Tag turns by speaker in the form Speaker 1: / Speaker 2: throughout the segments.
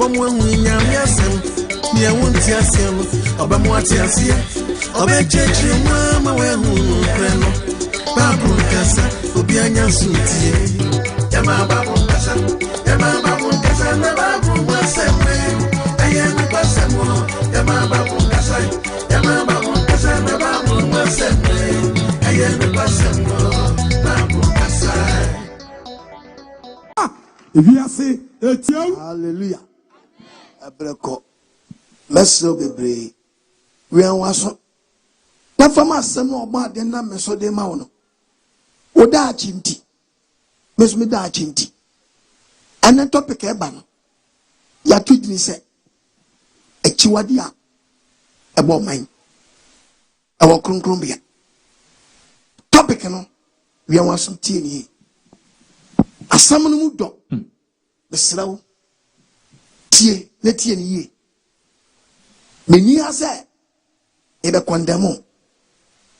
Speaker 1: Obamu nyam yasem, nia wunti asem, obamu ati asia. Obe chechi mama we hunu kreno. Babu kasa, obi anya sutie. Yama babu kasa, yama babu kasa, na babu wasemwe. Ayenu basemo, yama babu kasa, yama babu kasa, na babu wasemwe. Ayenu basemo, babu kasa.
Speaker 2: If you say,
Speaker 3: hallelujah. Abreko. Meso bebre. We are waso. Na fama sem no ba de na meso de ma wono. Oda chinti. Meso me da chinti. Ana topic e ba no. Ya tudini se. Akyiwade A Ebo Oman. Ewo kronkron bia. Topic no we are waso tie ni. Asam no mu do. Besrawo. Tie, ne tie ni ye. Meni ase ebe kondemo.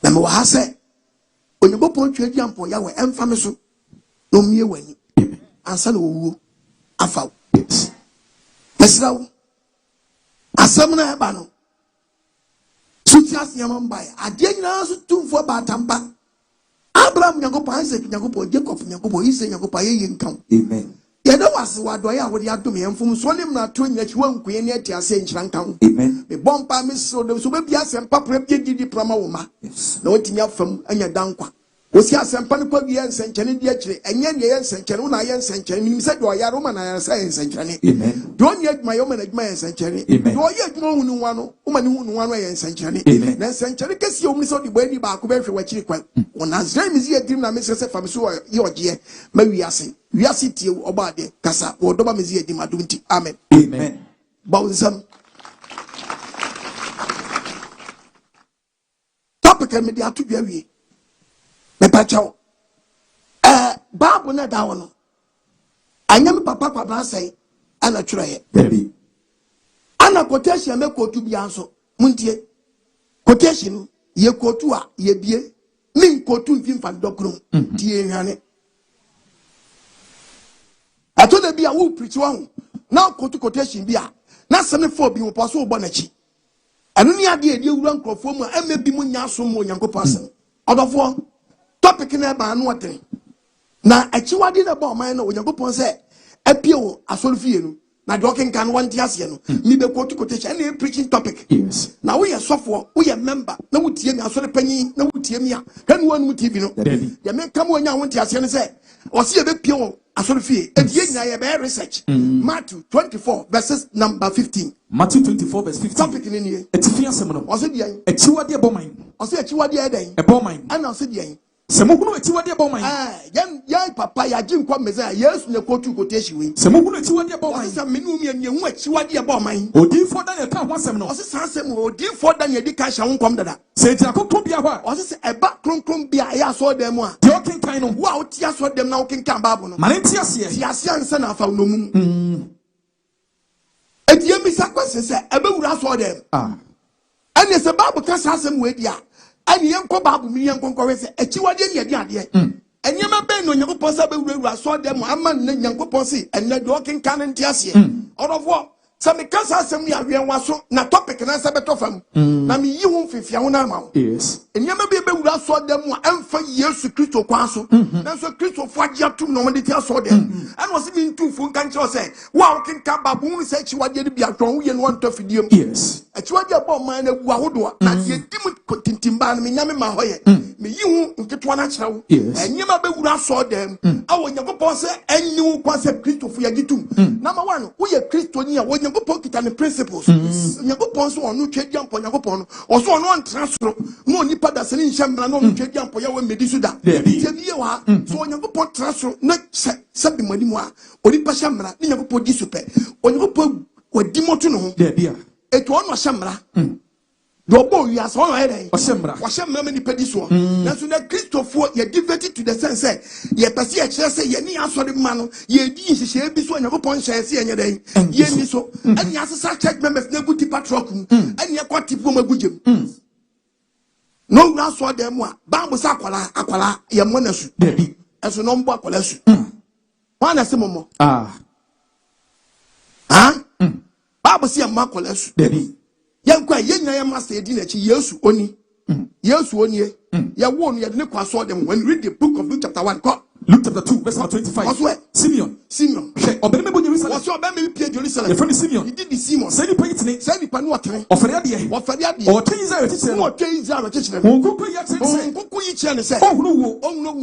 Speaker 3: Na me wa ase Onyankopɔn twa diampo ya we emfa me so no mie wani. Ansa na owuo afa. Besrawo. Asam na eba no. Suti asiyama mbae. Ade nyina so tumfo ba tampa. Abraham Nyankopɔn, Isaac Nyankopɔn, Jacob Nyankopɔn, Esau Nyankopɔn ye nkan. Amen. Yeda wase wadoye a wode adom yemfom so ne mna to nyachi wankuye ne ati ase nkyira nkan. Amen. Me bompa me so de so be bia sempa pra bia didi prama wo ma. Na wotimi afam anya dankwa. Osi asempa ne kwa bia nsenkyene di akire enye ne ye nsenkyene na ye nsenkyene minim se do ya Roma na ya sa nsenkyene. Amen. Do onye adwuma yo ma na adwuma ye nsenkyene. Do oye adwuma hunu nwa no wo ma ne hunu nwa no ye nsenkyene. Na nsenkyene kesi o mi so de bani ba ko be hwe wakiri kwan. Wona Israel mizi adim na me se fam so ye oje ma wiase. Wiase tie oba de kasa wo doba mizi adim adum ti. Amen. Amen. Bawnsam. Topic me de atu bia wie. Me pacho babu na da wono anyam papa kwabra sai ana twere ye ana quotation me kotu bia nso muntie quotation ye kotu a ye bie min kotu mfimfa dokrum tie hwane ato da bia wo preach won na kotu quotation bia na seme fo bi wo poso bo na chi anu ni ade edi ewura nkrofo mu a bi mu nya so mu Onyankopɔn asem odofo topic na ba anu oten na Akyiwade na ba Oman na Onyankopɔn se apie wo asolfie nu na de okenkan wanti ase no mi be kotu quotation na preaching topic. Yes. Na wo ye sofo wo ye member na wotie mi asole panyin na wotie mi a kan wo anu TV no ya me kam wonya wanti ase no se o se ye be pie wo asolfie e die nyina ye be research. Matthew 24 verses number 15.
Speaker 2: Matthew 24 verse 15.
Speaker 3: Topic ni nie
Speaker 2: etifia asem no
Speaker 3: o se die
Speaker 2: Akyiwade A Ebo Oman.
Speaker 3: o se Akyiwade A
Speaker 2: Ebo Oman
Speaker 3: ana o se die
Speaker 2: Semuhunu Akyiwade A Ebo Oman.
Speaker 3: Ya papa ya jinkwa meza Yesu ne kotu quotation we.
Speaker 2: Semuhunu Akyiwade A Ebo Oman.
Speaker 3: Ose menu mi ene hu Akyiwade A Ebo Oman.
Speaker 2: Odinfo Daniel ka ho asem no.
Speaker 3: Ose sansem odinfo Daniel di ka hya wonkom dada.
Speaker 2: Se ti akokro bia ho a.
Speaker 3: Ose se eba kronkron bia ya so dem a.
Speaker 2: De okenkan no.
Speaker 3: Wo a otia so dem na okenkan Bible no.
Speaker 2: Mane ti ase.
Speaker 3: Ti ase ansa na afa no mu. Edie mi sakwase se ebe wura so dem. Ane se Bible ka sansem we dia. Ani yenko Bible mi yenko we se Akyiwade ne dia de. Enyema ben no Onyankopɔn sa be wura so dem ama ne Onyankopɔn se enne de okenkan nti ase. Orofo sa me kasa asem ya hwen waso na topic na sa beto fam na me yi hu fifia ho na ma. Yes. Enyema be wura so dem a emfa Yesu Kristo kwa so na so Kristo fo agya tum no de ti so dem ana wose mi ntufo nkan kye se wa okenka babu hu se Akyiwade de bia twon wo ye no onto fidiem. Yes. Akyiwade A Ebo Oman na gu ahodo na ye dim tintimba na me nyame ma hoye me yi hu nketwa na kyerɛw. Enyema be wura so dem a Onyankopɔn se enyi wo kwa se Kristo fo agya tum. Number 1 wo ye Kristo ni a Onyankopɔn kita ne principles. Onyankopɔn so onu twedi ampo Onyankopɔn no oso onu antra soro no nipa da se ni nhyemra no onu twedi ampo ya we medi so da. Tie biye wa so Onyankopɔn tra soro na se bi mani mu a onipa hyemra ni Onyankopɔn di so pe Onyankopɔn wadi moto no ho eto onu hyemra do bo wi asa onu ere hyemra mani pedi so na so na Kristofo ye devoted to the sense ye pese ye kire se ye ni asori ma no ye di nhihye bi so Onyankopɔn hyɛ se ye nyeden ye ni so ani asesa church members na gu tipa truck ani ekwa tipo magugem no wura so dem a Bible sa akwala ye mo na su eso no mbo akwala su wana se momo Bible say makolesu.
Speaker 2: Debi.
Speaker 3: Yankwa yenya ya master edi na chi Yesu oni. Yesu oni ya won ya ne kwaso dem when you read the book of Luke chapter 1.
Speaker 2: Luke chapter 2 verse 25. Simeon. Obey me Jerusalem.
Speaker 3: Was obey me Jerusalem.
Speaker 2: Your friend Simeon.
Speaker 3: He did the Simeon.
Speaker 2: Say the point ni.
Speaker 3: Say the panu atene.
Speaker 2: Ofere ade.
Speaker 3: Ofere ade.
Speaker 2: O tell Israel teacher.
Speaker 3: O tell Israel teacher.
Speaker 2: Onkuku ya say.
Speaker 3: Onkuku yi che ne say.
Speaker 2: Ohunu wo.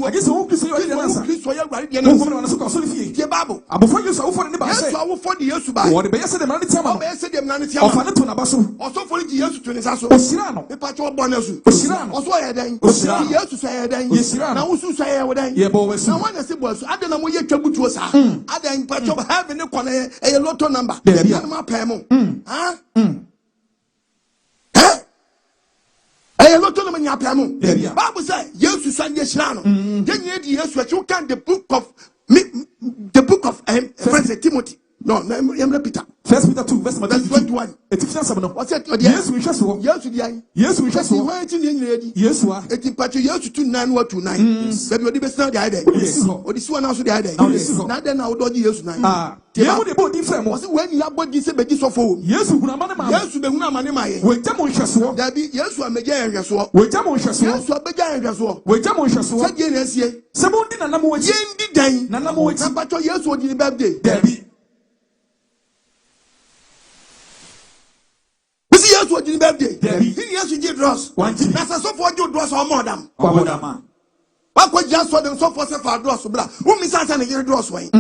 Speaker 2: Agese wo Kristo yo dey answer.
Speaker 3: Kristo yo gware dey
Speaker 2: na. Onkuku na so ko so fie.
Speaker 3: Tie Bible.
Speaker 2: Abofo Yesu awofo ne ba say.
Speaker 3: Yesu awofo de Yesu ba.
Speaker 2: O de be yese de mane tiama.
Speaker 3: O be yese de mane tiama.
Speaker 2: Ofa ne to na ba so.
Speaker 3: Oso fo ji Yesu to ne sa so.
Speaker 2: Osira no.
Speaker 3: Me pa cho bo na so.
Speaker 2: Osira no.
Speaker 3: Oso ye den.
Speaker 2: Osira.
Speaker 3: Yesu so ye den. Na wo so ye wo den.
Speaker 2: Ye bo wesu.
Speaker 3: Na wana se bo so. Ade na mo ye twabutuo sa. Ade pa cho have ne kone e lotto number.
Speaker 2: Ya
Speaker 3: ma pa mo. Ha? A lot of many apamo. Bible says, Yesu san yeshira no. Then you di Yesu you can the book of Timothy. No, Peter.
Speaker 2: 1 Peter 2 verse
Speaker 3: 21. What's it?
Speaker 2: Yes, we just walk.
Speaker 3: Yesu di.
Speaker 2: Yes, we just walk. Yes, wa.
Speaker 3: Eti pacho Yesu 2:9-29. Baby odi best na di ide. Odi si wana so di ide. Na den na odo di Yesu 9.
Speaker 2: Yeah, we dey different.
Speaker 3: Was when you body say be so for.
Speaker 2: Yesu huna mane ma.
Speaker 3: Yesu be huna mane ma ye.
Speaker 2: We jam on hweso.
Speaker 3: Dabi Yesu ameja hweso.
Speaker 2: We jam on hweso.
Speaker 3: Yesu abeja hweso.
Speaker 2: We jam on hweso.
Speaker 3: Say die na sie.
Speaker 2: Se bo ndi na nam wachi.
Speaker 3: Ye ndi dan.
Speaker 2: Na nam wachi.
Speaker 3: Na pacho Yesu odi birthday.
Speaker 2: Dabi.
Speaker 3: Bisi Yesu odi birthday.
Speaker 2: Dabi.
Speaker 3: He Yesu ji dross. Na so for jo dross o modam.
Speaker 2: Kwa modam.
Speaker 3: Ba ko just so dem so for se for dross bra. Wo mi sansa na ye dross wen.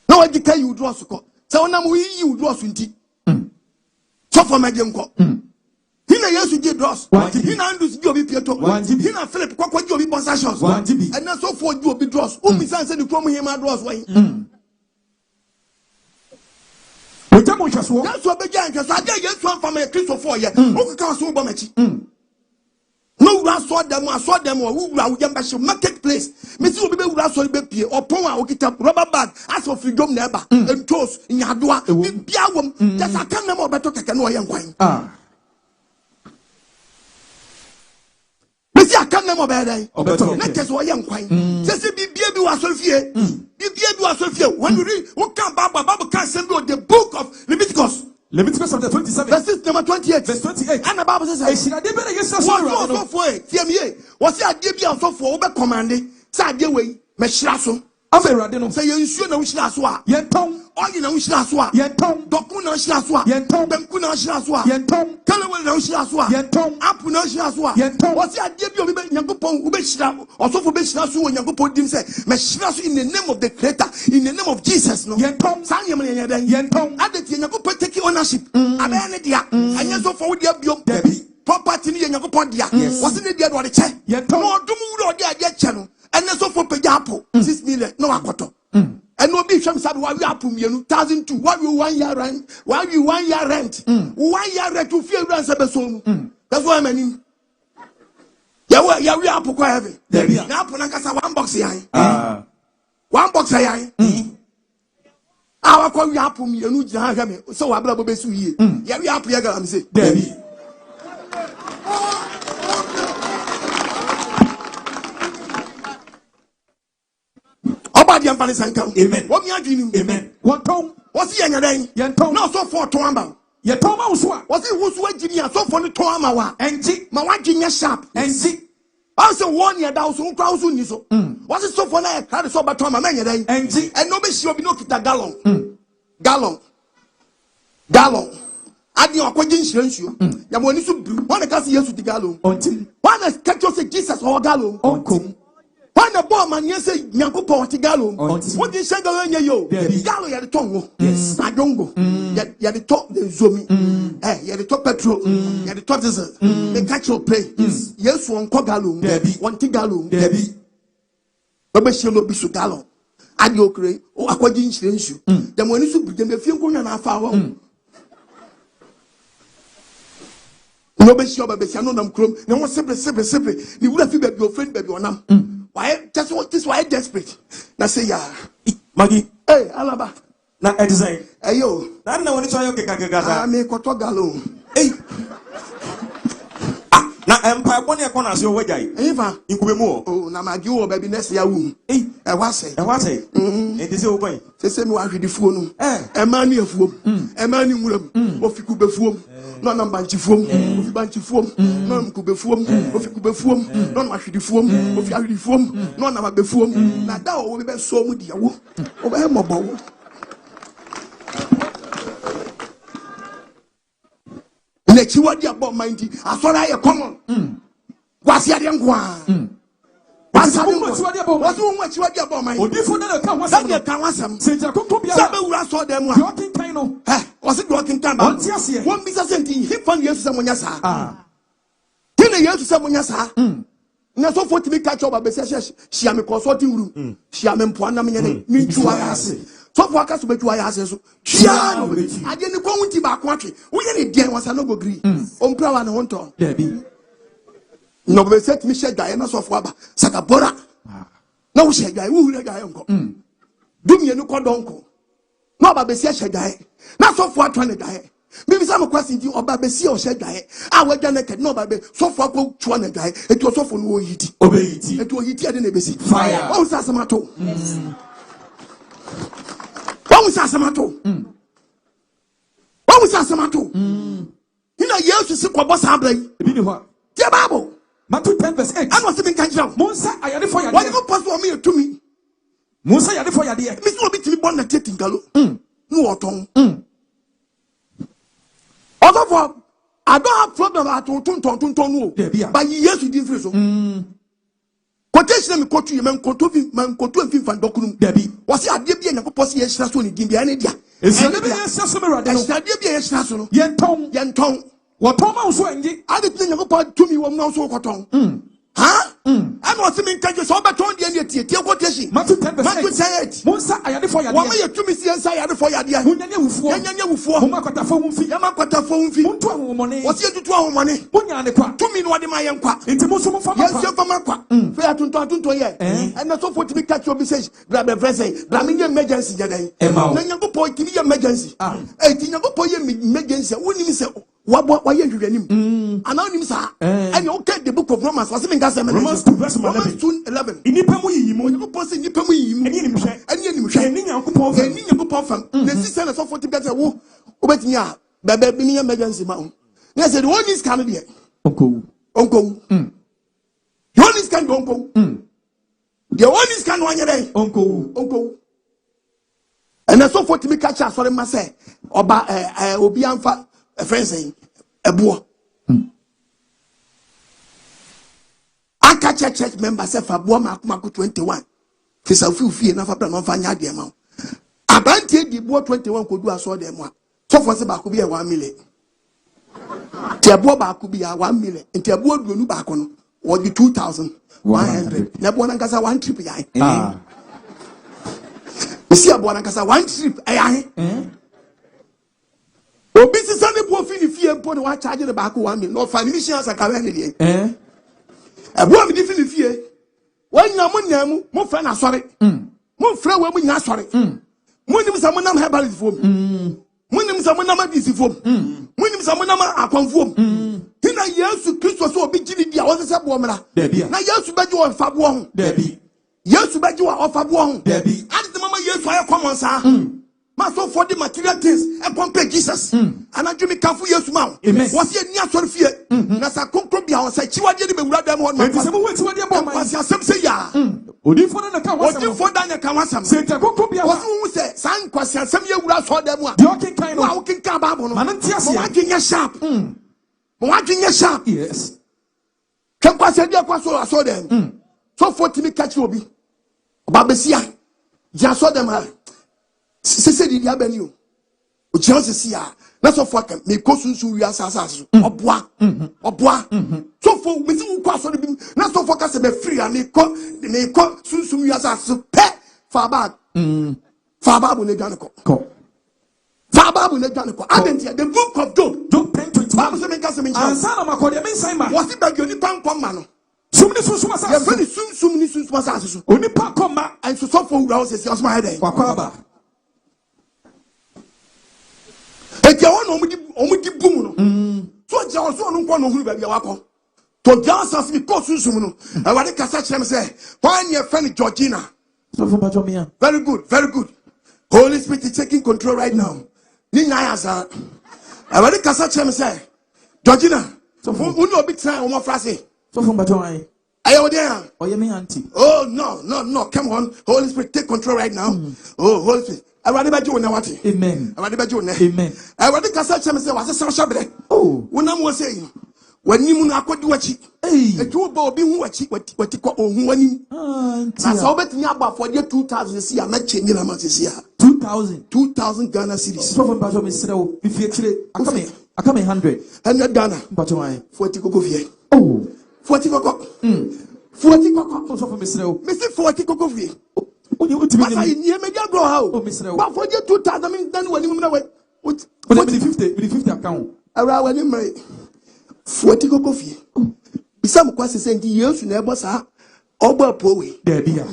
Speaker 3: No one can you draw so. So now you draw nti. So for my nko. Hina Yesu give draws. Hina Andrews give obi Pietro. Hina Philip kwakwa give obi possessions. And now so for you obi draws. Who be say the from him draws why?
Speaker 2: We jam on hweso.
Speaker 3: Yesu obeja nka so ade Yesu am my Christ for ye. O ka so bo machi. No we saw them or who are we marketplace. Missy will be wura so be pie upon our kita rubber bag as of freedom neighbor and toast in Yadua. Biawum just a can number better take no young wine. Missy a can number better. Let us or young wine. Just be baby was so fear. Be baby was so fear. When you read what can Bible can send you the book of Leviticus.
Speaker 2: Leviticus chapter 27
Speaker 3: verse number 28.
Speaker 2: Verse 28.
Speaker 3: And the Bible says, "I see that they better get so for it. TMA. Was it a debut also for over commanding? Say way, Meshlaso.
Speaker 2: Averade
Speaker 3: say you ensure no Shlaswa.
Speaker 2: Yenton.
Speaker 3: All you know Shlaswa.
Speaker 2: Yenton.
Speaker 3: Dokuna Shlaswa.
Speaker 2: Yenton.
Speaker 3: Benkuna Shlaswa.
Speaker 2: Yenton.
Speaker 3: Kalawel no Shlaswa.
Speaker 2: Yenton.
Speaker 3: Apuna Shlaswa.
Speaker 2: Yenton.
Speaker 3: Was it a debut of Yankupon Ubeshla? Also for Beshlasu and Yankupon Dim say, Meshlasu in the name of the Creator, in the name of Jesus. No.
Speaker 2: Yenton.
Speaker 3: Sanyam
Speaker 2: Yenton.
Speaker 3: Added Yankupon take ownership. Abenedia. And yes, for the Abiom Debbie. Property in Yankupon dia. Wasn't it the other check?
Speaker 2: Yenton.
Speaker 3: No, do dia channel. And then so for Pejapo, 6 million, no aquato. And no be some said, why we are pum 1,002, why you 1 year rent, why you 1 year rent, 1 year rent to fear rent Sabeson. That's why I mean. Yeah, we are quite heavy. Now, Punakasa 1 box here. 1 box here. Our call you up me, and you have me. So I blah besu ye. Yeah, we are Piaga, I'm saying. Debbie. Amen. What me are doing?
Speaker 2: Amen. What tongue?
Speaker 3: What's the young
Speaker 2: Yenton.
Speaker 3: No, so for Toamba.
Speaker 2: Yetoma uswa.
Speaker 3: What's it who's waiting here? So for the Toama.
Speaker 2: Enti.
Speaker 3: My watching your sharp.
Speaker 2: Enti.
Speaker 3: Also 1 year down so crowds on you so. What's it so for now? How so about Toma man?
Speaker 2: Enti.
Speaker 3: And nobody will be no kita gallon. Gallon. Adi okwaje insurance you. Ya mo ni so bru. One can see yes with the gallon.
Speaker 2: Until.
Speaker 3: One catch you say Jesus or gallon.
Speaker 2: Onkum.
Speaker 3: When the boy man you say Nyankopon ti gallon. What did say gallon yo? Gallon ya the tongue. Yes. Na jongo. Ya the top the zomi. Ya the top petrol. Ya the top diesel. The catch your pay. Yes one ko gallon. One ti gallon. Baba shelo bisu gallon. Adi okre o akwaje insurance you. Dem woni so bugem be fie nkonya na afa ho. No be sure baby no nam krom na won sebre ni wura fi baby ofriend baby onam why just what this why desperate na say ya
Speaker 2: Magi
Speaker 3: hey alaba
Speaker 2: na design
Speaker 3: ayo
Speaker 2: na woni so ayo keka
Speaker 3: me koto galo
Speaker 2: hey na empire boni e kona se o wajai
Speaker 3: Eva
Speaker 2: inkube mu
Speaker 3: oh na magi wo baby next year wu e wa say e dey say o boy say me wa hwedifuo no e ma ni afuom e ma ni nwuram ofiku befuom no na banchifuom ofi banchifuom no mkubefuom ofiku befuom no na hwedifuom ofi ahwedifuom no na mabefuom na da o be so mu dia wo o be mobo wo Akyiwade A Ebo Oman di asora ye common kwasi ade nkwa kwasi ade nkwa wasu mu Akyiwade A Ebo Oman
Speaker 2: odifo na ka wasam
Speaker 3: na ka wasam
Speaker 2: senja kokko bia
Speaker 3: sabe wura so dem a
Speaker 2: yokin kan no
Speaker 3: wasi yokin kan ba won bi sa senti hifan Yesu sa munya sa kina Yesu sa munya sa na so for timi catch up ba se hia me consulting room hia me mpo na me nyane mi tuwa ya ase so for aka so betuwa ya ase so hia no ade ni ko hunti ba ko atwe wo ye ne den wasa no go gree ompra wa ne honto
Speaker 2: debi
Speaker 3: no be set mi she gae na so for aba sakabora na wo she gae wo hu gae nko dumye no ko donko na ba be se she gae na so for atwa ne gae bibi sa mo kwasi ndi oba be si o she gae a wa gwa naked na oba be so for ko tuwa ne gae etu so for no wo yiti
Speaker 2: obeyiti
Speaker 3: etu yiti ade na be si
Speaker 2: fire
Speaker 3: o sa samato What was Asamato? What was Asamato? You know, yes, you see what was happening. The Bible.
Speaker 2: Matthew 10 verse 8.
Speaker 3: I was even catching up.
Speaker 2: Monsa, I had it for you.
Speaker 3: What you pass for me to me?
Speaker 2: Monsa, I had it for you.
Speaker 3: Miss will be to be born at Tating Galo. No, tongue. Although I don't have problem at all. But yes, you did so. Quotation me quote you man quote and fin docum debi was ya de bia yakopos ye hira so ni din bia ne dia
Speaker 2: e se de bia se so me rade no
Speaker 3: e de bia ye hira so no
Speaker 2: yenton wo ton ma so anji
Speaker 3: ade tin yakopos tumi wo na so koton ha I was me kanje so beton de ne tie quotation
Speaker 2: Matthew 10 verse 8 Monsa ayade for yade
Speaker 3: wo ma ye tumi si ensa yade for yade hunyanya wufuo
Speaker 2: mo makota fo humfi
Speaker 3: ya makota fo humfi
Speaker 2: monto ahomone
Speaker 3: wo se tutu ahomone
Speaker 2: bonya ne kwa
Speaker 3: tumi no de ma ye nkwa
Speaker 2: enti mo so mo fa
Speaker 3: yes ye fa makwa fe atunto ye and na so for timi catch your message bra be say bra me emergency jadan na nyankopon timi emergency ti nyankopon ye emergency woni mi se wa ye hwehwanim ana onim sa and okay the book of Romans was me ngasa
Speaker 2: Romans 2 verse
Speaker 3: 11
Speaker 2: inipa mu yiyimo
Speaker 3: nyankopon se nipa mu yiyimo
Speaker 2: eni nim hwe
Speaker 3: eni nyankopon fam na si se na so for timi catch wo obetimi a bebe bi ni emergency ma na say the one is can there onko the one is can onko the one is can one yere onko and so for timi catch asore ma say oba obi amfa friend say ebo aka church member say fa bo makoma 21 fisa fie na fa bra no fa nya de ma abantie di bo 21 kodu aso de mo so for say ba ko bi 1 million ti ebo ba ko bi 1 million nti ebo duonu ba ko no wo di 2,100 na bo na nkasa one trip ya isi ebo na nkasa one trip ya obi si sane bo fi ni fie mpo ne wa charge ne ba ko 1 million no fa mission asa ka we ne de ebo mi di fi ni fie wanya mo nyamu mo fra na sori mo fra wa mo nya sori mo nim sa mo nam herbalist fom mo nim sa mo nam adisi fom mo nim sa mo nam akwan fom hina Yesu Kristo so obi gini dia wo se bo mra na Yesu beji wo fa bo ho Yesu beji wo fa bo ho adi mama Yesu aye common sa ma so for the material things and compare Jesus and adwumi kafu Yesu ma wo se ni asori fie na sa konkro bia wo se Akyiwade ni be wura dem won ma
Speaker 2: enti se mo weti wade bo man
Speaker 3: kwasi asem se ya
Speaker 2: odifo na ka wasam
Speaker 3: odifo da na ka wasam
Speaker 2: se ta konkro bia
Speaker 3: wo se san kwasi asem ye wura so dem a
Speaker 2: de okin kan no
Speaker 3: wa okin ka Bible no
Speaker 2: man ntia se
Speaker 3: mo adwenya sharp mo adwenya sharp
Speaker 2: yes
Speaker 3: kan kwasi dia kwaso aso dem so for timi catch obi oba besia ja so dem ha se di dia bani o chance si a na so for kan me ko sunsun wi asasa so oboa so for me si ko aso bi na so for ka se be free a me ko sunsun wi asasa so pe fa ba bu ne dwan ko fa ba bu ne dwan ko adentia the book of Job 10:20 Bible say me ka se me
Speaker 2: ansa na makode me nsan ma
Speaker 3: wasi ba goni pan ma no
Speaker 2: sumni sunsum asase
Speaker 3: ya fani sunsum asase so
Speaker 2: oni pa koma
Speaker 3: and so for wura o se osma head
Speaker 2: kwakwaba
Speaker 3: etia won omudi bum no so je o so no nko no huru ba bia wako to Johnson fi ko susum no e wade kasa kyerem say when your friend Georgina very good, very good. Holy Spirit is taking control right now. Ni nyaya sa e wade kasa kyerem say Georgina who no be try o mo frase
Speaker 2: so from bajon
Speaker 3: ayo there
Speaker 2: me auntie.
Speaker 3: oh no come on. Holy Spirit take control right now. Oh Holy Spirit I want to be na what
Speaker 2: amen
Speaker 3: I want to be na
Speaker 2: amen
Speaker 3: I want to kasa kyerem say was say shabre
Speaker 2: oh
Speaker 3: wonam wo say wanimu na akodi wachi etu ba obi hu wachi wati kwa ohun wanim na so betimi aba for 2000 si ya na change na ma si ya 2000 Ghana cedis
Speaker 2: so from bajo me srew me fie kire akame 100
Speaker 3: Ghana
Speaker 2: bajo ai
Speaker 3: 40 koko fie
Speaker 2: oh
Speaker 3: 40 koko 40 koko
Speaker 2: so from me srew
Speaker 3: me si 40 koko fie
Speaker 2: oni utimi
Speaker 3: ni asa ni me dia grow how
Speaker 2: oh me srew
Speaker 3: ba for 2000 me dan wanim na we
Speaker 2: 50 account
Speaker 3: ara wanim me 40 koko fie bisa mkwase se ndi Yesu na ebo sa oba powe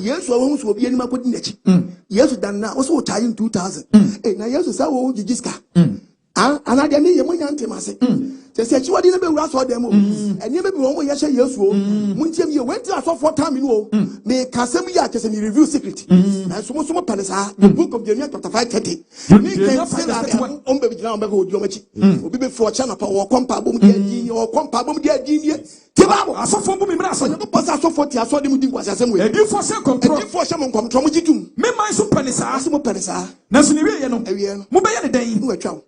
Speaker 3: Yesu awon so obi anima kodi nachi Yesu dan na wo so charge 2000 na Yesu sa wo gigiska anade ne ye munya ntemase se Akyiwade na be wura so dem o ene be bi won mo ye hye Yesu o muntie me wenti aso for time no o me kasem ya kese me review secret na so mo pele sa the book of Jeremiah chapter 5:30 ni ken say na on be gina on be go di o machi obi be fo cha na pa wo kompa bom di adi o kompa bom di adi ni ti ba bo
Speaker 2: asofo bom mi na so
Speaker 3: no boss asofo ti aso dem di kwase asem we
Speaker 2: edi fo se control
Speaker 3: edi fo se mo control mo jitum
Speaker 2: me man so pele sa
Speaker 3: aso mo pele sa
Speaker 2: na so ni wie ye no mo be ye ne dan
Speaker 3: no atwa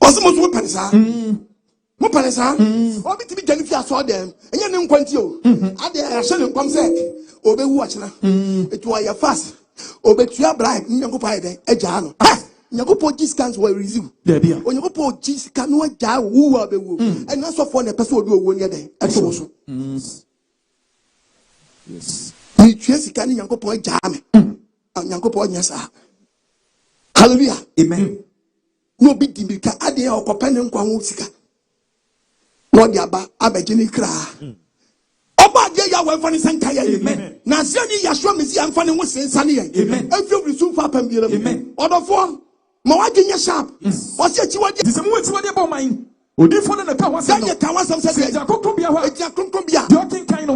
Speaker 3: Osimo so panisa. Mo panisa. Obi ti bi jani fi aso dem. Enye ne nkwanti o. Ade a hye ne nkwam se obewu achina. Etu aye fast. Obetua bribe nyankopɔ aye den agya no. Nyankopɔ discount we resume.
Speaker 2: Bia.
Speaker 3: Onyankopɔ discount no agya wo wa bewu. Ena so for na pese obi owo nye den. Eto so. Yes. Ni tue sika ni nyankopɔ agya me. Nyankopɔ nya sa. Hallelujah.
Speaker 2: Amen.
Speaker 3: No be dimika ade ya okopene nkwa ho sika no de aba abegini kra oba de ya wa fani sanka ya amen na se ni ya hwa mesi amfa ne ho sensane ya amen afiri sun fa pam biere amen odofo ma wa genya sharp o se Akyiwade
Speaker 2: dise mo Akyiwade ba man odifo na ka wasam
Speaker 3: no ka wasam se
Speaker 2: ja kokon bia ho
Speaker 3: ja kokon bia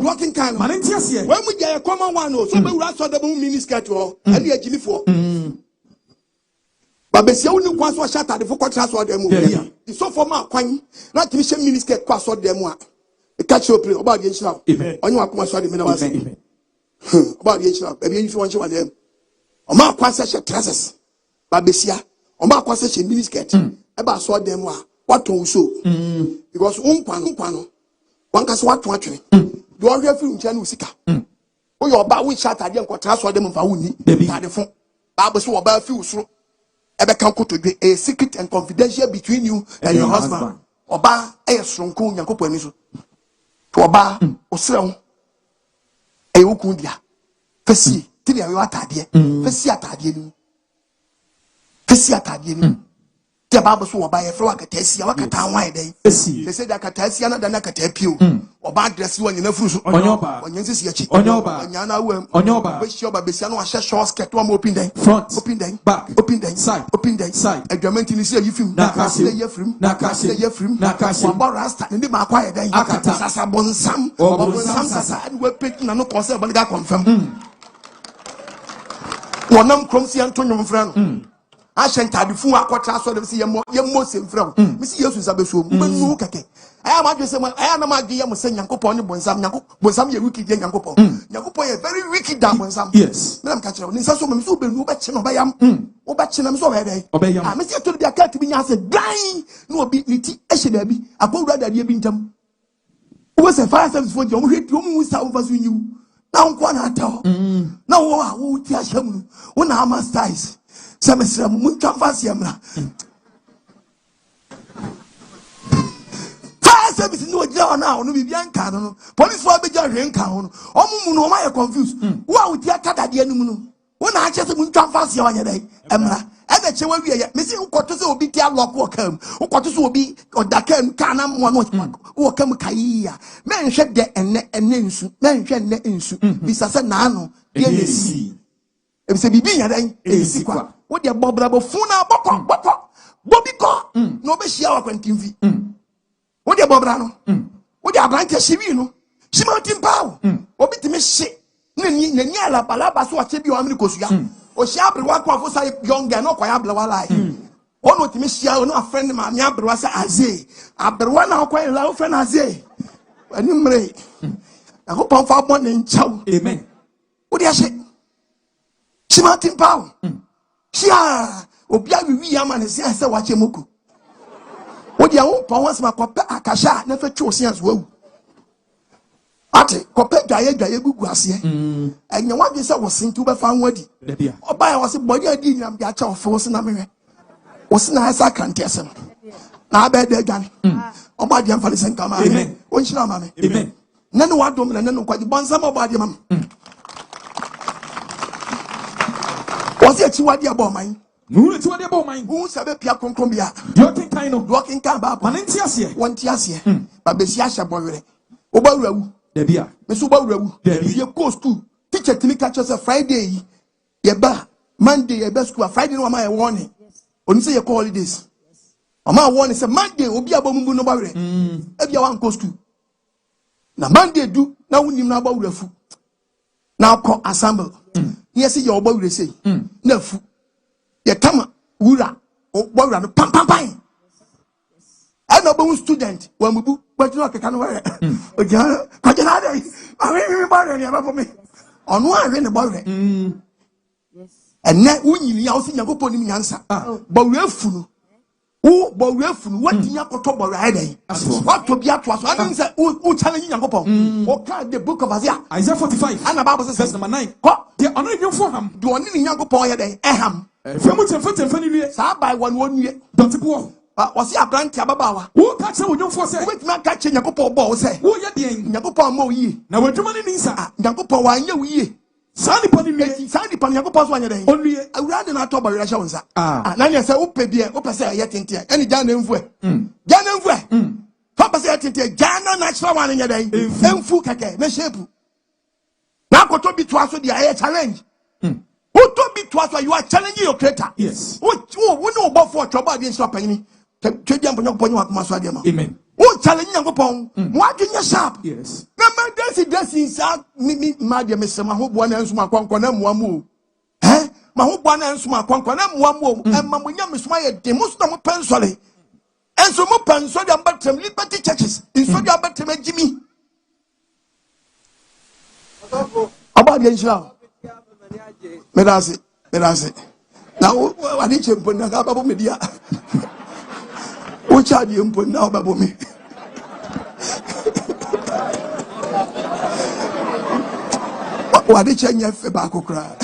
Speaker 2: walking kind
Speaker 3: man ntia se wa mu ja common one o so be wura so de mo mini skirt ho ali agilifo Babesia woni kwa so shata de foko tra so dem o bia di so for ma kwan na timi she miniskirt kwa so dem a e catch up oba de nchira onye wakoma so de me na wase oba de nchira e bi nfi won che wa dem o ma kwa se she trousers babesia o ma kwa se she miniskirt e ba so dem a waton so because unkwa no wan ka so waton atwene do o hwe fi ntia na usika o yo ba we shata de nko tra so dem mfa woni ta de fo ba bo so oba fi usoro a secret and confidential between you and your husband. Oba sronko nyankopɔ ani so. To oba osrew wukundia. Fesi ti ya atade. Fesi atade ni. Fesi atade ni. Ti ba so oba ye fro akatasia wakata wan den. Fesi. They say that akatasia na dan akatapio. Oba address wo nyina furu so.
Speaker 2: Onyoba.
Speaker 3: Onyensi achi.
Speaker 2: Onyoba.
Speaker 3: Onyana wam.
Speaker 2: Onyoba.
Speaker 3: Be shi oba besia no ahye short skirt wa mo open den.
Speaker 2: Front.
Speaker 3: Open den.
Speaker 2: Back.
Speaker 3: Open den.
Speaker 2: Side.
Speaker 3: Open den.
Speaker 2: Side.
Speaker 3: Adwamenti ni se yifim.
Speaker 2: Na kasi.
Speaker 3: Yefrim.
Speaker 2: Na kasi.
Speaker 3: Yefrim.
Speaker 2: Na kasi.
Speaker 3: Wa rasta ni ma kwa ye den.
Speaker 2: Akata.
Speaker 3: Sasa bonsam.
Speaker 2: Bonsam
Speaker 3: sasa. And we pick na no concern but ga confirm. Wonam krom si antonyo mfra no. Ashen tadifu akotra so dem se yemo semfra. Me se Yesu sabeso mu benu keke. Aya ma dwese ma aya na ma dwe yem se Nyankopon ne bonsam ye wicked ye Nyankopon. Nyankopon ye very wicked da bonsam.
Speaker 2: Yes.
Speaker 3: Me am ka kire ni so me so benu be che no be yam. Wo be che na me so be dey. Ah me se to be aka tibi nya se dan na obi ni ti ehye da bi akowura da de bi ntam. Wo se fire service for you hweti wo mu sa over so nyiwu. Na nko na ata. Na wo ti ahyam wo na ama styles. Semestra mu twafa amra. Fire service no gya na ono bibia nka no. Police for be gya hwe nka ho no. Omumu no ma ye confused. Wo a woti akadade anu no. Wo na ache se mu twafa ase wanya dai. Emra. Ebe che wa wie ye. Me se nkoto se obi tia lock wo kam. Nkoto se obi odaka ka na mo no wo kam kai ya. Me nhwe de enne nsu. Me nhwe enne nsu. Bisa se na ano. Ye yesi. Ebi se bibi nya dai. Esi kwa. Wo de bobrabo funa bokko bobiko no be hia wa kwantimfi wo de Bobrano. What the Abranca Shivino? She mountain power. Obit me shit. Nanyala Balaba so a chebi Amricosia. Or Shabri walk off was a young girl, no Quayabla Walai. One with Michelle, no friend of my Yabruasa Aze. Abruana quite low friend Aze. And you may. I hope I'm for one in Chow. Amen. What do you say? She mountain power. Shia. Obia we yaman is answer what you muku. What you own powers my papa Akasha never chose as well. Ate, compared to Ayagu Guasia, and your one visa was seen to be found ready. Or by was a body I didn't have the child force in America. Was nice, I can't test him. Now I bet they're done. Oh, my dear Felix and come. Amen. When she mammy. Amen. None what woman and none quite the bonds of body, mum. Was it to what dear boy mine? No, it's what dear boy mine. Who said a Pia Concrombia? Walking kind of walking cab, one in Tiasia, one Tiasia, but Bessiasha boy. Oba Debia, Miss Ubaru, your course too. Teacher to me catches a Friday, Yeba, Monday, a best school, Friday, no, my warning. When you say your holidays, my warning is a Monday, will be a bomb no barre. If you want course too. Now, Monday do, now we know about the food. Now call assemble. Yes, your boy will say, no food. Your tama, Ura, or boy, pam pam pam. I'm a born student. When we book, but you can wear it. I remember for me. On one, I ran about it. And now, when you also never put him answer. But we're full. Oh, but we're full. What do you have to talk about? What to be at was? I didn't say, oh, challenge Yankopo. Or can't the book of Isaiah 45 and about verse number 9. What? The honor you for him. Do I need Yankopo? Eham. If by one year, don't go. Was he a branch abawa? Who catch you don't force it? Which man catching Yakopo ball say? Who you doing? Yakopo mo ye. Now we're doing this. Yakopo, I know ye. Sandy Pony, Sandy Pony, Yakopo's 1 day. Only I rather not talk about Rashaws. Nanya say, Ope dear, Ope say, yet in here. Any Jan and Fue. Jan and Fue. Papa said, Jana natural one in your day. And Fukake, no shape. Now, what to be to us with the air challenge? What to be to us while you are challenging your creator? Yes. What know about for trouble against your penny? Amen. Oh, challenge young upon what in your shop? Yes. Remember, that's inside me, my dear Mr. Mahoban and Smaquanquanam Wamu. Eh? Mahoban and Smaquanquanam Wamu, and Mamma Smile, the most of pencil. And so more pencil than but liberty churches. In so you better make Jimmy. About the Israel. Medasi. Now, what did you put about media? Which are you put now about me? What did you have about cry?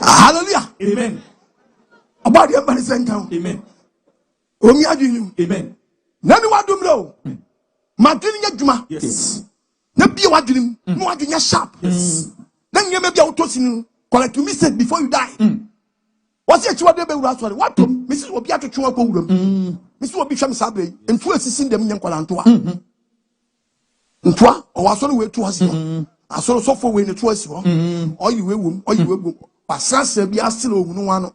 Speaker 3: Hallelujah. Amen. About your money sent down. Amen. Amen. None what do know. Martin Yajuma. Yes. Nabi what dream. No what you sharp. Yes. Then you may be autosin. Collect to miss it before you die. What's it what they be last one? What to Mrs. will be at to chew up over them. Mrs. will be some sabre and two assisting them young Colantua. Ntua or was on the way to us. I saw so far way in the choice. Or you will, or you will. But Sasa be asked still no one.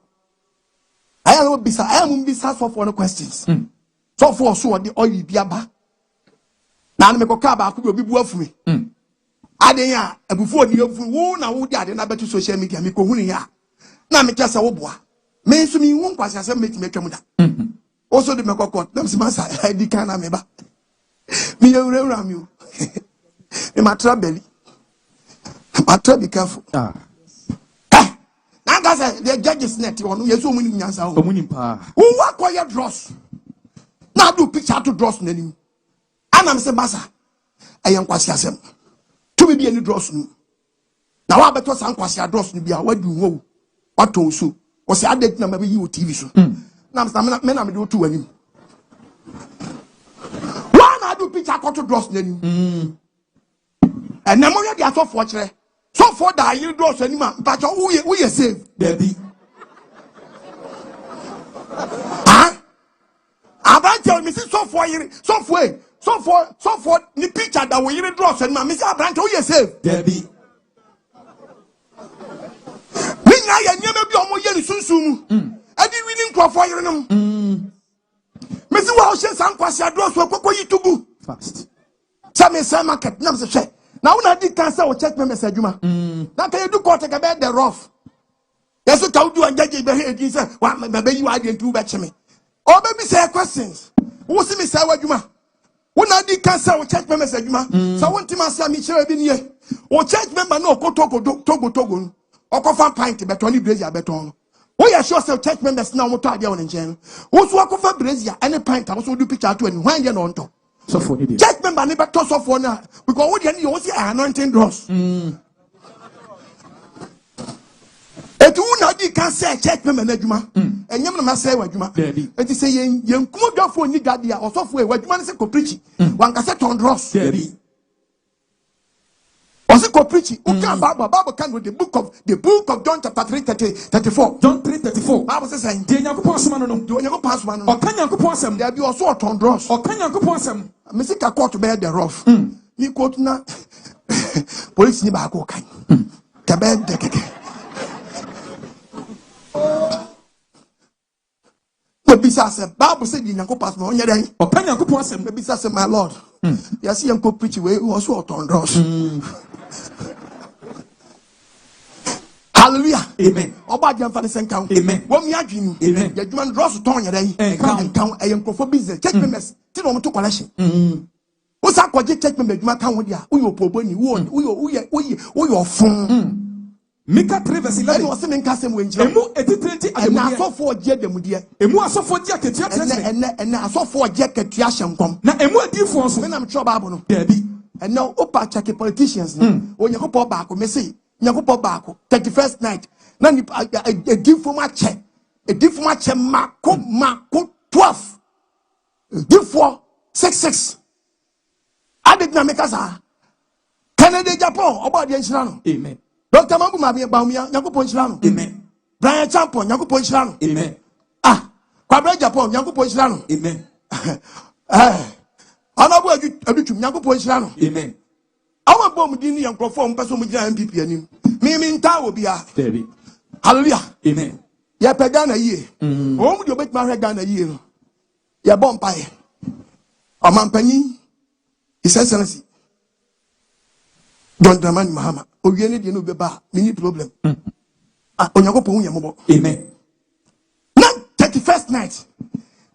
Speaker 3: I am beside for no questions. So for so the oil be aba. Now me go kaba could be worth me. Adeya before the who na who dey na beto social media me ko hunu ya. Na me kasa wo boa. Me so me won kwase asem make me twam da. Also the me kokot. Dem se masa I di kan na me ba. Me ewura mi o. Me matra belly. Matra be careful. The judges net on yes, so many yansa. Who work for your dross? Now do picture to dross name. And I'm saying, Massa, I am Quasiasem. To be any dross. Now I better some Quasia dross to be a what do you know? What to so? Or say I did number you TV show. Now I'm men I'm do to any. Why not do picture to dross name? And now you are so fortunate. So for that, you draw any man, but who you save? Debbie. Huh? I tell me, so for the picture that we draw, and my Mr. Branch, who you save? Debbie. ni sunsumu adi winning crofo yerenum mesi wa o hye san kwase adro so kokko yitugu
Speaker 2: Fast.
Speaker 3: Some say market na se hwe na una di kan say o check members adwuma na kan you court ka be the rough yeso ka udu anjaje be he di say wa be yi wa de ntu be cheme o be bi say questions wo si mi say wadwuma una di kan say o check members adwuma so won ti ma say mi chere bi ne o check member na togo okofa pint beto ni brazier beto no wo ya sure say church members na omoto ade won nchen wo so okofa brazier any pint a wo so do picture to ani hwan ye no nto
Speaker 2: So for the
Speaker 3: church member ni beto so for na because wo dey you see anointing dross etu na di kan say church member na adwuma enyem na ma say wadwuma eti say yen kumo dwafo ni gade a osofo e wadwuma ne say ko preach wan ka say ton dross also go preaching. Bible can with the book of John chapter 3:34.
Speaker 2: John 3:34.
Speaker 3: Bible says saying,
Speaker 2: "Dear Nyankopon asoma no no.
Speaker 3: Do you pass one?
Speaker 2: O kan Nyankopon asem.
Speaker 3: There be also a ton dross.
Speaker 2: O kan Nyankopon asem.
Speaker 3: Mesi ka court be the rough. Ni court na police ni ba ko kan. Ka be de keke. No bisa say Bible say di Nyankopon asoma onya dan.
Speaker 2: O kan Nyankopon asem.
Speaker 3: No bisa say my Lord. You see yanko preach we also a ton dross. Hallelujah.
Speaker 2: Amen.
Speaker 3: Oba jam fa de senkan.
Speaker 2: Amen.
Speaker 3: Wo mi adwinu.
Speaker 2: Amen.
Speaker 3: Ya dwuma dross ton yere yi. Enkan eyenkrofo business. Church members ti no to collection. Wo sa kwaje church member dwuma kan ho dia. Wo yo poboni, wo yo fun.
Speaker 2: Mika 3:11.
Speaker 3: Eno se menka sem we nkyere.
Speaker 2: Emu etitrenti
Speaker 3: ena asofo oje demude.
Speaker 2: Emu asofo oje aketua trese.
Speaker 3: Ena asofo oje aketua hyenkom.
Speaker 2: Na emu adifo so.
Speaker 3: Me na me tro Bible no.
Speaker 2: Dabi.
Speaker 3: Ena opa check politicians no. Onyakopo baako me say Nyakopo baako 31st night. Na ni edifo ma che. Edifo ma che mako 12. Edifo 66. Adet na meka sa. Canada Japan oba de nhyira no.
Speaker 2: Amen.
Speaker 3: Dr. Mambu Mabia Baumia, Yankupon Chilano.
Speaker 2: Amen.
Speaker 3: Brian Champon, Yankupon Chilano.
Speaker 2: Amen.
Speaker 3: Quabra Japan, Yankupon Chilano.
Speaker 2: Amen.
Speaker 3: Honorable Abitum, Yankupon Chilano.
Speaker 2: Amen.
Speaker 3: Our bomb dini and perform Passomuja and PPN. Mimi Tower be a
Speaker 2: David.
Speaker 3: Hallelujah.
Speaker 2: Amen.
Speaker 3: Ya Pagana ye. Home you bet my Gana ye. Ya Bompire. A man penny. His Excellency. John Dramani Mahama. Owiene de no beba mini problem. Onyakopon yamobo.
Speaker 2: Amen.
Speaker 3: Na 31st night.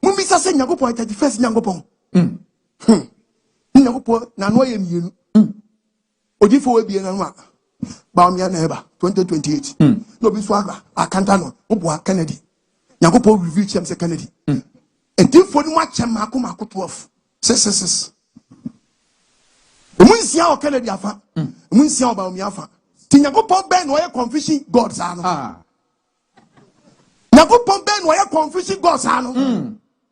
Speaker 3: Mumbi sa se nyakopon 31st nyakopon. Nyakopon na no ye mienu. Odifo we bie na no a. Ba omia na eba 2028. No bi so aga akanta no. Obo Kennedy. Nyakopon review chem se Kennedy. Edifo ni ma chem mako 12. 6. Munsia o Kennedy afa. Munsia o ba omi afa. Ti Nyankopon ben no ye confusing God sa no. Nyankopon ben no ye confusing God sa no.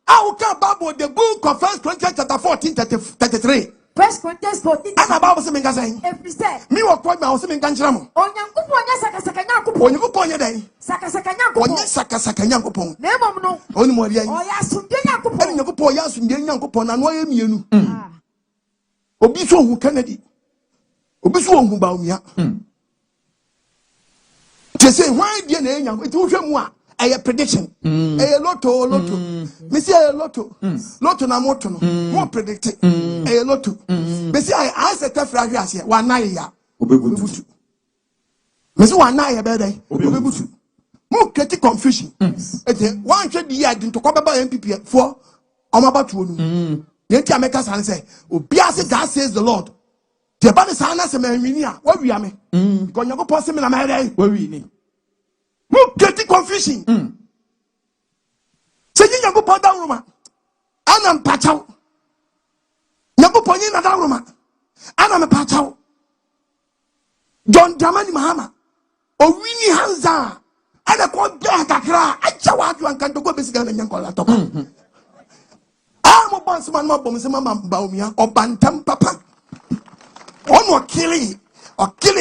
Speaker 3: How can Bible the book of 1 Corinthians chapter 14 33.
Speaker 4: 1 Corinthians 14.
Speaker 3: Ana Bible se menka say.
Speaker 4: Every say.
Speaker 3: Me wo kwa ma wo se menka nkyira mo.
Speaker 4: Onyankopon nya sakasaka Nyankopon.
Speaker 3: Onyankopon ye den.
Speaker 4: Sakasaka Nyankopon.
Speaker 3: Onye sakasaka Nyankopon.
Speaker 4: Na emom no.
Speaker 3: Oni mo ria yi.
Speaker 4: Oya asumdwe Nyankopon.
Speaker 3: Ani Nyankopon ya asumdwe Nyankopon na no ye mienu. Obi so hu Kennedy. Obi so hu ba omia. Te say why dey na enya enti wo hwemu a eye prediction. Eye lotto. Me say eye lotto. Lotto na moto no. Mo predict. Eye lotto. Me say I say tafra hwe ase wa na ya. Obebutu. Me say wa na ya be dey. Obebutu. Mo create confusion. Ete wan hwe di ya di to ko baba MPP for omabatu onu. Yenti ameka san say obi ase God says the Lord. The body sana se me nwini a wa wi ame. Ko Nyankopon se me na me dey.
Speaker 2: Wa wi ni.
Speaker 3: Mo get confusion. Se Nyankopon da roma. Ana mpachaw. Nyankopon ni na da roma. Ana me pachaw. John Dramani Mahama. Owini Hanza. Ana ko bia kakra. Acha wa adu ankanto ko besiga na Nyankola toko. Mo bonse man mo bomse mama baumia obantam papa ono kili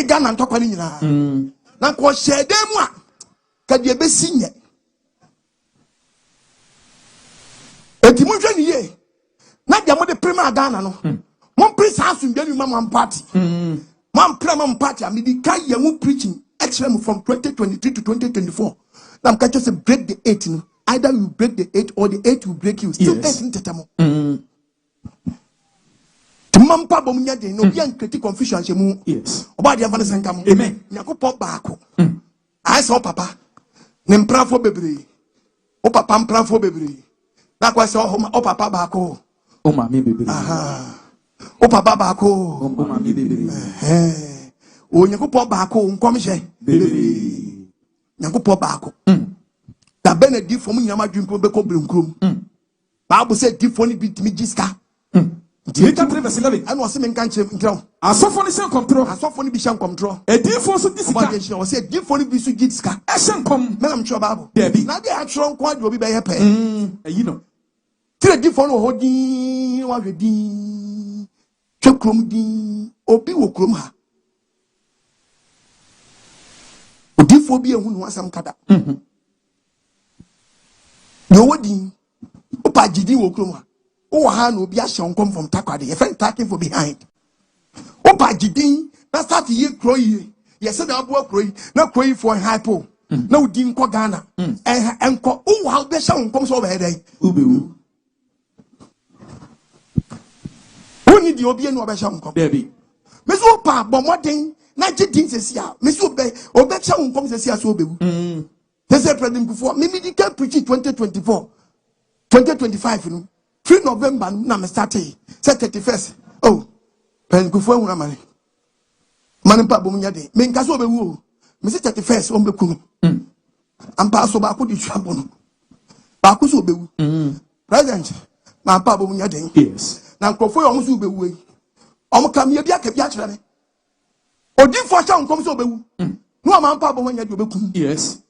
Speaker 3: Ghana ntokwa ni nyina na ko hyede mu a ka de besi nye enti mo hwe ni ye na de mo de prima Ghana no mo prisa asu de ni mama party man prima party a me di kai ye mu preaching extreme from 2023 to 2024. Now I'm catching say break the 8. Either you break the 8 or the 8 will break you. Still 8 in tetamo. Mampa bomunya de no bien critique confusion chemu.
Speaker 2: Yes.
Speaker 3: Oba dia vanessa nkam.
Speaker 2: Amen.
Speaker 3: Yakopɔ baako. I saw papa. Ne mprafo bebre. O papa mprafo bebre. Na kwa se o papa baako.
Speaker 2: O ma mi bebre.
Speaker 3: Aha. O papa baako.
Speaker 2: O ma mi bebre.
Speaker 3: O yakopɔ baako nkom hye. Bebre. Yakopɔ baako. Da benedi fo mu nyama dwumpo be ko blenkrom. Bible say di fo ni bi timi giska.
Speaker 2: Later 3 verse 11.
Speaker 3: I was saying can't control.
Speaker 2: Asofo ni control.
Speaker 3: Asofo ni bi shan control.
Speaker 2: Edifo so disika.
Speaker 3: I was say edifo ni bi so giska.
Speaker 2: Ehyen kom.
Speaker 3: Me am sure Bible.
Speaker 2: Debi.
Speaker 3: Na dey atron kwa de obi be ye pe.
Speaker 2: You know.
Speaker 3: Tire edifo no hodin wa hwedi. Twekrom din obi wo krom ha. Edifo bi ehunu asam kada. No wodi. Opa gidi wo krom ha. Oh, ha no be a shon come from Takwade. Your friend taking for behind. Opa jidin, na start ye kroyi. Ye said abu kroyi, na kroyi for hypo. Na udin ko Ghana. Enko oh how be shon come so be dey. Ubewu. Oni di obi enu obe shon come.
Speaker 2: Baby.
Speaker 3: Me so pa bomoden na jidin sesia. Me so be shon come sesia so obewu. They say president before me di can preach 2024. 2025 no. 3 November na me start say 31st. Oh, pen kufu ehuna mane. Mane pa bomunya de. Me nka so obewu o. Me say 31st o mbekum. Ampa so ba ko di twabo no. Ba ko so obewu. President na pa bomunya de.
Speaker 2: Yes.
Speaker 3: Na nkofo yo so obewu yi. Omo kam ye bia ka bia kire ne. Odi fo cha nkom so obewu. No ampa bomunya de obekum.
Speaker 2: Yes.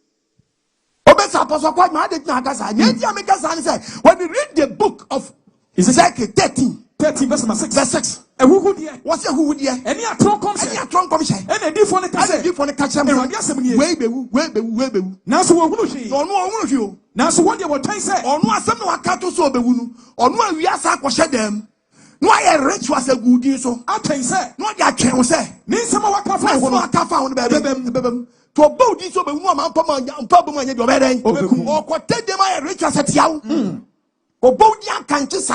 Speaker 3: Apostle Paul, when you read the book of Ezekiel 13
Speaker 2: verse 6.
Speaker 3: Verse 6. What's a who would ye?
Speaker 2: Any a trunk comes here. Any trunk comes here. Any different catch them. Way be. Now so what you? No you. Now so what you were trying to say?
Speaker 3: Or no some no cattle so be wunu. Or no we are sa kwashe them. No I rich was a good deal so.
Speaker 2: I can say.
Speaker 3: No ya can say.
Speaker 2: Ni some wa ka fa
Speaker 3: on the to about this over woman, Papa, and your wedding, or what tell them I rich as a tiao. Or both young countries,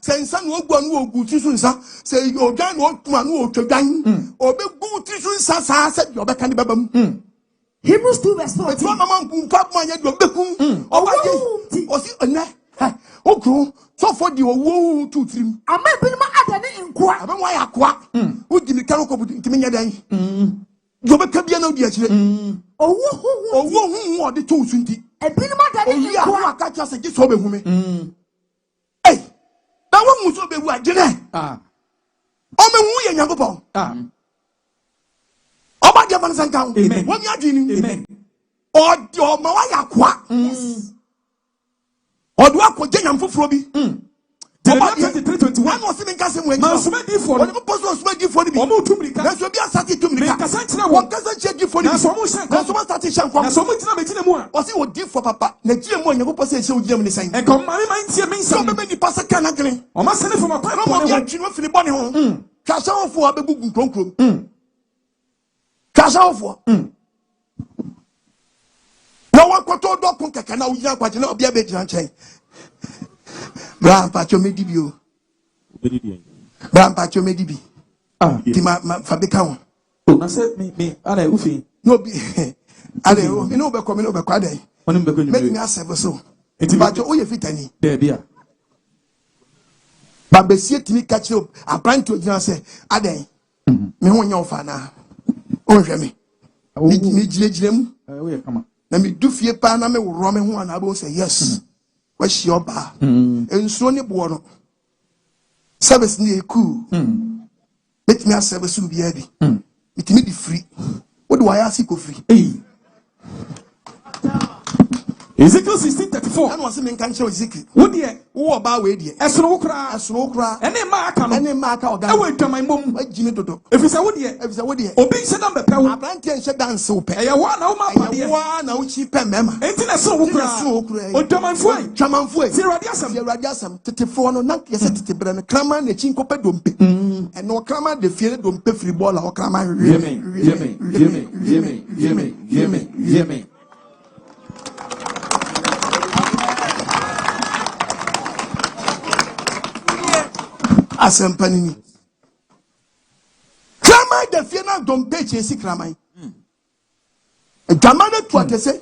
Speaker 3: saying some will go and go to Susa, say your gun won't one to dine, or be good to Susa, said your back and babum.
Speaker 4: Hebrews 2 verse 4.
Speaker 3: It's one among Papa and your becum, or what was it a net? Oh, crew, so for the woo to trim.
Speaker 4: I might be my other in quack.
Speaker 3: I don't why I quack. Who give me cargo to me a day? You be kabiano di achire. Owo the two sunti.
Speaker 4: E bi ma da ni
Speaker 3: ko aka cha se gi so be hu me. Eh. Na wo mu so be wu agire. O me hu ye Nyankopon. O ba dia ban san kan. Wo mi adwini.
Speaker 2: Amen.
Speaker 3: O di o ma wa yakwa. Yes. O do akọ je nyamfoforo bi.
Speaker 2: 23:21.
Speaker 3: I was saying Cassim when
Speaker 2: man so many for
Speaker 3: the post was made for the
Speaker 2: omo tumrika.
Speaker 3: That's what be started to me.
Speaker 2: What doesn't check for the
Speaker 3: na so started shan kwa.
Speaker 2: Na so mo tina be tina mu a.
Speaker 3: O say o di for papa. Na gie mo Nyankopon say she o gie mo ni san.
Speaker 2: E kom ma ntie me
Speaker 3: So
Speaker 2: nsan.
Speaker 3: be ni pastor kan agren.
Speaker 2: O ma sene from akwa
Speaker 3: no mo ya twi no fili bone ho. Twasa ofo abegugu kronkrom. Twasa ofo. Na wa kwato dokun keke na o yin akwaje na obi abegina nchen. Grandpa Chomedi bio. Grandpa Chomedi bi. Ti ma fabika won.
Speaker 2: Na say me ala ufi.
Speaker 3: No bi. Ale o me no be ko ade.
Speaker 2: Oni be ko
Speaker 3: Make me asebe so. Ti ba jo o ye fitani.
Speaker 2: There bia.
Speaker 3: Ba be sie timi ka chi o apranto gina say ade. Me ho nya ofa na. O hwe me. Me gire mu.
Speaker 2: O ye kama.
Speaker 3: Na me du fie pa na me woro me ho ana bo say yes. What's your bar? And so ni bono. Service ni cool. Let me have service to be heavy. It may be free. What do I ask you free?
Speaker 2: Ezekiel 16:34.
Speaker 3: And was in country Ezekiel.
Speaker 2: What dear?
Speaker 3: Who about way dear?
Speaker 2: As no cry. Any mark on
Speaker 3: any mark out.
Speaker 2: I went to my mom. Jimmy Toto. If it's a wood dear, if it's a wood dear. Obi said I'm a power. I plant and shut down so pay. I want no one now cheap and member. Ain't in a so cry. Or German Foy. German Foy. Radiasam. 34 no not yes at the brand. Craman the chinko pedumpe. And no craman the field don't pay free ball or craman. Gimme. Asem panini. Kramai de fiena don't pay chesi kramai. Jamane to atese.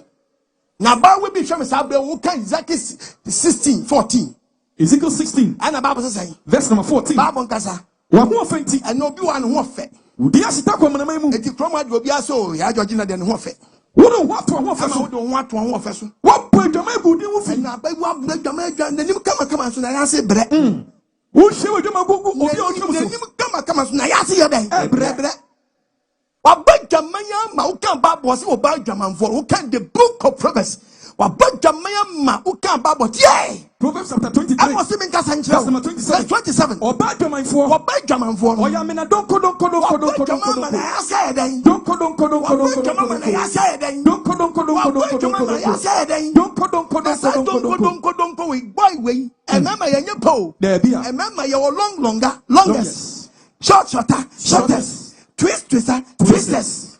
Speaker 2: Na ba we bi hwe me sabe wo kan Ezekiel 16:14. Ezekiel 16.
Speaker 3: And Bible say
Speaker 2: verse number 14.
Speaker 3: Bible nkasa.
Speaker 2: Wa ho ofenti.
Speaker 3: And no bi wa no ho fe.
Speaker 2: Udi asita kwa mana mu.
Speaker 3: Eti kroma de obi aso ya George na de no ho fe.
Speaker 2: Wo no what to ho fe so.
Speaker 3: Wo do what to ho fe so.
Speaker 2: What boy jamai bu di wo fi.
Speaker 3: Na ba wa bu jamai na nim kama so na ya se bre.
Speaker 2: Who she will do my book? Obi o chum
Speaker 3: kama so na ya se ye den. Bre. Wa ba jamai ma wo kan Bible say wo ba jaman for wo kan the book of Proverbs. Wa ba jamai ma wo kan Bible. Yeah.
Speaker 2: Proverbs chapter 23.
Speaker 3: I was saying verse number 27. 27.
Speaker 2: Or bad German for.
Speaker 3: Or bad German for.
Speaker 2: Oh yeah, mina don't go. Don't
Speaker 3: longest. Shortest. Twisters.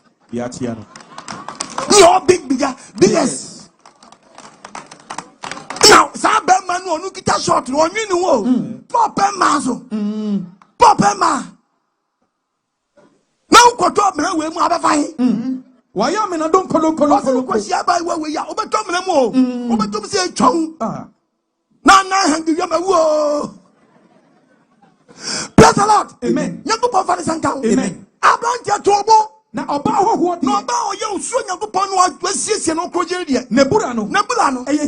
Speaker 3: No biggest. Now, Sabe Manu, no kita short, one you know. Papa Mazo. Papa Ma. Now, Koto, we will have a fine.
Speaker 2: Why am I don't call?
Speaker 3: Because you are by where we are. Overcome them all. Overcome say chong. Nana, you are whoa. Bless the Lord. Amen. Young people for the count. Amen. Abang Jatobo. Na oba ho na oba oye usuo Nyankopon no asiesie no kroje dia nebura no eye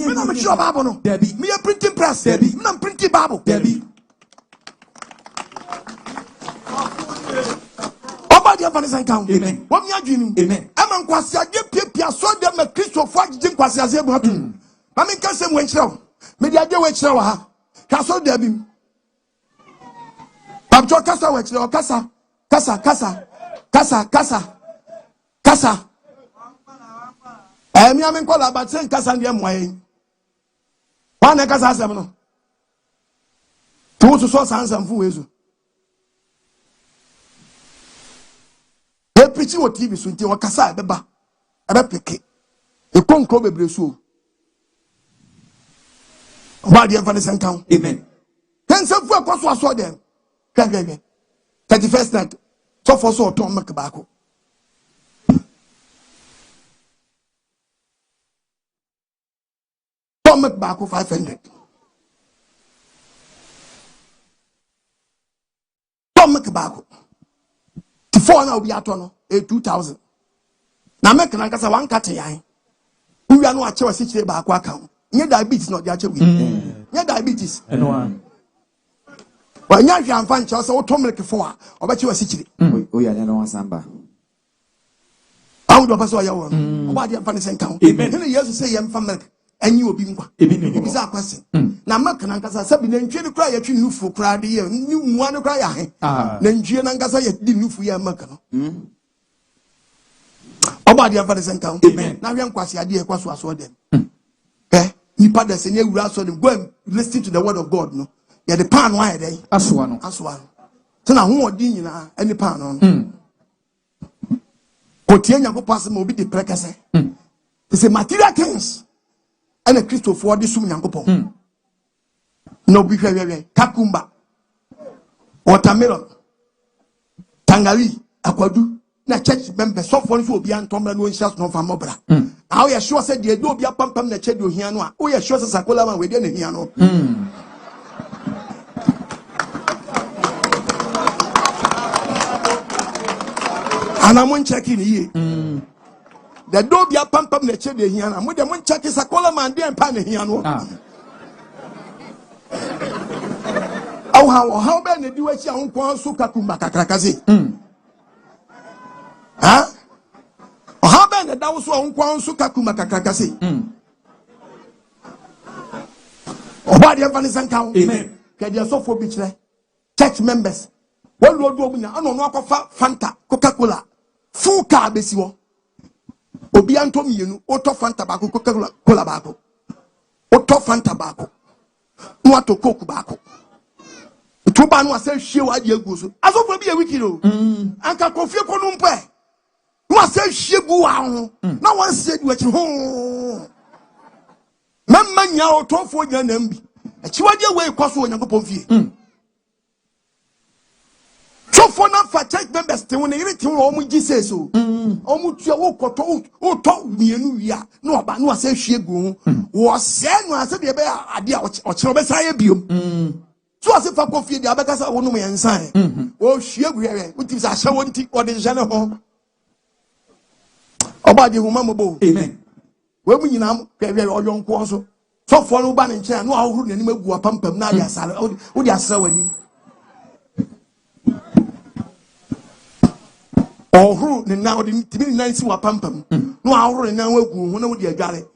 Speaker 3: me na me sure Bible no Debbie me printing press Debbie me na printing Bible Debbie oba dia fa ne count amen wo mi adwini amen ama nkwase ade piapia so dem na Kristofo agye nkwase ase bu atu na me nka sem wenkyerɛw me dia ade wenkyerɛw ha ka so Debbie babjo kasa wenkyerɛw Kasa. Me am call about saying kasa ndiye mwaye. Wana kasa asem no. Tu so sansam fu wezu. E preach wo TV so nti wo kasa beba. Ebe peke. E konkro bebre so. Ba de mfa ne senkan. Amen. Tense fu akoso aso dem. Gege. 31st night. So for so to make back. To make back 500. To make back. To 4 now be at 2,000. Now make an answer 1 cut yan. We are no achewa sichire back account. Nye diabetes not the achewa. Nye diabetes. Well, you can find yourself automatic for or bet you a city. Oh, yeah, no one samba. I would have a soil. Why do you find the same count? Amen. You have to say, I'm from milk, and you will be exact question. Now, Macanacas, I said, then you cry at you for cry the year. You want to cry. Then Gianancasa didn't for your Macano. About the other same count. Amen. Now, young Quasi idea was what them. Eh? You put the senior grass on them. Go and listen to the word of God, no? Yeah, the pan why they aswano. So now who are doing any pan on? Kotienya go pass mo bi de prekase. It's a material things. And a Christopher this sum Yankopon. No be kakumba, watermelon, tangali, akwadu. Na church member so for you be antomra no nshas no fa mobra. How you sure said the do be pam na church do hia no a. O you sure say sakola man we dey na hia no. And I'm checking here. The do be a pump up the chedi here. I'm with them check is a color man there and pan here. Oh, how many do it? Young Kwan Suka Kumaka Krakazi. Huh? How many that was one Kwan Suka Kumaka Krakazi? Obadi Evanison count.
Speaker 2: Amen.
Speaker 3: Kadia so for beach church members. One road woman, I don't know Fanta, Coca-Cola, full car besiwo. Obi Antomi, you auto Fanta Baco, Coca-Cola Baco. Auto Fanta Baco. No to coke Baco. Tuban was a show at your goose. As over be a wicked. Anka Kofi Konumpe. No say she go. No one said what you home. Mamma nya oto fo nya nambi. Akyiwade we kwaso onyankopon fie. So for na fa church members te won ire te wo mu Jesus o. Omu tua wo koto wo to mienu wia na oba na asa hwie gu. Wo se no asa de be ade a okire obesa ye biom. So asa fa kofie de abeka sa wonu yensan. Wo hwie gu ye. Uti sa hye wonti ode jane ho. Oba de huma mobo. Amen. We mu nyina hwe oyonko so. So for no ba ne nche no ahuru nanim agu apampam na ade asare. Wo de asra wani. Ohuru ne na odi timi nan si wa pampam no ahuru ne na wagu ho na wodi adware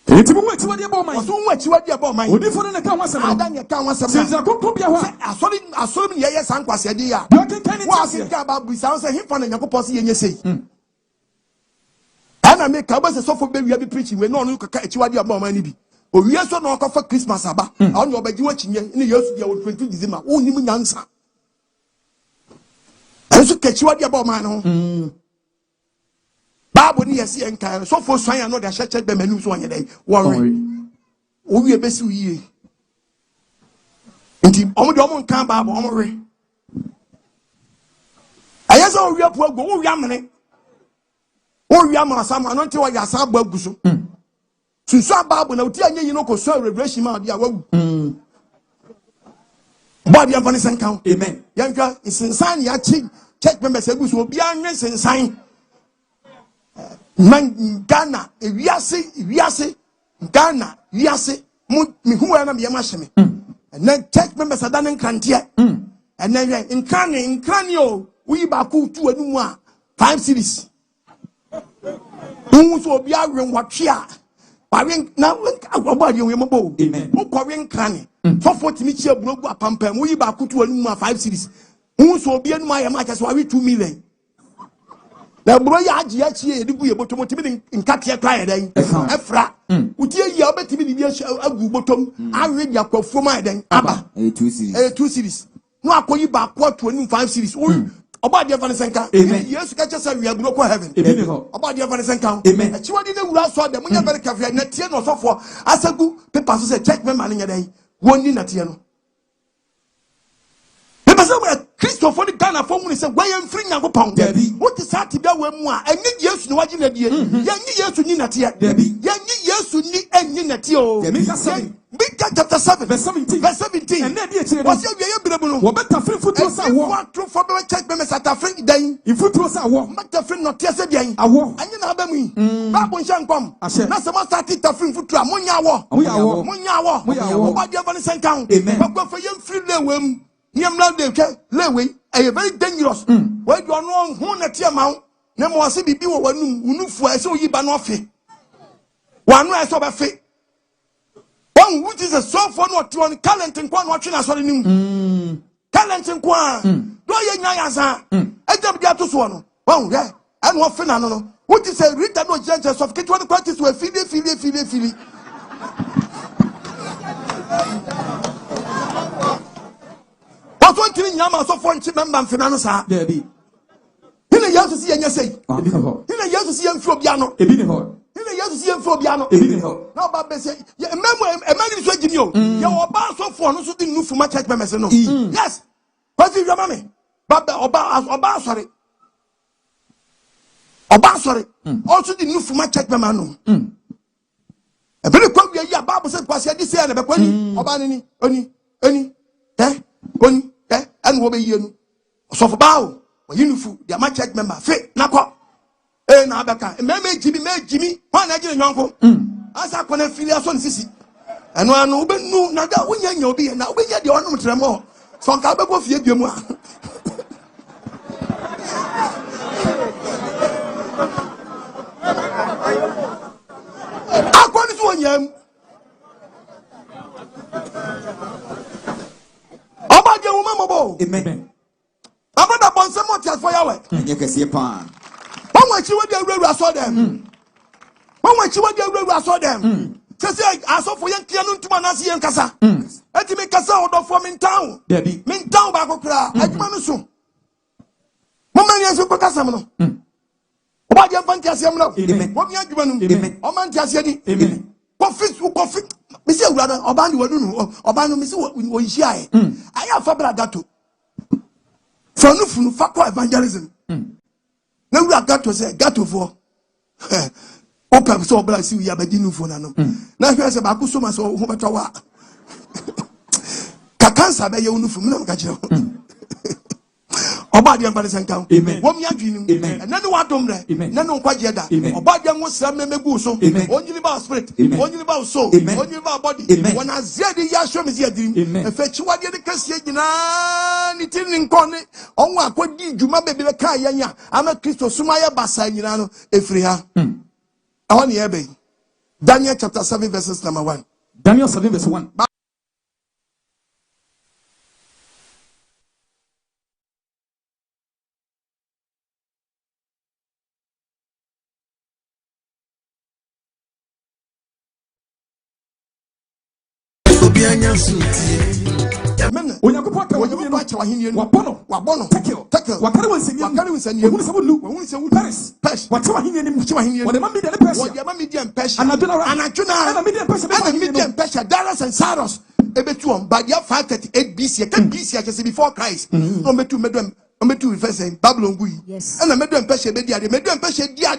Speaker 2: etimu mu Akyiwade A Ebo Oman
Speaker 3: so mu Akyiwade A Ebo Oman
Speaker 2: odi fo ne ka wasem
Speaker 3: ada ne ka wasem
Speaker 2: se kokko bia ho
Speaker 3: asori ne ye sankwase de ya
Speaker 2: yo kenkan
Speaker 3: wa asinka ba busa so hifa na yakopɔ se yenye sei ana me ka ba se sofo be wia bi preaching we no no kaka Akyiwade A Ebo Oman ni bi o wia so no kofa Christmas aba on your baji wachinye ne Yesu dia wo 20 December wo nim nyansa Yesu Akyiwade A Ebo Oman no Bible ni yesi enkan so for swan no de church be manu so onye dey worry o wie besi wie nti omo de omo nkan Bible omo re ayesa o wie po agu o wie amene o wie amara sam no nti wa ya sa agba agu so sunso Bible na uti anye yino ko so revelation ma dia wagu body of an count. Amen. Yanka is insan ya check members agu so bia nwe sensan man Ghana wiase Ghana wiase mi hu na me ma hye me and then check members adan nkrantie and then nkranio we ba ku tu anu mu a 5 series hu so bia wen watwe a Paring na obadi we mbo amen mo korin krane so 40 mi chia burogu apampam we ba kutu anu ma 5 series hu so obi anu ma ya ma kase wa 2 million na bro ya agi ya chie edibu ye botom timi nkate kra ya den efra utie yi obetimi ni bi agu botom awe dia kwafo ma den aba 2 series no akoyi ba kwatu anu 5 series Obadi Evanison count. Yes, catch us we are go heaven. Obadi Evanison count. Akyiwade na wura so dem nya very careful na tie no so for asagu paper so say check me man nya dey woni na tie no. Paper so we Christopher the Ghana for mu say why am free Nyankopon. What is that bia we mu a enyi Yesu ni wagi na die. Yenyi Yesu ni na tie. Yenyi Yesu ni enyi na tie o. Micah chapter 7 verse 17 and then was you be
Speaker 2: wo beta free football sa wo
Speaker 3: true for be check members at free den
Speaker 2: in football sa wo
Speaker 3: mata free no tie se den
Speaker 2: awo
Speaker 3: anyi na abamu babu nhyɛ nkom na se ma start ta free football munya wo Obadi Evanison count bakwa fa yem free lewem niamla de ke lewe e very dangerous we do no ho na tie ma na mo se bibi wo wanum unufu ese oyiba no ofe wanu ese obefe which is a so for no to talent and one watching us on the talent and quan. Do ye nyansa? I don't get to so. Oh, yeah, and what phenomenal. What is a written no judges of Kitwan practice were fili. What one thing Yama so for member and finance are there be. He a to see and you say, he a to see and throw piano. You see him for piano. No, but say, yeah, remember, a man is waiting you. Your boss so for no something new for my church members. No, yes, but if your mommy, but Oba sorry, also the new for my church member. No, a very quick year, Bible said, was this year, but when Obani, any, and what be you? So for bow, you know, they are my church member, fit, nako. Na abaka me Jimmy wan na gire nyonko asa kona filia so nsisi eno anu obenu na da wonya nya obi na obenya de onum tremo so nka bego fie biemu a akoni so wonyam
Speaker 2: kɛseɛ paa.
Speaker 3: One Akyiwade A Ebo Oman saw them. One Akyiwade A Ebo Oman saw them. Say I saw for young Kianu to Manasi and Kasa. Eti me Kasa order for me in town.
Speaker 2: Debbie.
Speaker 3: Me in town back okra. Ejumanu Mama yanso ko Kasa mo no. Oba dia fanti asiam no. Wo mi adwumanu. O man ti asiadi. Kofi. Me say ewura oba ni wadu no. Oba no me say wo yihia e. Aya fa bra gato. Funu fakwa evangelism. Na ewura gato say gato for. Opa so bra si wi abadi nu fo na no. Na hwe say ba ko so ma so ho betwa wa. Ka cancer be ye unu fu me na ka kire. Oba dia mpare senkan. Wo mi adwinu. Na ne wadom re. Na no kwaje da. Oba dia ngo sra memegu so. Onjili ba spirit. Onjili ba soul. Onjili ba body. Wona zia de ya show me zia dirim. Efe Akyiwade de kase nyina ni tin nkone. Onwo akodi djuma bebe be ka yanya. Ama Kristo suma ya basa nyina no efri ha. Awon ye be. Daniel chapter 7 verses number 1.
Speaker 2: Daniel 7 verse 1.
Speaker 3: Onyankopɔn ka wahini no wabono tekel wakare wansani ehunu se Paris wate wahini ni mchi wahini wode ma media Persia anadwona media Persia Darius and Cyrus ebetu by the 538 BC can BC just before Christ no metu medem ometu first Babylon gui and medem Persia be dia medem Persia dia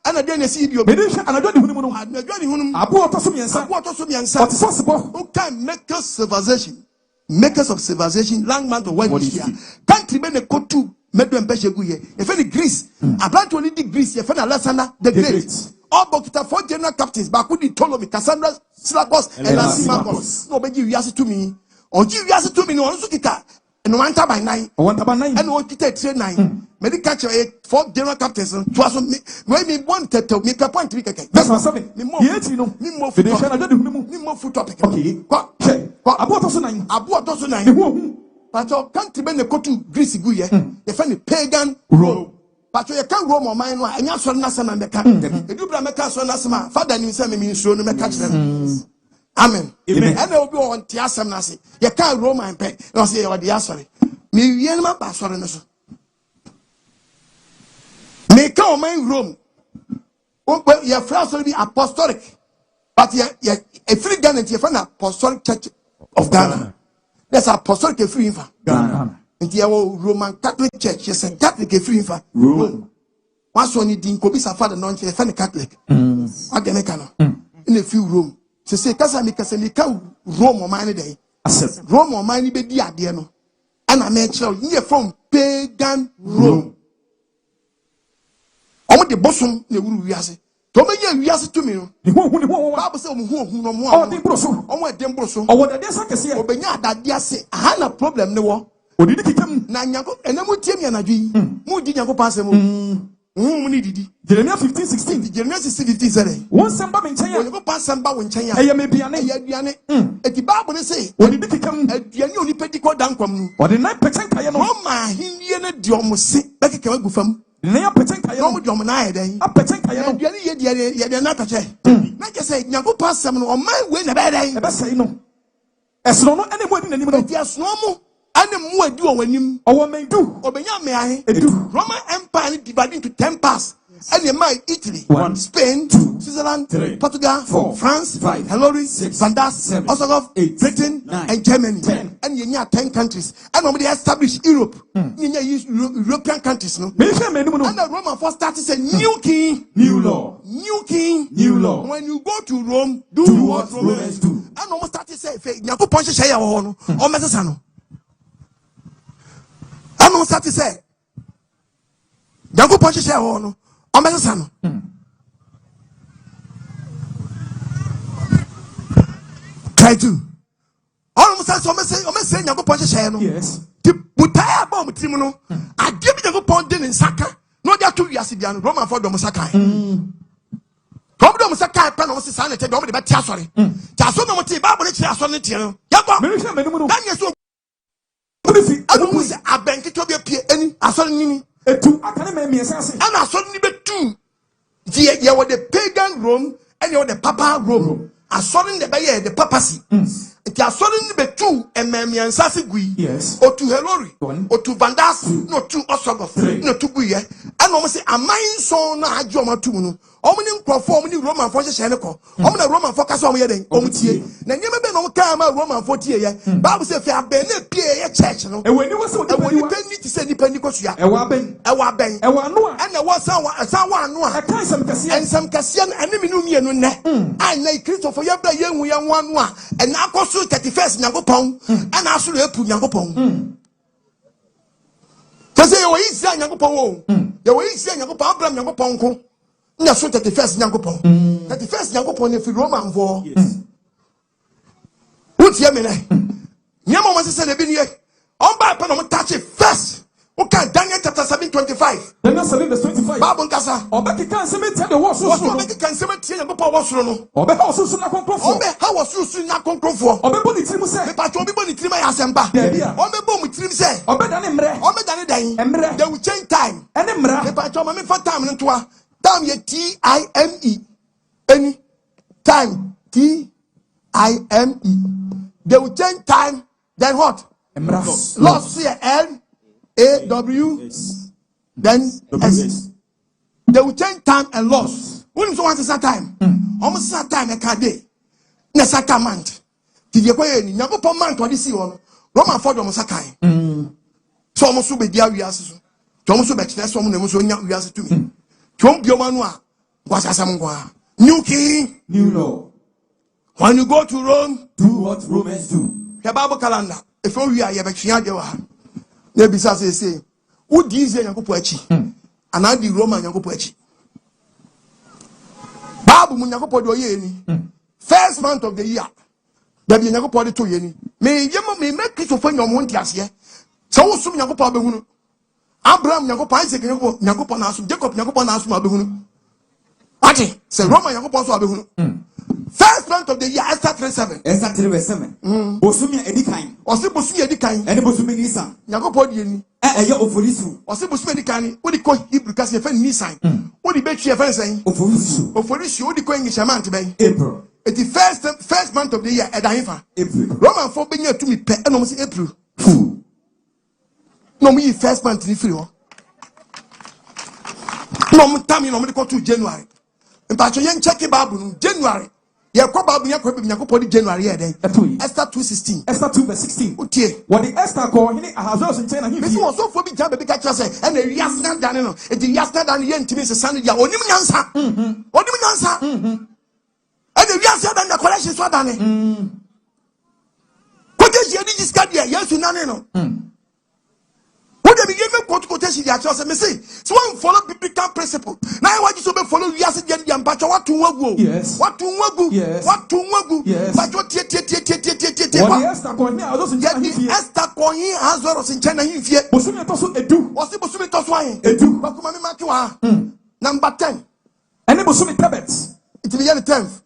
Speaker 3: ana dia na si dio
Speaker 2: medem anadwoni hunu no
Speaker 3: anadwoni hunu
Speaker 2: abo otoso miensa what is possible
Speaker 3: who can make us civilization makers of civilization landman to what is here country be ne kotu medem Persia gui if any Greece about only the Greece if any Alexander the Great all but 4 general captains Bakudi Ptolemy Cassandra Syllabus and Lysimachus no be you ask to me or you ask to me no so kita no one by 9 and one kita 9 medical 4 general captains to us me want to make a point
Speaker 2: that's what something me more
Speaker 3: foot topic
Speaker 2: okay about also 9
Speaker 3: but your country be ne kotu Greece gu ye the find pagan Rome. But you can't roam on mine, and you're so nice and the can. You bring a cast on us, father, you send me so no catch them. Amen. And they will be on Tiasam Nasi. You can't roam and pay. No, say, or the sorry. Me, Yenma, Pastor. May come in Rome. Well, your first will be apostolic, but you're a free Ghana, you're from apostolic church of Ghana. That's apostolic free info. Ghana. Nti Roman Catholic Church, yes, and Catholic free for Rome. Once only Dean Kobisa father non Catholic. Aganekano. In a few Rome. To say Casamika Rome or mine day. Rome or mine be dear diano. And I made sure you're from pagan Rome. I want the bosom the Uru Yasi. Tommy Yasi to me. Bible says who no more. Oh, Dembroso. Or what the Desaka or Benya that Yasi. I had a problem no more.
Speaker 2: Odidi kitam
Speaker 3: na nyanko enemu tiemi anadwi mu di nyanko pasem mu ni didi
Speaker 2: Jeremiah 15:16
Speaker 3: Jeremiah 16:15 say
Speaker 2: won samba me nchen ya
Speaker 3: nyanko pasem ba won nchen ya
Speaker 2: eye me biane
Speaker 3: eti Bible ne say
Speaker 2: odidi kitam
Speaker 3: aduane oni pedi ko dankwam nu
Speaker 2: odi 9% kaye no
Speaker 3: ma hinnie ne di omse be keke wa gufam
Speaker 2: ne ya percent kaye
Speaker 3: no mo di omna ye den
Speaker 2: a percent kaye no
Speaker 3: aduane ye de na tache na je say nyanko pasem no o man we na be den
Speaker 2: e be say no esno no ene mo adi nanim no
Speaker 3: eti esno mo and mu adi o wanim
Speaker 2: o wo mendu
Speaker 3: obenya me ahe Roman Empire divided into 10 parts and you might Italy 1 Spain 2 Switzerland 3 Portugal 4 France 5 Hungary 6 Vandas 7 Osogov 8 Britain 9 and Germany 10 and you 10 countries and nobody established Europe you European countries no and the Roman first started say new king
Speaker 2: new law
Speaker 3: when you go to Rome do what Romans do and almost started say nyapo ponche share ho no o mesesa no I don't start to say. Jango punch share ho no. O mesesa no. Try to. Almost start o me say jango punch share no.
Speaker 2: Yes.
Speaker 3: Ti butaya ba mo tim no. Ade bi jango punch de nsaka. No dia to wiase bia no. Roman for dom saka. Dom saka pa no se sa na te dom de be tia sori. Tia so no mo ti ba bo ne tia so ne tie no. Ya go.
Speaker 2: Me hwe me no.
Speaker 3: Dan yeso I don't say a bank to be a any. I saw Nini.
Speaker 2: etu akane me miensa ase
Speaker 3: ana asɔre be two ye were the pagan Rome and you were the Papa Rome. Asɔre ne be the papacy. Iti asɔre ne be two miensa se gui.
Speaker 2: Yes.
Speaker 3: O to Helori, o to Vandas, no two Osogos, no two guye. And almost say a mine so na ajoma tu no. Omni nkrofo omni Roman for hye ne ko. Omna Roman for kasa omo yeden omutie. Na nyeme be no ka ma Roman for tie ye. Bible say fi abene pie ye church no.
Speaker 2: e weni wo se
Speaker 3: E woni penni ti se ni penni ko sua.
Speaker 2: e wa ben
Speaker 3: E wa ben.
Speaker 2: e wa no a
Speaker 3: And the was san wa no a.
Speaker 2: e kan sam kase
Speaker 3: And some kasian ene mi no mienu ne. And na Christopher ye bra ye hu ye ho anu a. And na akoso 31st Nyankopon. And aso le epu Nyankopon. Say you is Nyankopon. You is Nyankopon Abraham Nyankopon ko. Na so 31st Nyankopon. 31st Nyankopon e fi Roman for. What ye me ne? Nyama mo se na bi ne. On ba pa no mo touch it first. Okay, Daniel chapter 7:25.
Speaker 2: Daniel 7:25.
Speaker 3: Bible kasa.
Speaker 2: Obeki kan se me tie de wo so so.
Speaker 3: Obeki kan se me tie Nyankopon wo soro no.
Speaker 2: Obe ha so so na konkrofo.
Speaker 3: Obe ha wo so so na konkrofo.
Speaker 2: Obe bo ni tirim se.
Speaker 3: Me pa cho obi bo ni tirim ya semba. Obe bo mu tirim se.
Speaker 2: Obe da ne mre.
Speaker 3: Obe da ne dan.
Speaker 2: Emre.
Speaker 3: They will change time.
Speaker 2: Ene mra.
Speaker 3: Me pa cho me for time no to a. Time ye time. Any time time. They will change time. Then what?
Speaker 2: Emra.
Speaker 3: Lost here LAW then S. They will change time and loss. When you want to set time, almost set time a day. Nesaka month. Did you go in Yagopo month or this year? Roman for the Sakai. So almost be dear we ask. Thomas Bex, that's someone who was on we asked to me. Tom Biomanua was a Samangua. New king,
Speaker 2: new law.
Speaker 3: When you go to Rome,
Speaker 2: Do what Romans do.
Speaker 3: the Bible calendar. If we are Yabakia, there be say, who these Yankopochi, and I the Roman Yankopochi. Babu Munyakopo Yeni, first month of the year, there be Yankopo to Yeni. May Yama may make it for your Montias here. So soon Yankopo Abraham Yankopo Isaac Yankopo Nasum, Jacob Yankopo Nasum Abihunu. Ati, say Roman Yankopo Abihunu. First month of the year, Esther 3:7.
Speaker 2: Esther 3:7. Bosumi edikan.
Speaker 3: Osi bosumi edikan.
Speaker 2: Ene bosumi nisan.
Speaker 3: Yankopo Yeni.
Speaker 2: Eye oforisu.
Speaker 3: Osi bosumi edikan. Odi ko Hebrew kasi e fe nisan. Odi be tue fe nsan.
Speaker 2: Oforisu.
Speaker 3: Oforisu odi ko English amount ben.
Speaker 2: April.
Speaker 3: It is first month of the year e da hifa.
Speaker 2: April.
Speaker 3: Roman for benya tumi pe e no mo say April. No mo yi first month ni free ho. No mo tam no mo dey go to January. Mpacho yen check Bible no January. Ye kwa Bible ye kwa be Nyankopon di January ye den. Esther 2:16.
Speaker 2: Esther 2:16.
Speaker 3: Otie.
Speaker 2: What the Esther call hini Ahasuerus nchen na
Speaker 3: Bisi
Speaker 2: hini.
Speaker 3: wo so fo bi jam be ka kira say e na wiasna dan no. E di wiasna dan ye ntimi se sanu dia onim nyansa. Onim nyansa. E na wiasna dan na collection so dan ne. Ko je je di jiska dia Yesu nane no. What they give me quotation they actually say me say so one follow biblical principle. Now why you so be follow we as the mpacho what to wagu.
Speaker 2: Yes.
Speaker 3: What to wagu.
Speaker 2: Yes.
Speaker 3: What to wagu.
Speaker 2: Yes.
Speaker 3: But what tie.
Speaker 2: What the Esther call hini Ahasuerus nchen na hini.
Speaker 3: Esther ko yin Ahasuerus nchen na hini.
Speaker 2: Bosumi to so edu.
Speaker 3: Wasi bosumi to so ayin.
Speaker 2: Edu.
Speaker 3: Bakuma mi maki wa. Number 10.
Speaker 2: Ene bosumi tebet.
Speaker 3: It be the 10th.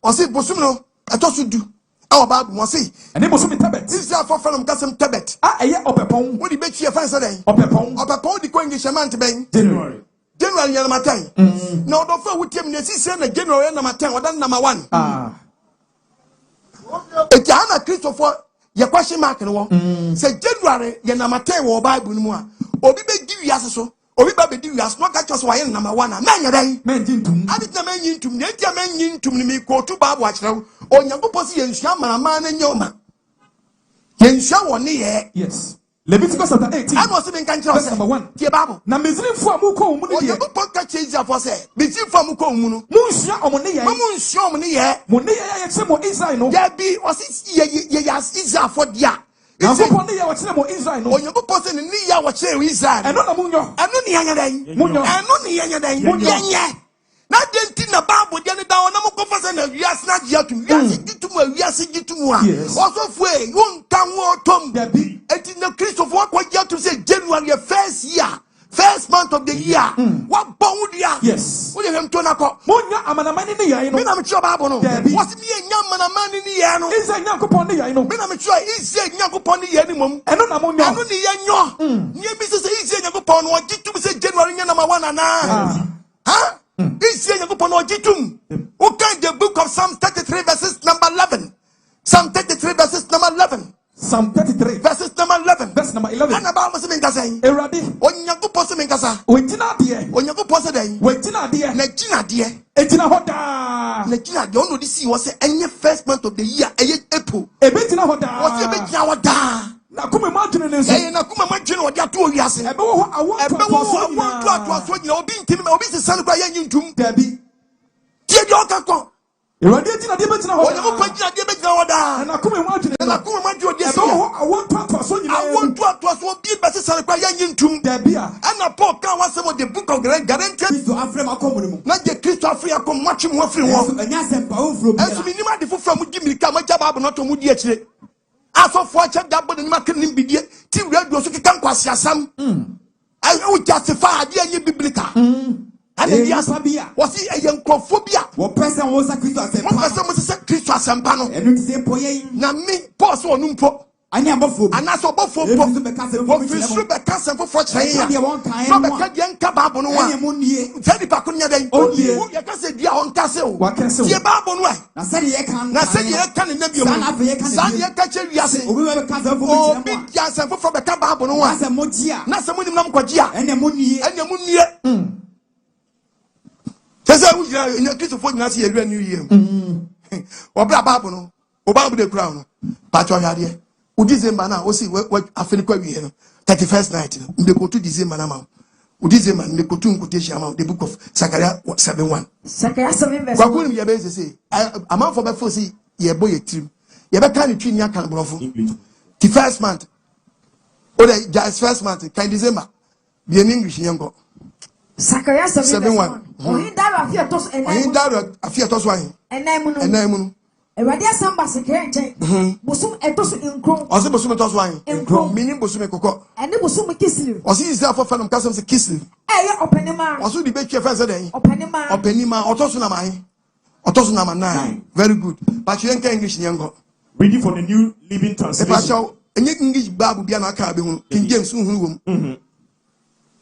Speaker 3: Wasi bosumi no eto so du. Our Bible wasi.
Speaker 2: Ene bosumi tebet.
Speaker 3: This is for from kasem tebet.
Speaker 2: Eye opepon.
Speaker 3: What the be chie fan say den.
Speaker 2: Opepon.
Speaker 3: Opepon di ko English amount ben.
Speaker 2: January.
Speaker 3: January number 10. Now don't for with him. This is na January number 10. Or number 1. Ejana Christopher ye question mark no. Say January ye number 10 wo Bible no mu a. Obi be di wiase so. Obi ba be di wiase no ka chose wa ye number 1 a. Man ye den.
Speaker 2: Men jintum.
Speaker 3: Adi na man yintum. Ne dia man yintum ni mi ko tu Bible a kire wo. Onyankopon si ye nsua mama na nyoma. Ye nsua wo ne ye.
Speaker 2: Yes. Leviticus chapter 18.
Speaker 3: I was even can
Speaker 2: verse number 1.
Speaker 3: Tie Bible.
Speaker 2: Na Misraimfo amuko mu ne ye.
Speaker 3: Onyankopon ka chezi afo se. Misraimfo amuko mu no.
Speaker 2: Mu nsua omo ne ye.
Speaker 3: Mamu nsua omo ne ye.
Speaker 2: Mo ne ye ye che mo Israel no.
Speaker 3: Ya bi osi ye Israel afo dia.
Speaker 2: Yankopon ne ye wo che mo Israel no.
Speaker 3: Onyankopon se ni ya wo che Israel.
Speaker 2: Eno na munyo.
Speaker 3: Eno ni yanya dan.
Speaker 2: Munyo.
Speaker 3: Eno ni yanya dan. Munye. Na denti na Bible dia ne da wona mo kofa se na wiase na dia tu. Wiase gitu mu wiase gitu mu a. Oso fue won kan wo tom.
Speaker 2: Dabi.
Speaker 3: Eti na Christopher kwa dia tu se January first year. first month of the year. What bound ya?
Speaker 2: Yes.
Speaker 3: What you to nako?
Speaker 2: Monya amanamani ni ya ino.
Speaker 3: Me na me sure Bible no. What's me manamani ni ya no?
Speaker 2: Isa Nyankopon ni ya ino.
Speaker 3: Me na me sure Isa Nyankopon ni ya ni mom.
Speaker 2: Eno na monya.
Speaker 3: Eno ni ya nyo. Nye bi se Isa Nyankopon no ogitum se January nya number 1 ana. Huh? Isa Nyankopon no ogitum. Who can the book of Psalm 33 verses number 11? Psalm 33 verses number 11.
Speaker 2: Psalm 33
Speaker 3: verses number 11.
Speaker 2: Verse number 11.
Speaker 3: And about what's in Gaza.
Speaker 2: Eradi.
Speaker 3: Onyankopon se menkasa.
Speaker 2: Wetina die.
Speaker 3: Onyankopon se den.
Speaker 2: Wetina die.
Speaker 3: Na gina die.
Speaker 2: Etina hoda.
Speaker 3: Na gina die. Ono this was say any first month of the year. April.
Speaker 2: Ebetina hoda.
Speaker 3: Was ebetina hoda.
Speaker 2: Na kuma madwene ne nso.
Speaker 3: Na kuma madwene odi ato wiase.
Speaker 2: Ebe wo awon
Speaker 3: to aso nyina obi ntimi obi sesane kwa ye nyintum.
Speaker 2: Dabi.
Speaker 3: Tie di okakon.
Speaker 2: Eradi etina die betina hoda.
Speaker 3: Onyankopon gina die betina hoda.
Speaker 2: Na kuma madwene.
Speaker 3: Na kuma madwene odi
Speaker 2: ebe wo awon to aso nyina.
Speaker 3: Awon to aso obi besesane kwa ye nyintum.
Speaker 2: Dabi a.
Speaker 3: And Paul can was some of the book of Galatians.
Speaker 4: Kristo afre makomu.
Speaker 3: Na je Kristo afre akom watch mu afre wo.
Speaker 4: Enya sempa ofro bi.
Speaker 3: Esu minima de fofra mu di mirika ma jaba abo no to mu di akire. Asofo ache da bo de nima kan nim bidie. Ti radio so keka nkwasi asam. Ai wo justify ade anyi biblical. Ana dia sabia. Wo si eye nkrofobia.
Speaker 4: Wo person wo sa Kristo asempa.
Speaker 3: Wo person mo se Kristo asempa no.
Speaker 4: Enu ti se poye.
Speaker 3: Na me Paul so onu mpo.
Speaker 4: Ani abofo.
Speaker 3: Anaso abofo mpo. Wo fisu be ka sempo fo chen ya. No be ka die nka Bible no wa. Sadi pa ko nya den. Ya ka se dia on ka se o. Tie Bible no wa.
Speaker 4: Na sadi ye kan.
Speaker 3: Na sadi ye kan na bio. Sadi ye ka che wiase.
Speaker 4: Obi be ka sempo fo chen
Speaker 3: mo. Obi ya sempo fo be ka Bible no wa.
Speaker 4: Na se mo gia.
Speaker 3: Na se mo nim na mo kwagia.
Speaker 4: Ene mo nie.
Speaker 3: Ene mo nie. Sese wo jira ina Kristo fo nyina se ye lua new year. Obra Bible no. O Bible de kura no. Pa cho hwade. U December na o si afeni kwa wiye no 31st night no mbe ko to December na ma u December mbe ko to nkotation ama the book of Zechariah 7:1
Speaker 4: Zechariah 7 verse 1
Speaker 3: kwa kunu ye be say ama for be for say ye boy etrim ye be kan twi ni aka brofo the first month o the just first month kan December be in English yenko
Speaker 4: Zechariah 7:1 ohin daru afia to so ahin enai mu no
Speaker 2: Eradi asamba sekere nchen. Bosum etosu inkron.
Speaker 3: Osi bosum etosu ayin.
Speaker 2: Inkron.
Speaker 3: Meaning bosum ekoko.
Speaker 2: Ene bosum kisili.
Speaker 3: Osi Israel for fanum kasem se kisili.
Speaker 2: Eye openima.
Speaker 3: Osi di betwe fa se den.
Speaker 2: Openima.
Speaker 3: Openima otosu na mahin. Otosu na 9. Very good. But you enka English nyengo.
Speaker 5: Reading from the New Living Translation.
Speaker 3: If I show enye English Bible bia na aka be hu. King James hu wom.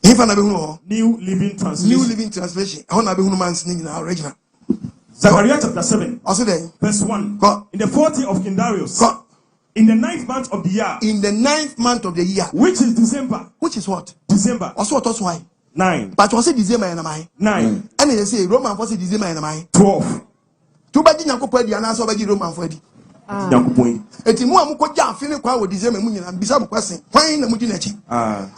Speaker 3: If na be hu
Speaker 5: New Living Translation.
Speaker 3: New Living Translation. How na be hu man's name na original.
Speaker 5: Zechariah chapter 7,
Speaker 3: verse
Speaker 5: 1. In the 40th of King Darius, in the 9th month of the year,
Speaker 3: in the 9th month of the year,
Speaker 5: which is December.
Speaker 3: Which is what?
Speaker 5: December.
Speaker 3: Also, what was why?
Speaker 5: 9.
Speaker 3: But was it December and am
Speaker 5: 9.
Speaker 3: And they say Roman for December and am
Speaker 5: 12.
Speaker 3: Two badi nyankopɔ di anaso badi Roman for di.
Speaker 5: Nyankopɔ.
Speaker 3: Eti mu amukɔ ja afini kwa wo December mu nyina bisa mu kwase. Kwan na mu di n'akyi.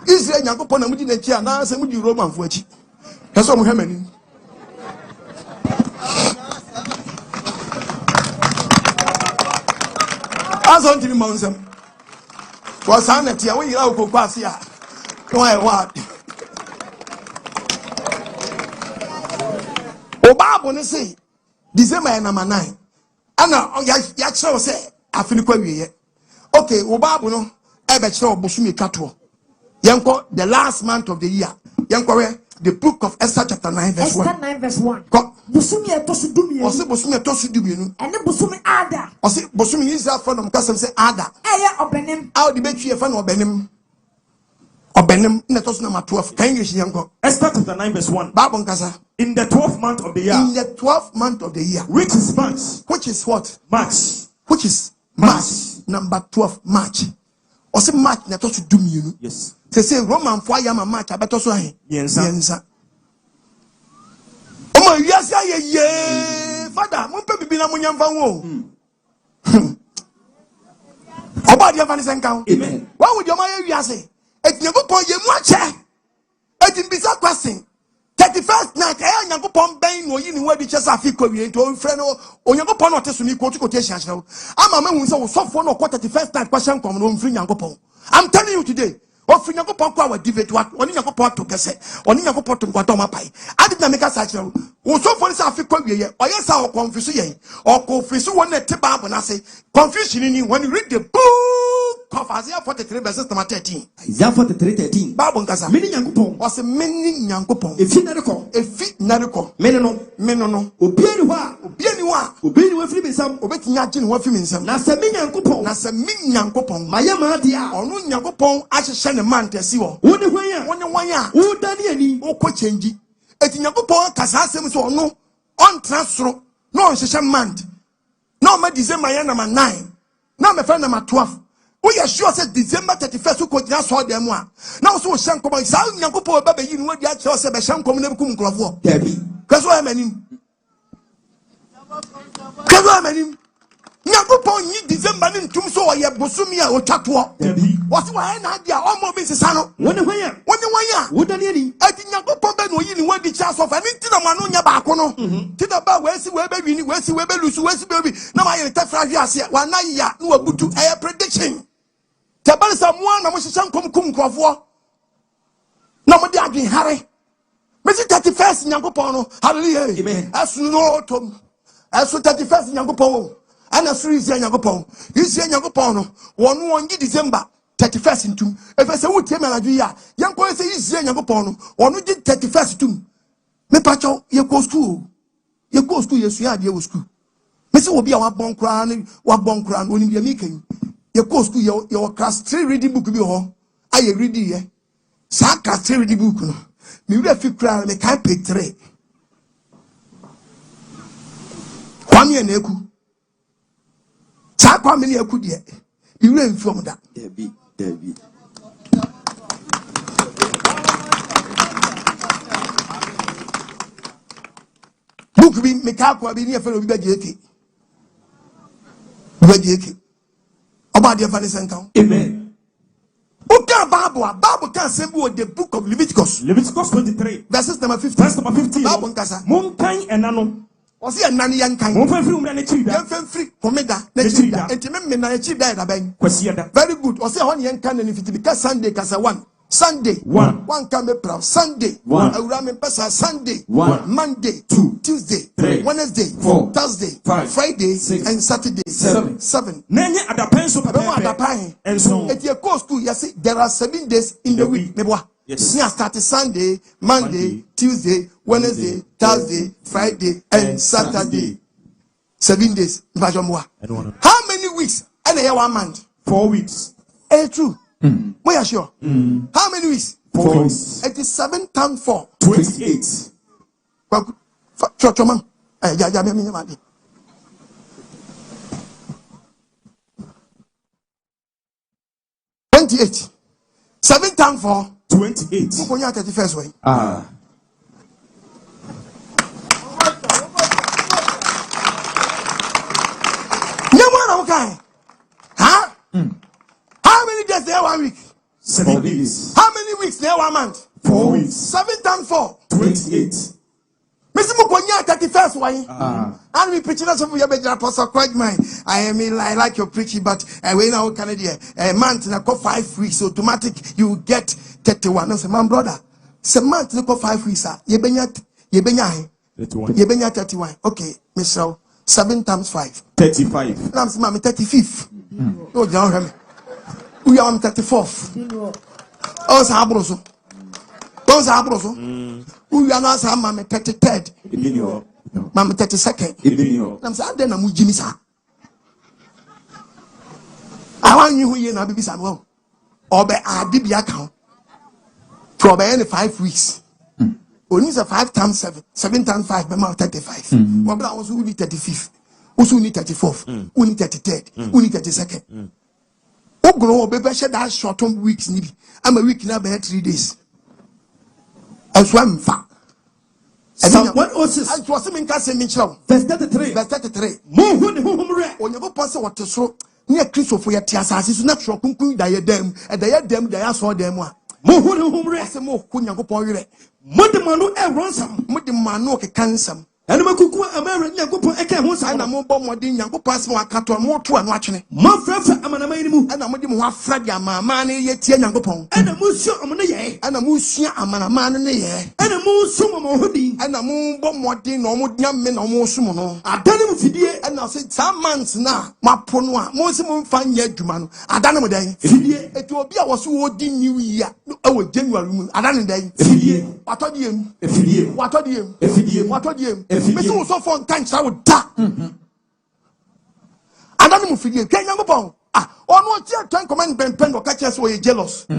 Speaker 3: Israel nyankopɔ na mu di n'akyi anaso mu di Roman for akyi. Kaso mu hemani. Aso ntimi monsem. Was anati a we ira okoko ase a. Why what? O Bible ne say December number 9. Ana ya kire say afini kwa wiye. Okay, o Bible no e be kire obosumi kato. Yenko the last month of the year. Yenko where the book of Esther chapter 9 verse 1.
Speaker 2: Esther 9 verse 1.
Speaker 3: Bosumi etosu dumienu. Ose bosumi etosu dumienu.
Speaker 2: Ene bosumi ada.
Speaker 3: Ose bosumi Israel for no kasem say ada.
Speaker 2: Eye obenim.
Speaker 3: How the betwe fa no obenim. Obenim na etosu na 12. Kan English yanko.
Speaker 5: Esther chapter 9 verse 1.
Speaker 3: Bible nkasa.
Speaker 5: In the 12th month of the year.
Speaker 3: In the 12th month of the year.
Speaker 5: Which is March.
Speaker 3: Which is what?
Speaker 5: March.
Speaker 3: Which is March. Number 12 March. Ose March na etosu dumienu.
Speaker 5: Yes.
Speaker 3: Say Roman for yama March abetosu ahin.
Speaker 5: Yensa.
Speaker 3: Omo wiase ayeye father mo pe bibi na mo nyamfa wo oba dia fani senkan
Speaker 5: amen
Speaker 3: wa wo dia ma ye wiase etinyakopon ye mu ache etimbisa question 31st night eh nyakopon ben no yi ni wadi chesa afi ko wie nto frɛ no onyakopon no teso ni ko quotation ahyew ama ma hu sɛ wo sofo no ko 31st night question kom no mfiri nyakopon. I'm telling you today ofri nyakopon kwa divate what oni nyakopon to kese oni nyakopon to nkwato mapai adi na meka sa kire wo so for say afi kwa wiye oye sa o confuse yen o confuse won na te Bible na say confusion ni when you read the book Isaiah 43 verses number 13.
Speaker 2: Isaiah 43:13.
Speaker 3: Bible nkasa.
Speaker 2: Many Yankupon.
Speaker 3: Was a many Yankupon.
Speaker 2: A feet narco.
Speaker 3: A feet narco.
Speaker 2: Menono. Obianwa. Obianwa free me some.
Speaker 3: Obetinyajin wa fi me nsam.
Speaker 2: Na se me Yankupon.
Speaker 3: Na se me Yankupon.
Speaker 2: Mayama dia.
Speaker 3: Onu Yankupon ahye ne man tesi wo.
Speaker 2: Woni hwan
Speaker 3: a.
Speaker 2: Wo dani ani.
Speaker 3: Wo ko change. Eti Yankupon kasa asem so ono on transro. No on hye man. No ma December ya number 9. No me friend number 12. We are sure say December 31st who could just saw them one. Now so shank come sa Nyankopon ba be yin we dia che say be shank come na be kum nkrofo.
Speaker 2: Debi.
Speaker 3: Kaso amanim. Nyankopon yi December ni ntum so ye bosumi a otwato.
Speaker 5: Debi.
Speaker 3: Wasi wa na dia omo bi sesa no.
Speaker 2: Woni hwan ya. Wo dani ani.
Speaker 3: Ati Nyankopon be no yi ni wadi cha so fa ni ntina ma no nya ba ko no. Ti da ba we si we be wi ni we si we be lusu we si be wi na ma ye tafra hwe ase wa na ya na wabutu e prediction. Tabale sa mo na mo hyehyɛ nkom nkrofo na mo de adwen hare mesi 31st Nyankopon no hallelujah
Speaker 2: amen
Speaker 3: asu no tom asu 31st Nyankopon ana suru isi Nyankopon no wonu wongi December 31st ntum efe se wutie me anadwo ya yanko se isi Nyankopon no wonu di 31st tum me pacho ye go school yesu ya de wo school mesi obi a wa bon kra no oni bia mi kan ye go school your class 3 reading book bi ho aye reading ye sa class 3 reading book no me we fi kra me kan page 3 kwame na eku sa kwame na eku de me we mfom da
Speaker 2: Debi.
Speaker 3: book bi me ka kwa bi ni e fa no bi ba je eke oba de fa ne senkan
Speaker 2: Amen.
Speaker 3: okay Bible can say the book of Leviticus
Speaker 5: 23
Speaker 3: verses number 15
Speaker 5: verse number 15
Speaker 3: Bible nkasa
Speaker 5: Monkan enano
Speaker 3: o se enane yankan
Speaker 5: Monfa free umra ne chida
Speaker 3: yan free komeda na chida enti me na chida da ben
Speaker 5: kwasieda
Speaker 3: very good o se hon yankan na fiti because Sunday kasa Sunday one can be proud Sunday awura me pesa Sunday Monday 2 Tuesday 3 Wednesday 4 Thursday 5 Friday 6 and Saturday 7
Speaker 5: nenye adapan so
Speaker 3: adapan
Speaker 5: and so
Speaker 3: at your course school you see there are 7 days in the week meboa yes you start Sunday Monday Tuesday Wednesday Thursday Friday and Saturday 7 days how many weeks and a 1 month
Speaker 5: 4 weeks
Speaker 3: true we are sure. How many weeks?
Speaker 5: 4 weeks.
Speaker 3: 87 times 4.
Speaker 5: 28.
Speaker 3: Churchman. 28. 7 times 4.
Speaker 5: 28.
Speaker 3: 31st way. Huh? How many days there 1 week?
Speaker 5: 7 days.
Speaker 3: How many weeks there 1 month?
Speaker 5: 4 weeks.
Speaker 3: 7 times 4.
Speaker 5: 28.
Speaker 3: Mr. Mukonya 31st way. And we preaching us of your apostle quite mine. I like your preaching, but when I Canada a month na go 5 weeks automatic you get 31. I say, man brother, say month na go 5 weeks. You benya 31. Okay, Michelle, 7 times 5.
Speaker 5: 35.
Speaker 3: Now I'm saying, 35th. No, don't we are on 34th. Oh, Sabroso. We are not some 33rd. Mamma 32nd. I'm saying, then I'm Jimmy. I want you here now, baby Samuel. Or by a DB account for by any 5 weeks. Only 5 times 7, 7 times 5, by 35. What I was who need 35th, who need 34th, who need 33rd, who need 32nd. Oh, grow baby, shed that short term weeks. I'm a week now by 3 days. I swam far.
Speaker 2: What also?
Speaker 3: I was in Castle Mitchell.
Speaker 2: Verse 33.
Speaker 3: Verse 33.
Speaker 2: When
Speaker 3: you go pass what to show near Christopher Tiasas is not sure conclude diadem, and diadem, they saw them one. More who Kunya go poire.
Speaker 2: Mudimano and ransom.
Speaker 3: Mudimano cancer.
Speaker 2: ɛna makuku amara nyankopɔn ɛka ho sa
Speaker 3: ɛna mo bɔ mɔden nyankopɔn asɛm akato mo to ano atwene
Speaker 2: mo frɛfrɛ amanaman no mu
Speaker 3: ɛna mo de mo afra de amanaman ne yɛ tie nyankopɔn
Speaker 2: ɛna mo sua ɔmo ne yɛ
Speaker 3: ɛna mo sua amanaman ne yɛ
Speaker 2: ɛna mo som ɔmo ho din
Speaker 3: ɛna mo bɔ mɔden na ɔmo nyame na ɔmo som no
Speaker 2: adane mo fidie
Speaker 3: ɛna sɛ saa months na mapo no a mo nse mo mfa nyɛ adwuma no adane mo dan
Speaker 2: fidie
Speaker 3: etu obi a wɔso wodi new year ɛwɔ January mu adane dan
Speaker 2: fidie
Speaker 3: watɔ de yem
Speaker 2: fidie
Speaker 3: watɔ de yem
Speaker 2: fidie
Speaker 3: watɔ de yem
Speaker 2: fidie
Speaker 3: me so so for nkan kyerɛ wo da adane mo fidie twa nyankopɔn ɔno ɔtie twan command pɛmpɛn ɔka kyerɛ sɛ ɔyɛ jealous na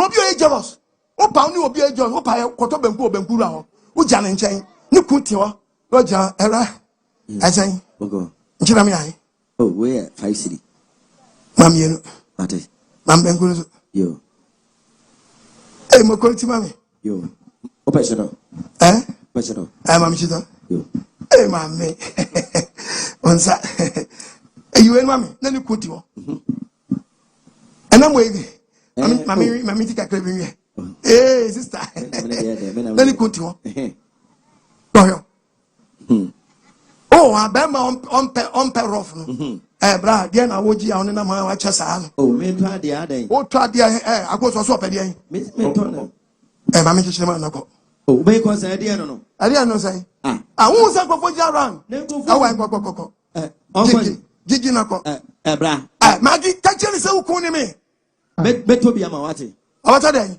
Speaker 3: obi ɔyɛ jealous wopa ne obi ɔyɛ jealous wopa kɔtɔ banku wɔ banku ra hɔ wogya ne nkyɛn ne ku te hɔ na ɔgya ɛra ɛsɛn nkyerɛ me ahe
Speaker 6: where 5 city
Speaker 3: ma mmienu
Speaker 6: ate
Speaker 3: ma banku no so
Speaker 6: yo
Speaker 3: mokɔre ti ma me
Speaker 6: yo opɛhyɛ opɛhyɛ
Speaker 3: ma mekyita
Speaker 6: yo
Speaker 3: ma me onsa ayiwe ma me na ne ku te hɔ ɛna mo ebi mami ti kakra bi wie sister na ne ku te hɔ dɔhɔ abɛma ɔmpɛ rɔf no bra deɛ na wogyi a ɔne nam a wakyɛ saa no
Speaker 6: mentɔ adeɛ adɛn
Speaker 3: wotɔ adeɛ akɔsɔ so ɔpɛ deɛ ma menkyekyerɛ ma nakɔ
Speaker 6: wobɛyikɔ sɛ adeɛ no no
Speaker 3: adeɛ no sɛ wohu sɛ nkɔfo gya ran ɛwɔ nkɔkɔkɔkɔ gyigyi nakɔ
Speaker 6: bra
Speaker 3: magye ka kyerɛ ne sɛ woko ne me
Speaker 6: bɛtɔ bi ama wate
Speaker 3: ɔbɛtɔ dɛn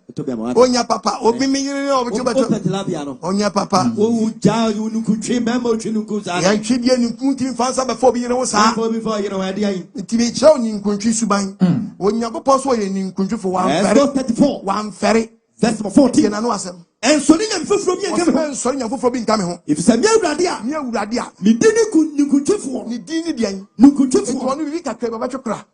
Speaker 3: onya papa
Speaker 6: Oh,
Speaker 3: obi me yere ne ɔbɛtɔ onya papa
Speaker 6: yɛntwe
Speaker 3: deɛ ninkum tiri mfa nsa bɛfa obi yere wo saa nti mekyerɛ wo ninkuntwi suban onyankopɔn so ɔyɛ ninkuntwifo wamfɛre yɛ nano asɛm
Speaker 2: ɛnsɔre nyame foforɔ bi nka me ho
Speaker 3: nsɔre nyame foforɔ bi nka me ho
Speaker 2: ɛfisɛ me awurade a
Speaker 3: me awurade a
Speaker 2: ne din ne ninkuntwifoɔ
Speaker 3: ne din ne deɛn
Speaker 2: ninkuntwifoɔ
Speaker 3: nti ɔno bibi kakra bɛbɛtwe kora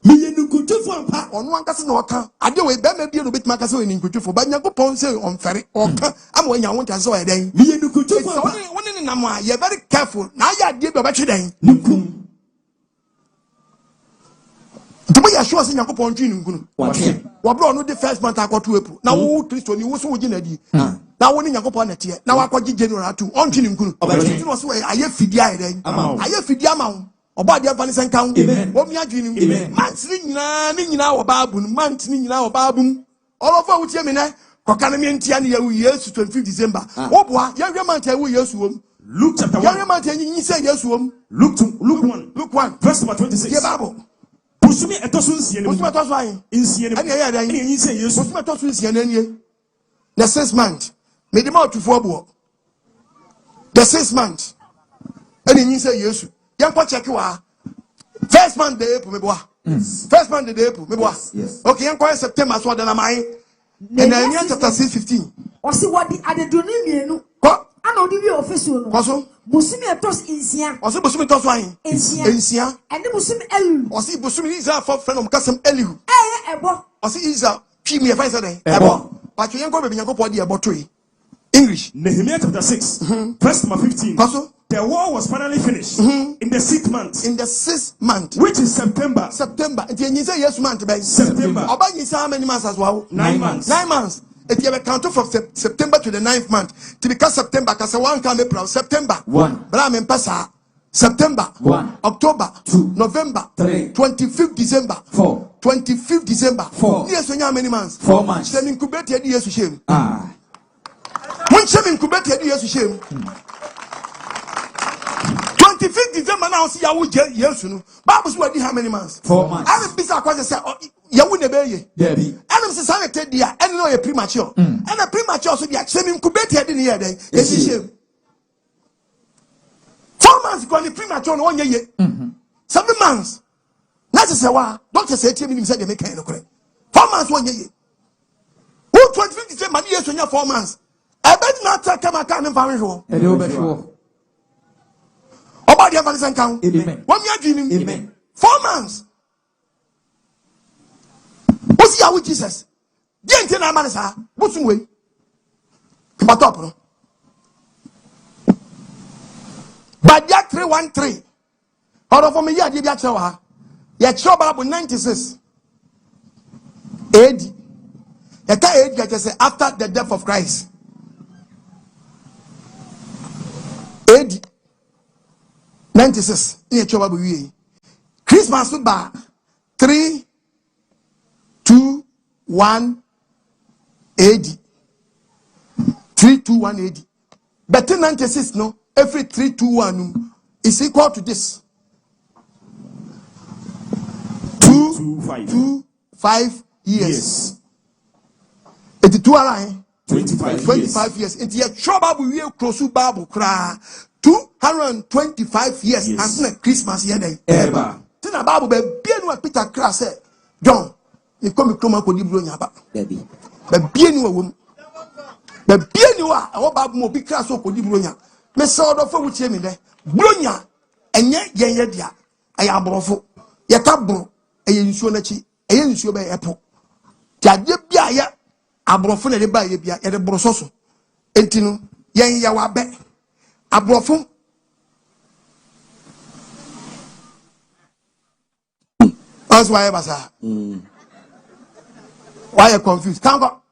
Speaker 2: meyɛ ninkuntwifoɔ ampa
Speaker 3: ɔno ankasa na ɔka adeɛ wɔ bɛrima bia na obɛtumi aka sɛ ɔyɛ ninkuntwifo ba nyankopɔn sɛ ɔmfɛre ɔka ama wanya wo ntase sɛ ɔyɛ dɛn
Speaker 2: meyɛ ninkuntwifoɔ ampa
Speaker 3: wone ne nam a yɛ very careful na ayɛ adeɛ bi ɔbɛtwe dɛn
Speaker 2: ninkum
Speaker 3: nti moyɛ sure sɛ nyankopɔn ntwe ne nkunu
Speaker 6: watwe
Speaker 3: wɔberɛ ɔno de first month akɔto apu na wo kristoni wo so wogye n'adi na wo ne nyankopɔn na teɛ na wakɔgye general ato ɔntwe ne nkunu nti na ɔsɛ wɔyɛ ayɛ fidie ayɛ dɛn ayɛ fidie ama wo ɔbɔ adeɛ mfa ne sɛ nka wo wɔmi adwene mu mant ne nyinaa wɔ baabu no mant ne nyinaa wɔ baabu mu ɔlɔfo a wotie me nɛ kɔka no miɛntia ne yɛwo yesu 25 December woboa yɛhwɛ mant a ɛwo yesu wɔ mu
Speaker 5: Luke chapter 1.
Speaker 3: yɛhwɛ mant a ɛnyi sɛ yesu wɔ mu
Speaker 5: Luke 1. Verse number 26.
Speaker 3: yɛ baabo
Speaker 5: Busumi etosu nsie ne mu.
Speaker 3: bosome ɛtɔ so ahe
Speaker 5: Nsie ne mu.
Speaker 3: ɛne ɛyɛ dɛn
Speaker 5: Ɛne yin sɛ Yesu.
Speaker 3: bosome ɛtɔ so nsia no anie the 6th month mede ma ɔtufoɔ boɔ the 6th month ɛne nyi sɛ yesu yɛnkɔ kyɛke wɔ first month de April meboa first month de April meboa okay yɛnkɔ September so ɔda na mae Nehemiah chapter 6:15
Speaker 4: ɔsi wɔde adedunu mmienu
Speaker 3: kɔ
Speaker 4: ana ɔde wie ɔfesuo no
Speaker 3: kɔ so
Speaker 4: busumi ɛtɔ nsia
Speaker 3: ɔse bosome tɔ so ahe nsia
Speaker 4: ɛne busumi ɛlu
Speaker 3: ɔse bosome Israelfoɔ frɛ no ɔmkasɛm Elihu
Speaker 4: ɛyɛ ɛbɔ
Speaker 3: ɔse Israel twi mu yɛfa sɛ dɛn ɛbɔ patwe yɛnkɔ baabi nyankopɔn de ɛbɔ toe English
Speaker 5: Nehemiah chapter 6. Verse number 15.
Speaker 3: kɔ so
Speaker 5: The war was finally finished in the 6th month,
Speaker 3: in the 6th month
Speaker 5: which is September.
Speaker 3: nti ɛnyi sɛ yesu month bɛn
Speaker 5: September.
Speaker 3: ɔba nyi sɛ how many months as well
Speaker 5: 9 months.
Speaker 3: 9 months if you count from September to the 9th month to because September kasa one come April September
Speaker 6: 1
Speaker 3: bra me mpasa September
Speaker 6: 1
Speaker 3: October
Speaker 6: 2
Speaker 3: November
Speaker 6: 3
Speaker 3: 25th December
Speaker 6: 4
Speaker 3: 25th December
Speaker 6: 4
Speaker 3: yes how many months
Speaker 6: 4 months
Speaker 3: sɛ incubate adi yesu shame
Speaker 6: ah
Speaker 3: mun sɛ incubate adi yesu shame 25th December now see yawo yesu no Bible so adi how many months
Speaker 6: 4 months
Speaker 3: I'm bisa kwase sɛ yawo na beye
Speaker 6: Debbie
Speaker 3: ɛnum sɛ saa ɛtɛ dia ɛne no yɛ premature ɛna premature so dia sɛ incubate adi ne yɛ dɛn yɛsi shame 4 months kɔ ne premature no ɔnyɛ ye 7 months na sɛ sɛ wa doctor sɛ tie mi nim sɛ de me kan no korɛ 4 months ɔnyɛ ye wo 25th December ne yesu nya 4 months ɛbɛdi na ata kama ka ne fa hwehwɛ
Speaker 6: ɛde wobɛhwɛ
Speaker 3: ɔba deɛ fa ne sɛ nka ho
Speaker 6: Amen.
Speaker 3: wɔn mi adwene mu
Speaker 6: Amen.
Speaker 3: 4 months wosi awo Jesus deɛ nti na ama ne saa bosom wei mpatɔ ɔpono badia 313 ɔdɔfo mi yi adeɛ bi akyerɛ wɔ ha yɛkyerɛ Bible 96 AD yɛka AD yɛkyerɛ sɛ after the death of Christ AD 96 in Choba Buye. Christmas ba 3, 2, 1 AD. 3, 2, 1 AD. But 96 no, every 3, 2, 1 is equal to this. 2, 5 years. 82 align. 25 years. It's your trouble we will close to Bible cry. 225 years and Christmas year day. Tina Bible be bien what Peter Crass said. John, you come to my Kodibronya. Baby. But bien you a woman. But bien you are our Bible more big class of Kodibronya. Miss Sawder for which me there. Bronya and yet dia. I am brofo. Yatabro. A insunachi. A insure by apple. Jadibia. Abrofo na de ba ye bia ye de brososo entinu yen ya wa be abrofo that's why basa why you confused kan go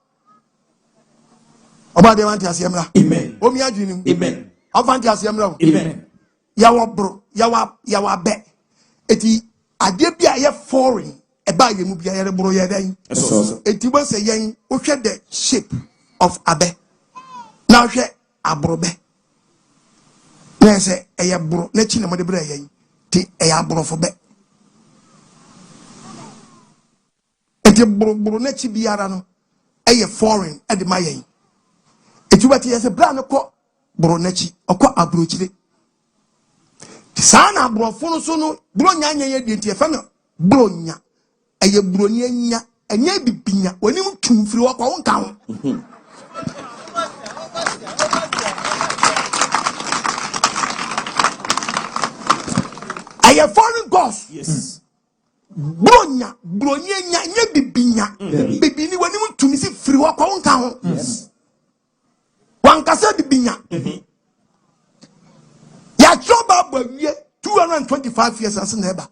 Speaker 3: oba de want asiemra amen o mi adwini amen ofanti asiemra amen ya wo bro ya wa be eti ade bia ye foreign eba ye mu bia ye bro ye den eti bo se yen o hwe the shape of abe na hwe abrobe na se eye bro na chi na mo de bra yen ti eye abrofo be eti bro na chi biara no eye foreign e de ma yen eti wati ye se bra no ko bro na chi okọ abrochire ti sa na abrofo no so no bro nya ye de ti e fa no bro nya eye broni anya anya bibinya oni mtumfiri wakwa wonka ho eye foreign gods yes bronya broni anya anya bibinya bibini woni mtumisi firi wakwa wonka ho yes wanka se bibinya ya choba bawie 225 years as neighbor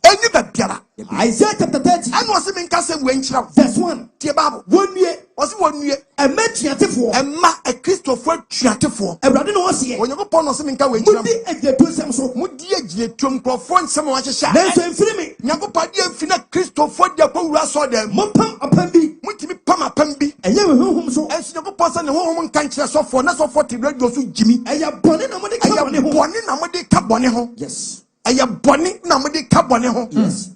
Speaker 3: any babiara Isaiah chapter 30 and was in Castle Wenchra verse 1 tie Bible 1 year was 1 year a metiatifo e ma a Christopher triatifo Ebrade no was here when you pon no se minka wenchra mudi ejetu so mudi ejetu mkrofo nsem wa hyehya na so mfiri me nyakopa de mfina Christopher de kwa wura so de mopam apam bi mutimi pam apam bi eye honhom so enso nyakopa se ne honhom nka nkire sofo na sofo te radio so jimi eye bone na mode ka bone ho bone na mode ka bone ho yes eye bone na mode ka bone ho yes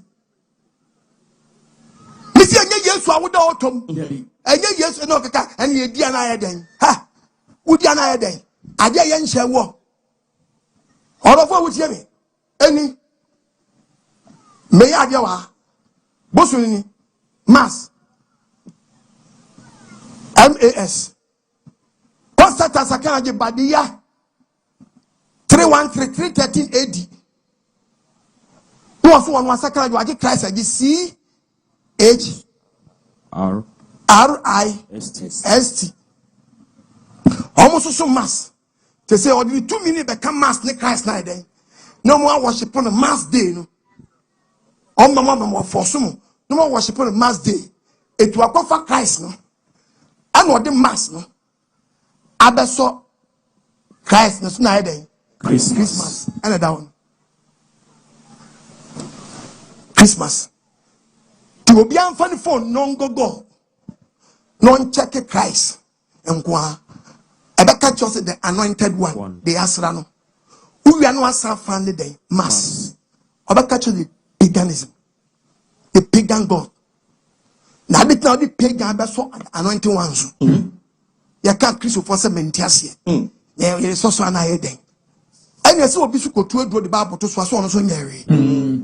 Speaker 3: Misi anya Yesu awoda otom anya Yesu no kaka anya edi ana ayeden ha udi ana ayeden ade ye nhye wo orofo wutie me eni me ya ade wa bosuni ni mass Constata sakana badia 313 AD no so one sakana waje Christ agi C H R I S T almost so mass to say or 2 minutes become mass ne Christ na den no more worship on a mass day no on mama for some no more worship on a mass day it will go for Christ no and what the mass no abeso Christ no so na den Christmas and down Christmas obi amfani phone non go non check Christ enkwa ebeka chose the anointed one the asra no uwi anu asa fan the mass obeka chose the paganism the pagan god na bit now the pagan be so anointed ones ya ka Christ for se mentiase ye so so na ye den anya se obi su kotu edo the Bible to so no so nyere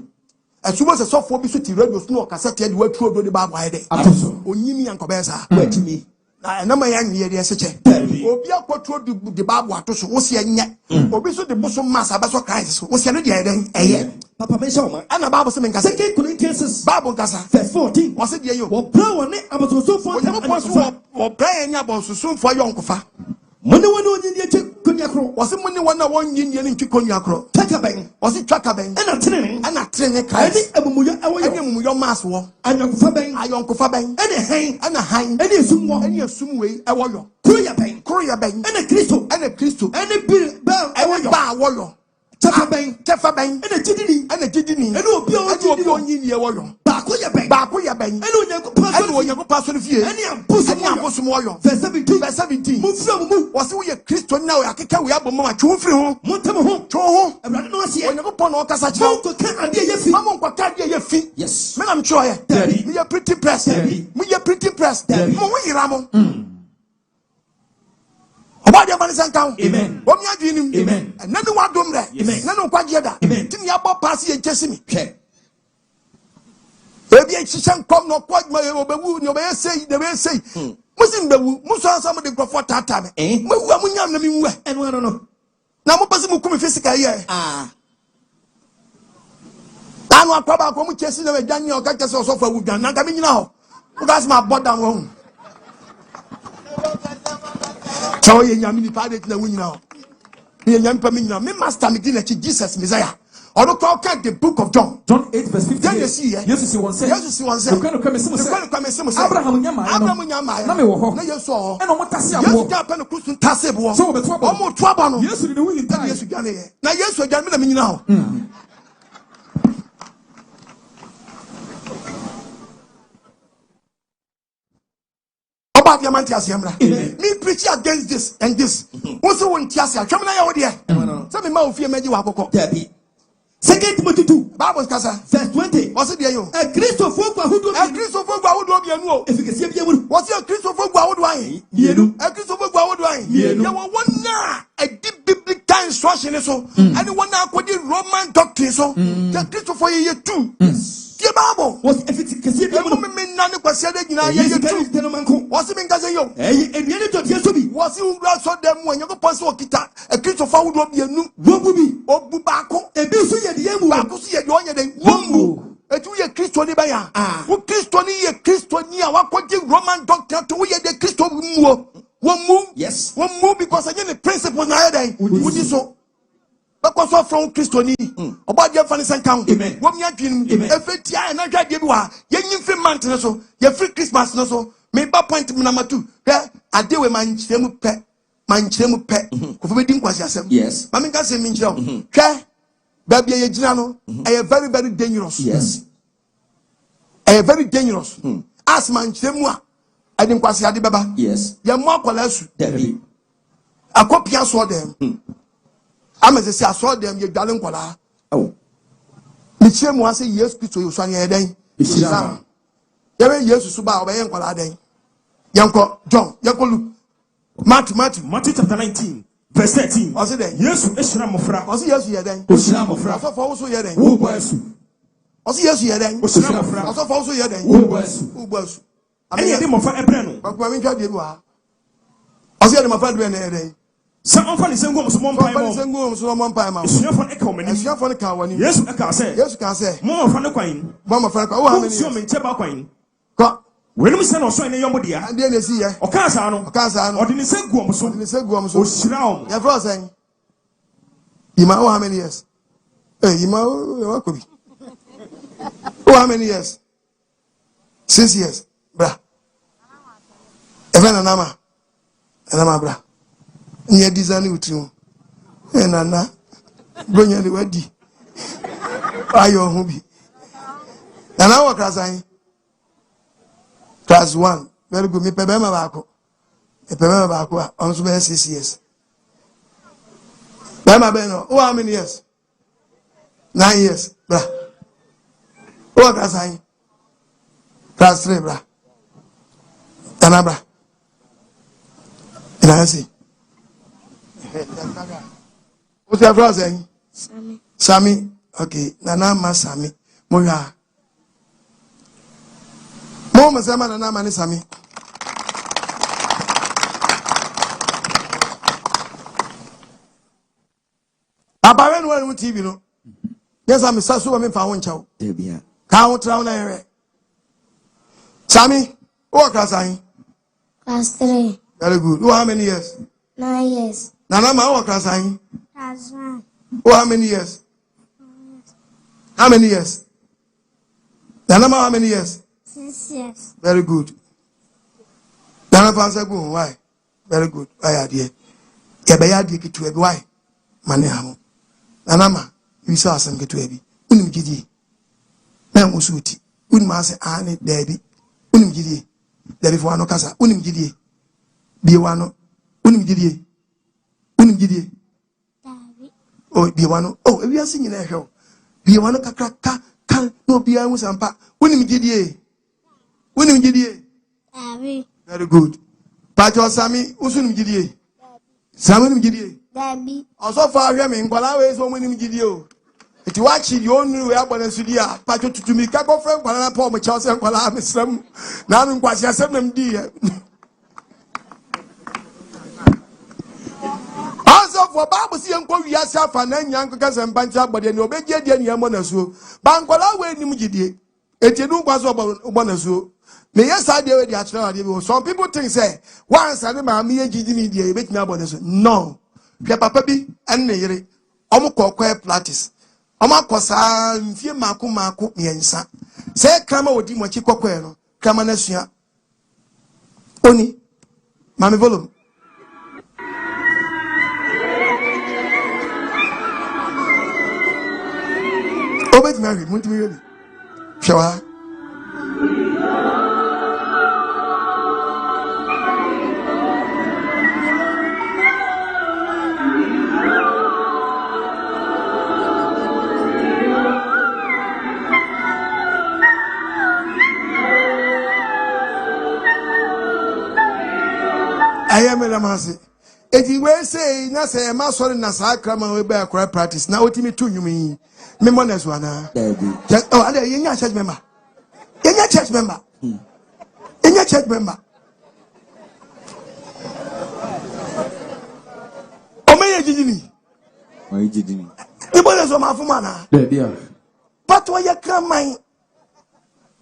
Speaker 3: Asuma se sofo bi so ti radio no cassette de watru odo de Bible ayede onyini yankobesa watimi na na ma yan ye de seche obi akwotu de Bible atoso wo se anya obi so de boso masa ba so Christ so wo se no de ayede eye papa me show ma ana Bible se men kasa 2 Corinthians Bible kasa verse 14 wo se de yo wo bra woni abososofo wo bra anya abososofo yonkofa mone woni onyini eche Was it money 1 year in Chiconyacro? Takabang. Was it Tracabang? And a training. And a training. I think your mass war. And your Fabang. I uncle Fabang. And a hang. And a hang. And a zoom. And your zoom way. I want you. Korea bang. And a crystal. And a crystal. And a bill. I want you. Bar warrior. Tefabang. And a jiddy. And a jiddy. And no year warrior. Bakoya bang. And when you pass on the field. And you push some warrior. Verse 17. Move. Was we a Christian now? I can't we have a moment to free home. Montamo. And I don't see when you go upon all Casacho. Mamma can't get your feet. Yes. Men, I'm sure. We are pretty pressed. We are pretty pressed. Mowi Ramon. About your money and count. Amen. What you are doing? Amen. And none of what do that. Amen. None of what you are. Amen. Tell me about passing and chasing me. Baby, I shan't come no quite my own. You may say, they may say, Muslim, Musa, some of the Crawford Tata. Eh? And we don't know. Now, what person will come physical here? Ah. I know probably come chasing the Daniel Cactus or sofa with Ghana. I mean, now, that's my bottom wrong. So you are many party to the win now. Me and young Pamina, me master me Jesus Messiah. Or look at the book of John. John 8 verse 15. Yes, you see one say. Yes, you see one say. You can't come and Abraham Yama. Na me wo. Na you saw. And on what tasia wo. Yes, Japan Christian tasebo. So be trouble. Omo trouble no. Yes, the win time. Yes, Ghana. Na yes, Ghana me now. Me preach against this and this. Also, one Tiasia, come on, dear. Some man fear me, you are Coco. 2 Timothy 2, Bible Casa, verse 20. What's it, you? A Christopher who do a Christopher who do you if you can see what's your Christopher Gowd wine? You a Christopher Gowd wine. You were one now a deep biblical instruction so, and one now could Roman doctrine so, the Christopher year 2. The Bible was if it can see the woman none of us said it. Was it in Gazayo? And the other to be was you saw them when you go pass or kita a Christopher would not be a new Wobubi or Bubako and do see the Yamu see a young day. Wombu a 2 year Christian Baya. Who Christian a Christian near what could give Roman doctor to wear the Christian one move? Yes, one move because again the principle now day would you so. Because from Christoni, about your funny and count. Amen. What me a dream, if and I drive you are, young free mountain so, your free Christmas no so, maybe point number 2. There, I deal with my chemu pet, who didn't was yourself. Yes, Mammy can say, Minjo, baby, a general, I am very, very dangerous. Yes, I am very dangerous. Ask man chemua, I didn't quite say Baba. Yes, your more or less, Debbie. A copy I saw them. I'm as I say, I saw them, you darling Kola. Oh, the chairman was a yes, Christo, you sang a day. There are years to Suba, obey Kola day. Yanko, John, Yanko Luke, Matthew chapter 19, verse 13. Was it then? Yes, Esramofra. Was it yes, you then? Osramofra. I saw also here then. Who was? Was yes, you then? Osramofra. I saw also here then. Who was? I mean, I did more for a brand. But when we got you, I was here, my friend, when day. Some funny same go some pie man. It's for echo many. It's for the car. Yes, I can say. Yes, can say. More from the coin. Mama Franco, how many so many teba coin? When we send us in a young dear, and then they see or Casano, or didn't say Guam, so didn't say Guam, so Shroud. Your brother saying, you know how many years? You know what could be? How many years? 6 years, bra. Even an ama, bra. Near design with you, and Anna, bring you the wedding. Are your hobby? And our class 1, very good. Me pebema bako, a pebema bako, on so 6 years. Bema beno, oh, how many years? 9 years, bra. Oh, class 3, bra. Tanabra. And I see. What's your brother saying? Sammy. Okay. Nana ma Sammy. Moya. Mama Sama Nana mani Sammy. Papa when we TV no. Yes, I'm Sasu I'm for one chow. Debia. Count round area. Sammy, what class are you?
Speaker 7: Class 3.
Speaker 3: Very good. How many years?
Speaker 7: 9 years.
Speaker 3: Nana ma wa krasan.
Speaker 7: That's right.
Speaker 3: Oh, how many years? How many years? Nana ma how many years?
Speaker 7: 6 years.
Speaker 3: Very good. Nana pa say go why? Very good. Why adie? Ya be ya adie kitu ebi why? Mane ha. Nana ma you say asem kitu ebi. Unim gidi. Na musuti. Unim ase ane debi. Unim gidi. Debi fo ano kasa. Unim gidi. Bi wano. Unim gidi. Unim gidi. Oh, be one. Oh, we are singing a show. Be one ka no be a musampa. Unim gidie. Unim gidie. Very good. Pacho Sami, Usunim gidie. Samunim gidie.
Speaker 7: Debbie.
Speaker 3: Also far Yamin, while I was one winning gidio. If you watch it, you only way up on a studia. Pacho to me, Capo friend, while I pour my chance and while I'm some. Now I'm quite a 7 dear. For Bible see uncle yourself and then young cause and bunch up, but then obey dear Yamonasu. Bankola way Nimgidi. It you was about Bonasu. May yes, I did the actual. Some people think say, once I remember me a GD media, make me about this. No. Papa be and Nere. Omoko practice. Omakosa, fear Maku me and son. Say, come out with him what you coquero. Come on, Nessia. Oni, Mammy Volume. Obey Mary, won't we? Shower. I am a Lamasi. If you will say, na say, my son in Nasakram, we bear correct practice. Now, what you mean to you mean? Memones one. Oh, I didn't your church member. In your church member. In your church member. Oh, may you did me. The boys of my fumana. But why you come, my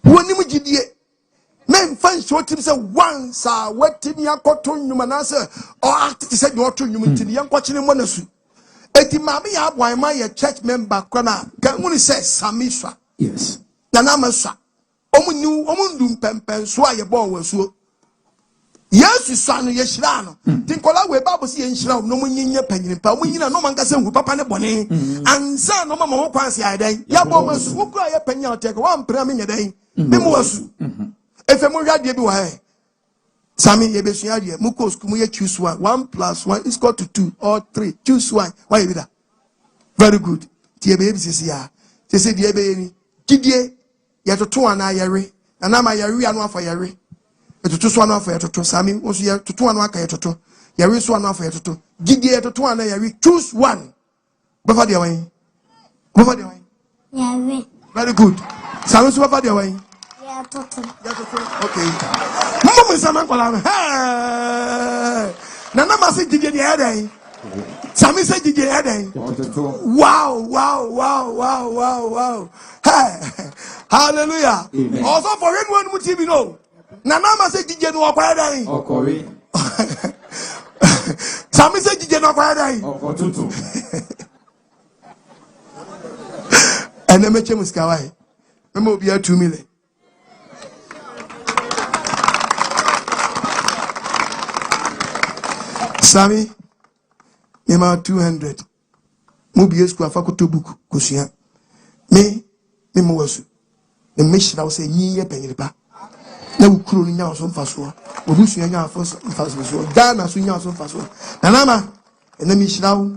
Speaker 3: one image? Men find short him say once what in your cotton humanasa or after said you ought to human to the young watching him one as Eti mami ya why my church member kwana can only say Samisha.
Speaker 2: Yes.
Speaker 3: Nanamasa. Omundum pempen swa ye bon wasu. Yes, son yeshirano. Tinkola we Bible see enshira no munyinya panyin pa munyina no manka se hu papa ne bone. Ansa no mama mo kwanse adan. Ya bo masu ukura ye panya oteke wan pra me nyedan. Me mo wasu. Efe mo hwade bi wa he. Sami ye besua de mu ko school mu ye choose one. 1 + 1 is equal to 2 or 3. Choose one. Why you that? Very good. Tie be bi sisi ya. Se se die be ni. Gidie ye toto ana yare. Na ma yare anu afa yare. Toto so anu afa ye toto. Sami oso ye toto anu aka ye toto. Yare so anu afa ye toto. Gidie ye toto ana yare. Choose one. Baba de wan. Baba de wan.
Speaker 7: Yare.
Speaker 3: Very good. Sami so baba de wan. Okay. Mama Saman Kola. Nana Masi Gigi the Eden. Sami said Gigi Eden. Wow. Hey. Hallelujah. Amen. Also for anyone who TV know. Nana Masi Gigi no Eden. Sami said Gigi no Eden. And then Meche Muskawai. Remember be 2 million. Sami, me 200. Mubi esku afakoto book kusua. Me mo wasu. Me meshira wo se nyiye panyiripa. Na wukuro no nya so mfaso. Obusua nya mfaso. Dana so nya so mfaso. Nanama, ena mi shira wo.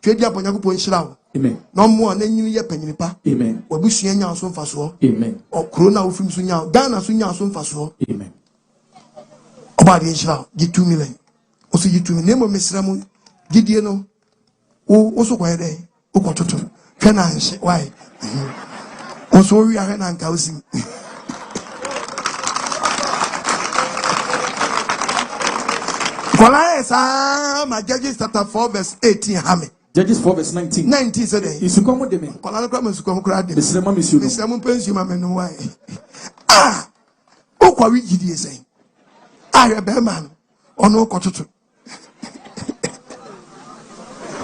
Speaker 3: Twedi aponya kopo nshira wo.
Speaker 2: Amen.
Speaker 3: No mo na nyini ye panyiripa.
Speaker 2: Amen.
Speaker 3: Obusua nya so mfaso.
Speaker 2: Amen.
Speaker 3: Okuro na ofim so nya. Dana so nya so mfaso.
Speaker 2: Amen.
Speaker 3: Obadi nshira wo. Gi 2 million. Oso yitu nemo mesramu gidie no o so kwa dey o kototo hwe na nche why oso wi ahwe na nka osim kola esa ma Judges chapter 4 verse 18 hame
Speaker 2: Judges 4 verse 19
Speaker 3: said
Speaker 2: isukomo de me
Speaker 3: kola no kwa masukomo kra de
Speaker 2: mesramu
Speaker 3: pensu ma me no why o kwa wi gidie sen ahwe be man ono kototo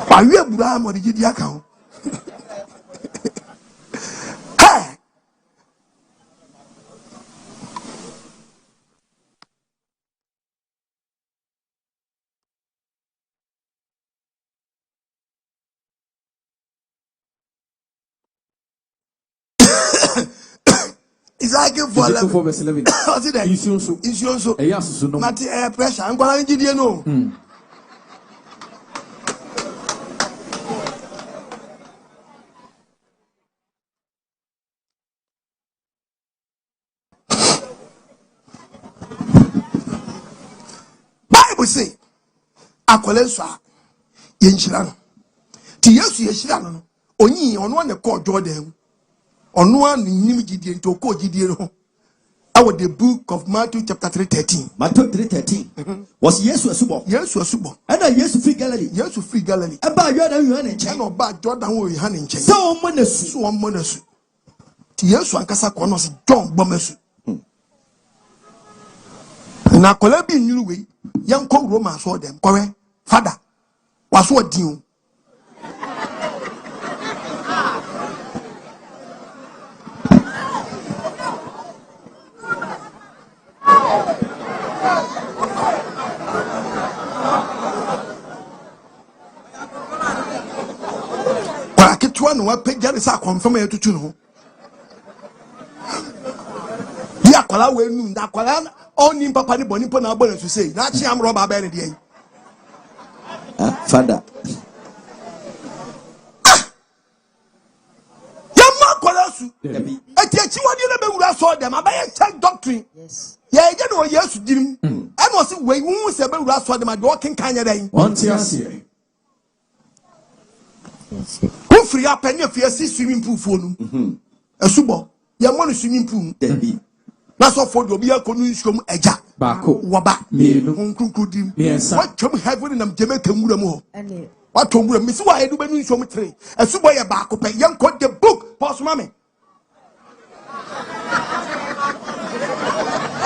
Speaker 3: Why you Abraham or the Gideon account? Hey! It's like for 11.
Speaker 2: verse 11.
Speaker 3: What's it? It's also.
Speaker 2: Yes, no.
Speaker 3: Not air pressure. I'm going to give no. Bible say, Akoleswa, Yenchirano. Tiyasu Yeshirano. Only on one called Jordan. On one Nim Gideon to call Gideon. Our the book of Matthew chapter 3:13.
Speaker 6: Matthew 3:13. Was yes to a subo.
Speaker 3: Yes to a subo.
Speaker 6: And I yes to free Galilee.
Speaker 3: Yes to free Galilee.
Speaker 6: About your and
Speaker 3: Channel about Jordan will hand in chain.
Speaker 6: So monasu.
Speaker 3: So one monasu. Tiyasu and Casa Conos John Bomesu. Na Colabi new way, young Kong Roman saw them. Correct, father was what you. But I get one what pay Jerry Sack confirm you to know. Dear Kola, we knew that Kola. Only Papa ni boni po na abon to say. Na chi am roba ba ni dey.
Speaker 6: Father.
Speaker 3: Yamma Kolasu. Akyiwade na be wura so dem abaye check doctrine. Yes. Ya je no Yesu dirim. And was we hu se be wura so dem ade o kenkan ya dan.
Speaker 2: One tiase.
Speaker 3: Who free up any of your swimming pool for no. Esubo. Yamma no swimming pool.
Speaker 6: Debi.
Speaker 3: That's all for the Obia Conusum Eja.
Speaker 2: Bako.
Speaker 3: Waba.
Speaker 2: Meanukudim. Yes.
Speaker 3: What from heaven and Jamaica Muramo? What from Miss Why do we show me three? A super Bako pay young caught the book, Post Mammy.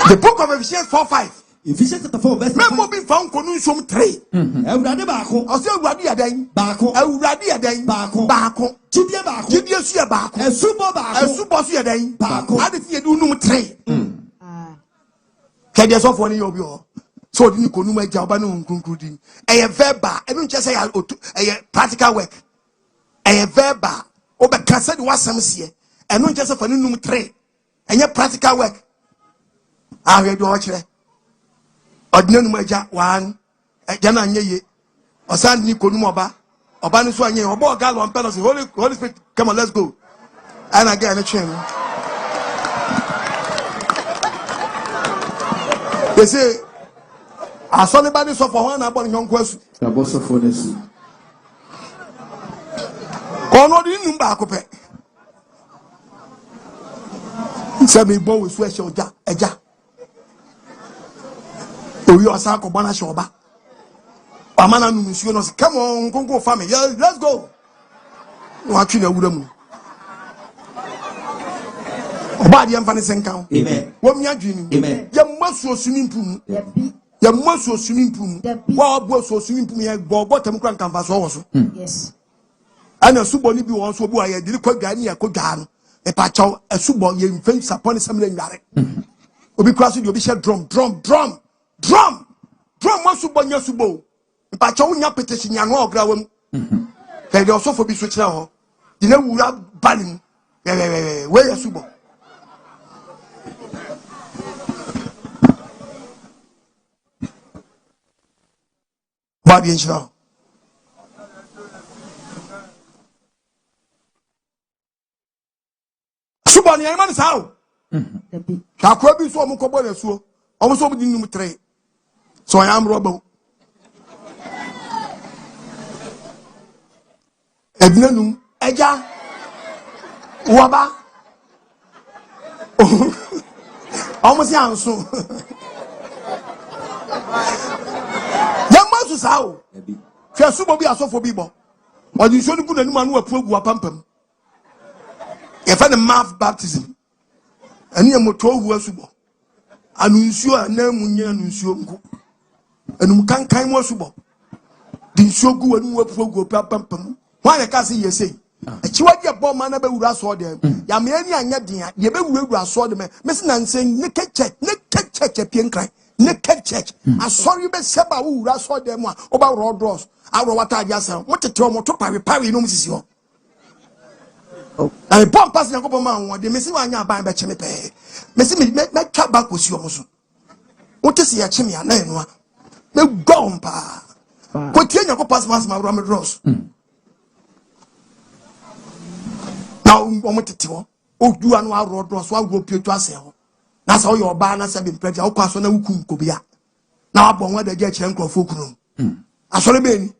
Speaker 3: The book of Ephesians 4:5.
Speaker 6: Ephesians chapter 4 verse 5.
Speaker 3: Remember being found Conusum 3.
Speaker 6: Everybody Bako.
Speaker 3: I'll say Radia Day. Bako. Radia Day. Bako. Bako.
Speaker 6: Jibia Bako.
Speaker 3: Jibia Sia Bako.
Speaker 6: A super Bako.
Speaker 3: A super Sia Day.
Speaker 6: Bako.
Speaker 3: I didn't do number 3. Kedi so for ni obi o so di ni konu ma ja oba no nkunkrudi e verbal e no nche say e practical work e verbal o be kasa di wasam sie e no nche say for ni num 3 enye practical work ahwe do o kire ordinary ma ja 1 e ja na nye ye o san ni konu mo oba ni so anye oba oga lo mpelo say holy spirit come on let's go and again chem. They say, I saw anybody suffer one about young question.
Speaker 2: The boss of honest.
Speaker 3: Kono di numba kope. Say me bo we sweat oja eja. Oyi osa ko bana shoba. Amana nu nsuo no say come on konko family. Let's go. Wa twi na wura mu. Oba di amfani senkan.
Speaker 6: Amen.
Speaker 3: Wo mi adwini.
Speaker 6: Amen.
Speaker 3: Ya maso swimming pool. Ya maso swimming pool. Wa bo so swimming pool ya bo tem kran kan fa so wo so.
Speaker 4: Yes.
Speaker 3: Ana subo ni bi won so bu aye diri kwa gwa ni ya ko gwa no. E pa chaw subo ye mfen sapon samle nware. Obi kwa so di obi she drum. Mo subo nya subo. E pa chaw nya petition nya no ogra wam. Ke de osofo bi so kira ho. Di na wura banim. We ya subo. Body and show. Subani, I'm on how. Shakwabi so Mukobo, so almost over the number 3. So I am Robo. Ebnanum, Eja, Waba. Almost young so. Yamasu sao. Fia subo bi aso for bibo. Or you should put a man who approve wapampum. If I mouth baptism. And you motor who was subo. Anuncio and name munya nuncio. And you can't kind more subo. di shogu anu wafugo papam wan e ka se yesi Akyiwade A Ebo Oman na be wura so dem ya me ani anya dia ye be wura so dem me se na nsen ne church pien kran ne church asori be seba wura so dem a oba road doors awro wata aja san mo tete o mo to pawe no musisi ho I bomb pass na ko ma won de me se wa anya ban be cheme pe me se me twa back osi o mo so o te se ya cheme ana enu a me gompa ko tie nya ko pass mas ma road doors now omo tete ho odu anu road doors wa go pie to ase ho na sa o yo ba na se be preja o kwaso na wukum ko bia na abon wa da je kire nkrofo kunu asore be ni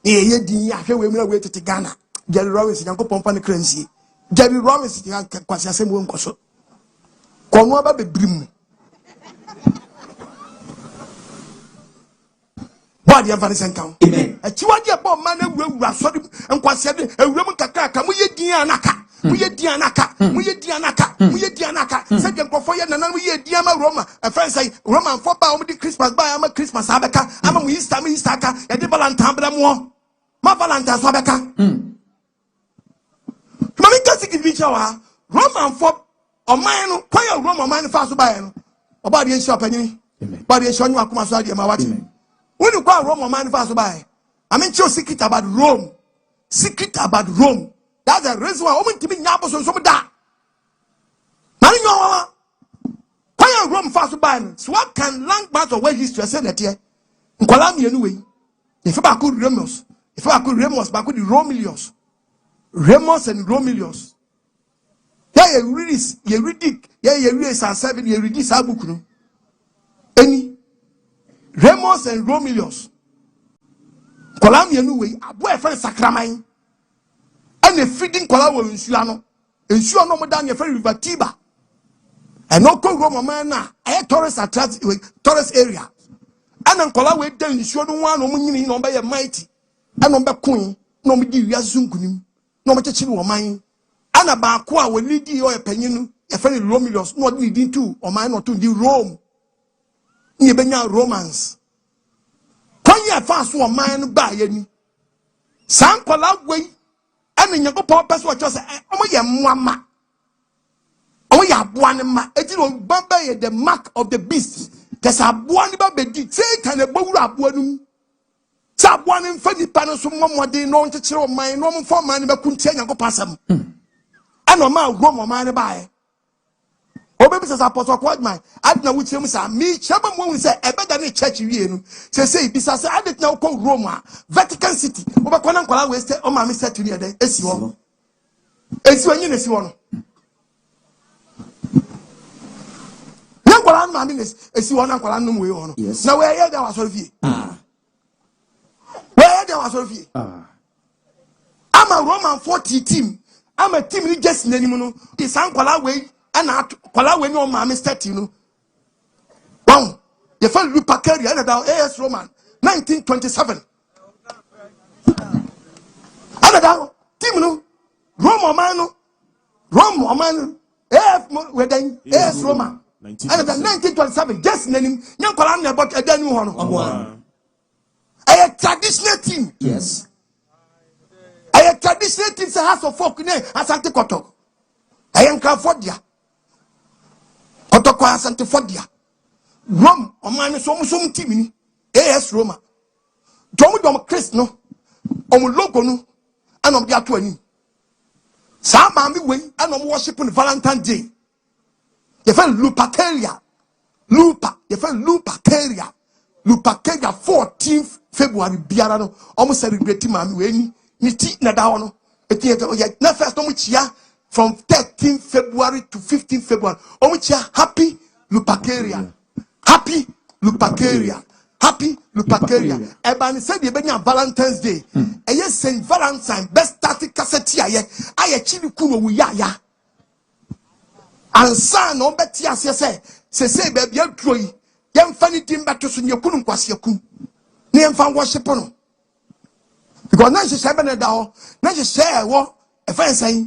Speaker 3: ye din ahwe we mira we tete Ghana Jerry Rollins yanko pompa ne kransie Jerry Rollins yan kwasi asem wo nkoso kono aba bebrim body am fani senkan amen Akyiwade A Ebo Oman na wura so nkwasi ade ewuram kakaka mu ye din anaka mu ye din anaka se de nkofo ye nanan mu ye din ama Roma a friend say Roman for ba o di Christmas ba ama Christmas abeka ama mu Easter ka ye de Valentine bra mo ma Valentine so abeka mami kasi ki bicha wa Roman for Oman no kwaya Roman man fa so ba no oba de nsi opanyini ba de nsi onyu akoma so ade ma wati when you call Rome man fa so ba I mean you secret about Rome that's the reason why woman timi nya boso so da na nyo kwaya Rome fa so ba so what can land part of where history say that here nkola mienu we if ba ko Remus ba ko di Remus and Romulus yeah you read Psalm 7 you read this book no any Remus and Romulus kola mienu we abo e friend sakraman and a feeding kola wo nsuano no mo dan e friend river Tiber and no ko Rome man na e tourist area and kola we dan nsuo no wan no mo nyini no be ye mighty and no be kun no mo di wiase nkunim no mo chechiri wo man ana ba ko a we lidi o e panyinu e friend Romulus no di din tu o man no to di Rome ni benya Romans kwanya fast wo man ba ya ni san kola we ene Nyankopon pese wo chose omo ye moama omo ya aboa ne ma eti no baba ye the mark of the beast kesa aboa ne ba bedi Satan e bawura aboa num sa aboa ne mfa nipa no so momode no nchekere o man no mfa man ne ba kuntia Nyankopon asam ene o ma Rome man ne ba ye obebi says Apostle Quadman adna wuchire mu sa mi chama mu say ebeda ne church wie nu say bisa say adetna ko Rome Vatican City obekona nkwala we say o ma mi set ni ede esi ho anyi na esi ho no nkwala ma mi esi ho na nkwala no we ho no na we ye da wasoro fie we ye da wasoro fie ama Roman 40 team ama team ni just nanim no di san nkwala we ana kwala we no ma mistake you know wow you fell Lupacaria and down AS Roman 1927 ana down team no Rome man AF we then AS Roman ana down 1927 just name nyan kwala na about edanu ho no a traditional team
Speaker 6: Yes.
Speaker 3: A traditional team say house of folk ne asante koto ayenka fodia Otokwa asante fodia Rome Oman so musom team ni AS Roma dom Christ no omo logo no anom dia to ani sa ma mi we anom worship on Valentine Day ye fa Lupacaria 14th February biara no omo celebrate ma mi we ni ti na da no eti na first omo chia from 13th February to 15th February. Omuchia happy Lupacaria. Ebani said the benya Valentine's Day. Eye Saint Valentine best static cassette aye chili kuno wu ya. Ansa no beti asese se baby adroi. Yem fani timba to so nyekunu nkwase yakun. Ne yem fan worship no. Because na she shebe na da ho. Na she share wo e fan say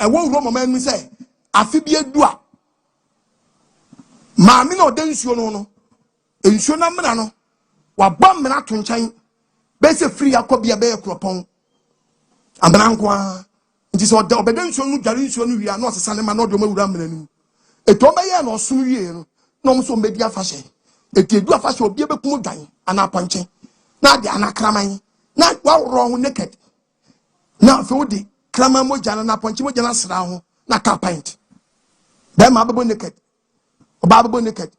Speaker 3: wo Rome man mi say afi bi adua maami na odensuo no ensuo na mena no wa bom mena to nkyɛn bese free akobia be kropon amrankwa nti so obeden so nu dware nso nu wi a no sesa ne ma no do mawura mranum eto meye na osom wie no no so mbedi afahye edu afahye obi bekum dwan ana ponche na de ana kraman na wawro ho naked na fe wodi kraman moja na ponche moja na sra ho na ka pint be ma bebo naked oba bebo naked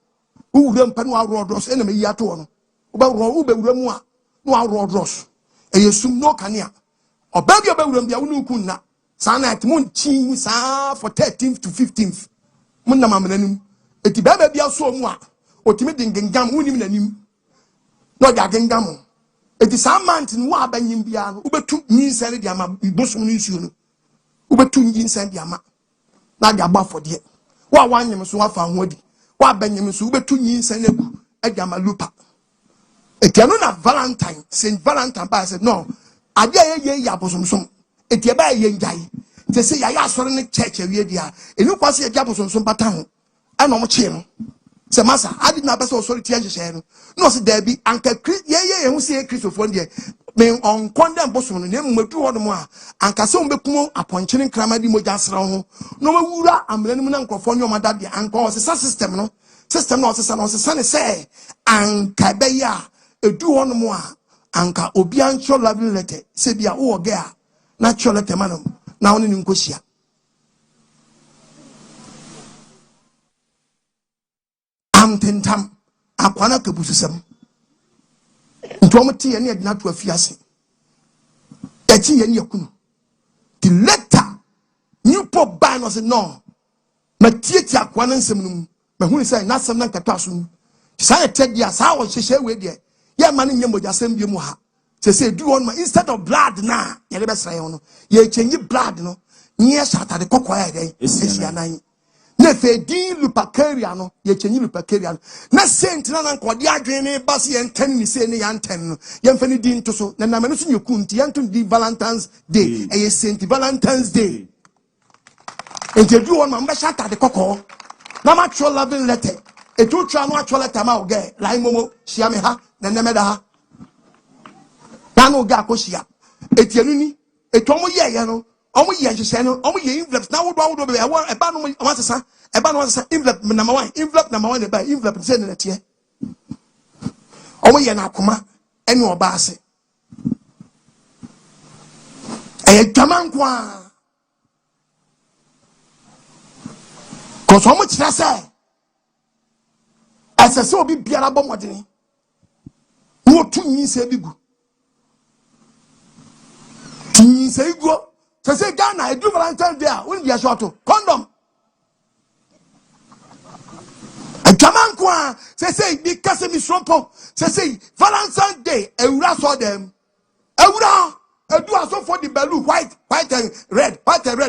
Speaker 3: uwura mpa no wawro dros ena meyi ato no ubewura mu a no wawro dros eyesum no kanea obabia bewura mbia wonu kunna sana atmun chin sa for 13th to 15th mun na mamnanum eti baba bia so mu a otimi dingengam unim nanim no ja gengam eti sa mant no abanyim bia no ubetu nyinsane dia ma bosom no nsuo no ubetu nyinsane dia ma na dia gba fode wa wanyem so afa ho adi wa abanyim so ubetu nyinsane gu adia ma lupa eti anu na Valentine Saint Valentine ba said no adia ye ya bosomsom eti ba ye njai te se ya asore ne church awie dia enu kwase ya bosomsom bata ho ana mo che no se masa adi na besa osori tie nhye no no se da bi anka ye hu se Christopher de me on condemn bosom no ne mmadu ho no mo a anka se umbekum aponchene kramadi moja sra ho no mawura amranum na nkofo nyoma da de anka o se system no o se ne se anka be ya edu ho no mo a anka obi ancho love letter se bia wo ge a na cho letter manum na woni nkosia amtentam akwana kabususam ntomte ye ne adina to afiase echi ye ne yakunu the letter new pop ban was no matieti akwana nsem no mahunu sai na asem na nkato aso sai tedia sa wo hyehye we de ye ma ne nyemojasem bi mu ha se do on instead of blood na ye be sra ye no ye chenyi blood no nye shata de kokwa ya dey esia nan na fe din lupacaria no ye chenyi lupacaria no na saint na nkode adwene ba se ye ntan ni se ne ya ntan no ye mfa ni din to so na na me no so nyeku nti ye nto di Valentine's Day e Saint Valentine's Day enti do on ma mba shata de kokko na ma tro loving letter e to twa no atro letter ma oge lai momo hia me ha na nemeda ha na no ga akohia etianu ni etomo ye no omo ye hyehyɛ no omo ye envelopes na wodo be eba no wasesa envelope number 1 envelope number 1 eba envelope se ne tie omo ye na akoma ene oba ase dwaman kwa ko so omo kyerɛ sɛ asese obi biara bɔ modene wo tu nyinse bigu nyinse igu say Ghana, do Valentine's Day. When be a short condom. A Jaman say because me strompo. Say Valentine's Day. Eura saw them. Eura. Do also for the balloon white and red.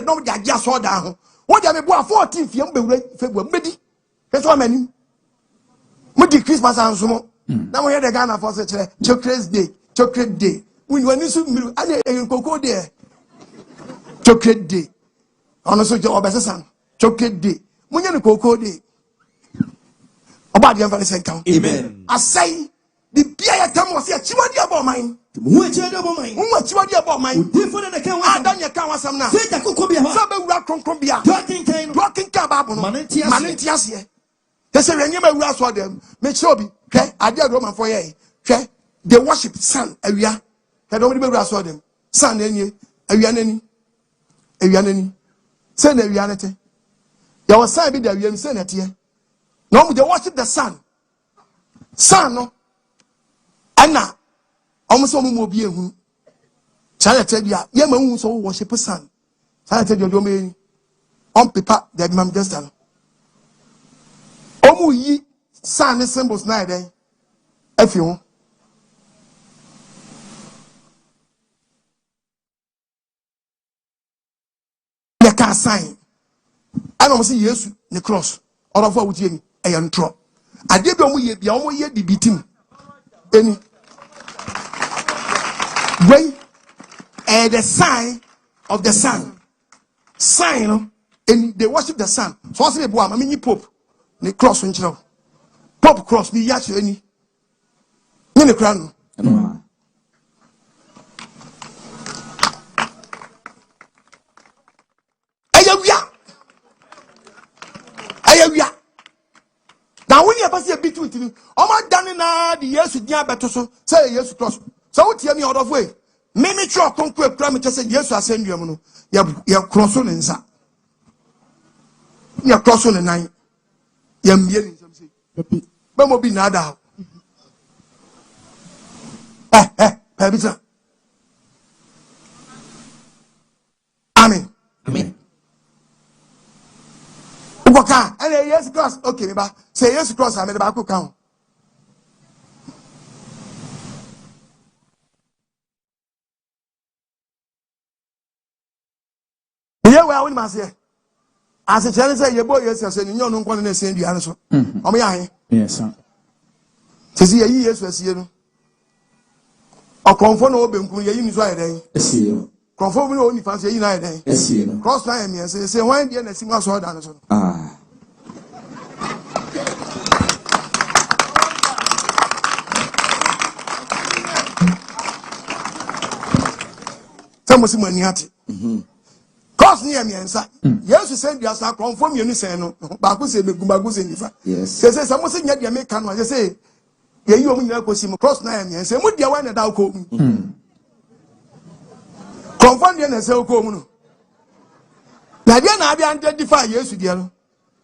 Speaker 3: No, they just saw down. What they be 14th February. Medi. That's what I mean. Medi Christmas and so. Now we had the Ghana for such a chocolate day. When you need to, I cocoa there. Chocolate day. Honestly, Obesan. Chocolate day. Munya no cocoa day. About the Valentine count. Amen. I say the Pia Tam was here. Chiwadi about mine. Chiwadi about mine. Different than the I done your count some now. Say the Cocobia. Sabe Racombia. Talking Cababo. Manentias here. They say when you may rush for them. Make sure be. Okay, I did Roman for ye. Okay, they worship sun area. They don't even rush for them. Sun any. Ewianani say na ewianete ya was sign be the ewian say na tie no they worship the sun no ana omuso mu obi ehunu chana te bia ye ma hu so worship sun chana te do me on paper the mam just done omu yi sun symbols na den afi ho ka sign ana mo say yesu ne cross orofo awutie ni e ntro ade bi omo ye bia omo ye dibitim eni way the sign of the sun sign no and they worship the sun so say bo am me pope ne cross nchiro pope cross ni ya che eni ni ne kra no pasi e bitu tini o ma dane na de Yesu dia beto so say Yesu cross so wo tie me odofo e me tro konko ekura me say Yesu asenduam no ya cross no nsa ya cross no nan ya mbie ni nsam say ba mo bi na da pabita amen Uboka and yes cross okay me ba say yes cross am me ba ko kan ye wa woni ma say as a challenge say ye boy yes say ni nyon nko na say ndua no so o me ya he
Speaker 2: yes sir
Speaker 3: say ye yes asie no o konfo na obenku ye yi mi so ayeden
Speaker 2: asie
Speaker 3: konfo mi no ni fancy ye na ayeden
Speaker 2: asie no
Speaker 3: cross na me say when dey na simu so da no so Samusi maniati cross near me and say yes you send your sa confirm you ni say no ba ko se megumagu se nifa
Speaker 2: yes
Speaker 3: say samusi nya dia make no say ye yi omu nyina kosi mu cross na me say mu dia wa na da ko mu confirm dia na say ko mu no na dia na dia identify yesu dia no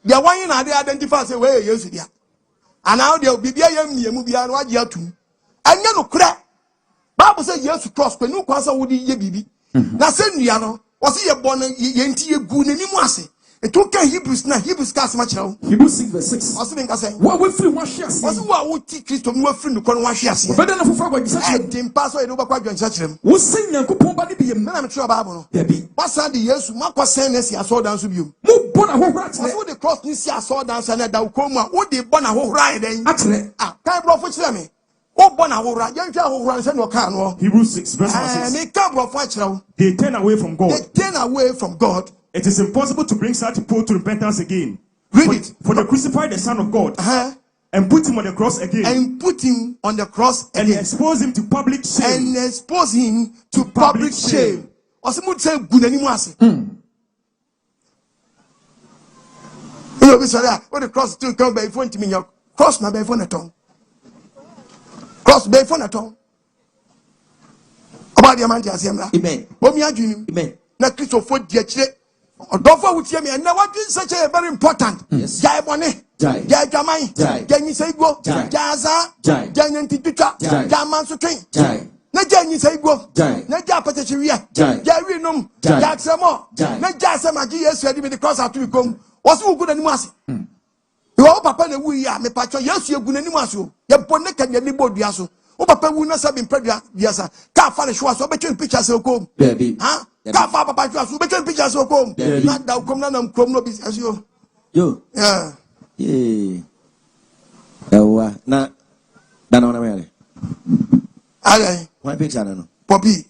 Speaker 3: dia wan na dia identify say we yesu dia and now dia bibia ye miemu bia no age atum anya no kura Bible say yesu cross pe nu kwansa wo di ye bibi na say nua no wo say ye born ye nti ye gu nani mu ase eto kan Hebrews cast ma kirawo
Speaker 2: Hebrews 6:6
Speaker 3: wo say nka say
Speaker 2: what we free one share
Speaker 3: wo say wo ti Kristo mu afiri no kon wa hwe ase
Speaker 2: obeda na fofa gwa gisa
Speaker 3: dem pass so ye do ba kwa dwansa kirem
Speaker 2: wo say Nyankopon ba ne bi
Speaker 3: na me tro Bible no
Speaker 2: baby
Speaker 3: wasa de yesu makwa sen na si aso dan so biom
Speaker 2: mu bona hohora atre
Speaker 3: wo de cross ni si aso dan so na da ko mu a wo de bona hohora den
Speaker 2: atre
Speaker 3: kan bro fo kire me o bona hohora ye ntwa hohora se no kan no
Speaker 5: Hebrews 6 verse 6.
Speaker 3: me kan bro fo kire wo
Speaker 5: They turn away from God.
Speaker 3: they turn away from God.
Speaker 5: It is impossible to bring such people to repentance again.
Speaker 3: Read it.
Speaker 5: For they crucified the Son of God and put him on the cross again.
Speaker 3: And put him on the cross
Speaker 5: And
Speaker 3: again.
Speaker 5: expose him to public shame.
Speaker 3: And expose him to public shame. Osimu say gunani mu ase. You be sorry. What the cross to come by phone to me. Cross na by phone at all. Cross by phone at all. About the amount of Amen. Omi adwini. Amen. Na Christopher di akire. Odofo wutie me na wadwin such a very important.
Speaker 2: Yes.
Speaker 3: Jai bone. Jai jaman. Jai nyisa igbo. Jai aza. Jai nyantitwa. Jai mansotwen. Jai. Na jai nyisa igbo. Na jai patachiriya. Jai winum. Jai aksemo. Na jai semaji Yesu adi me the cross atu kom. Wosu ugu na nimu ase. Yo papa na wu ya me pacho Yesu egu na nimu ase o. Ye bone ka ni bodua so. O papa wu na sabi mpredua biasa ka fa le hwa so betwe pictures e kom
Speaker 2: baby
Speaker 3: ha ka fa papa hwa so betwe pictures e kom na da kom na nam krom no bi asio
Speaker 2: yo yawa na dana wana mere
Speaker 3: ale
Speaker 2: one picture no
Speaker 3: popi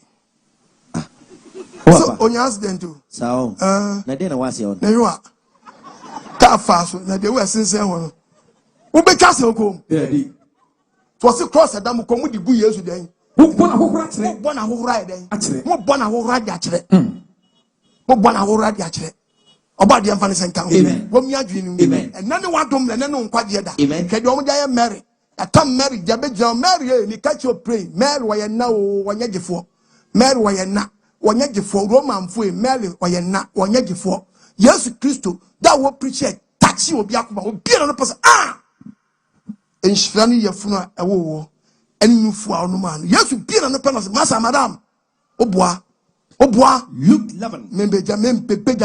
Speaker 3: so onya accident o
Speaker 2: sao na dey na wase on
Speaker 3: na yo ka fa so na dey we sense ho wo betwa se kom
Speaker 2: baby
Speaker 3: was the cross Adam come with the good years then.
Speaker 2: Who born a hohora atre?
Speaker 3: Born a hohora then.
Speaker 2: Atre.
Speaker 3: Who born a hohora atre? Who born a hohora atre? About the infant and count. Amen. When you are dreaming. Amen. And none one to me, none quite yet. Amen. Can you die Mary? A time Mary, Jabba Mary, you catch your prey. Mary, why you now one year before? Mary, why you not? 1 year before Roman for Mary, why you not? 1 year before. Yes, Christo, that will preach it. Taxi will be on the person. Enshirani yefuna ewo enifu anu man Yesu bi na penalty masa madam obua
Speaker 2: Luke 11
Speaker 3: membeja me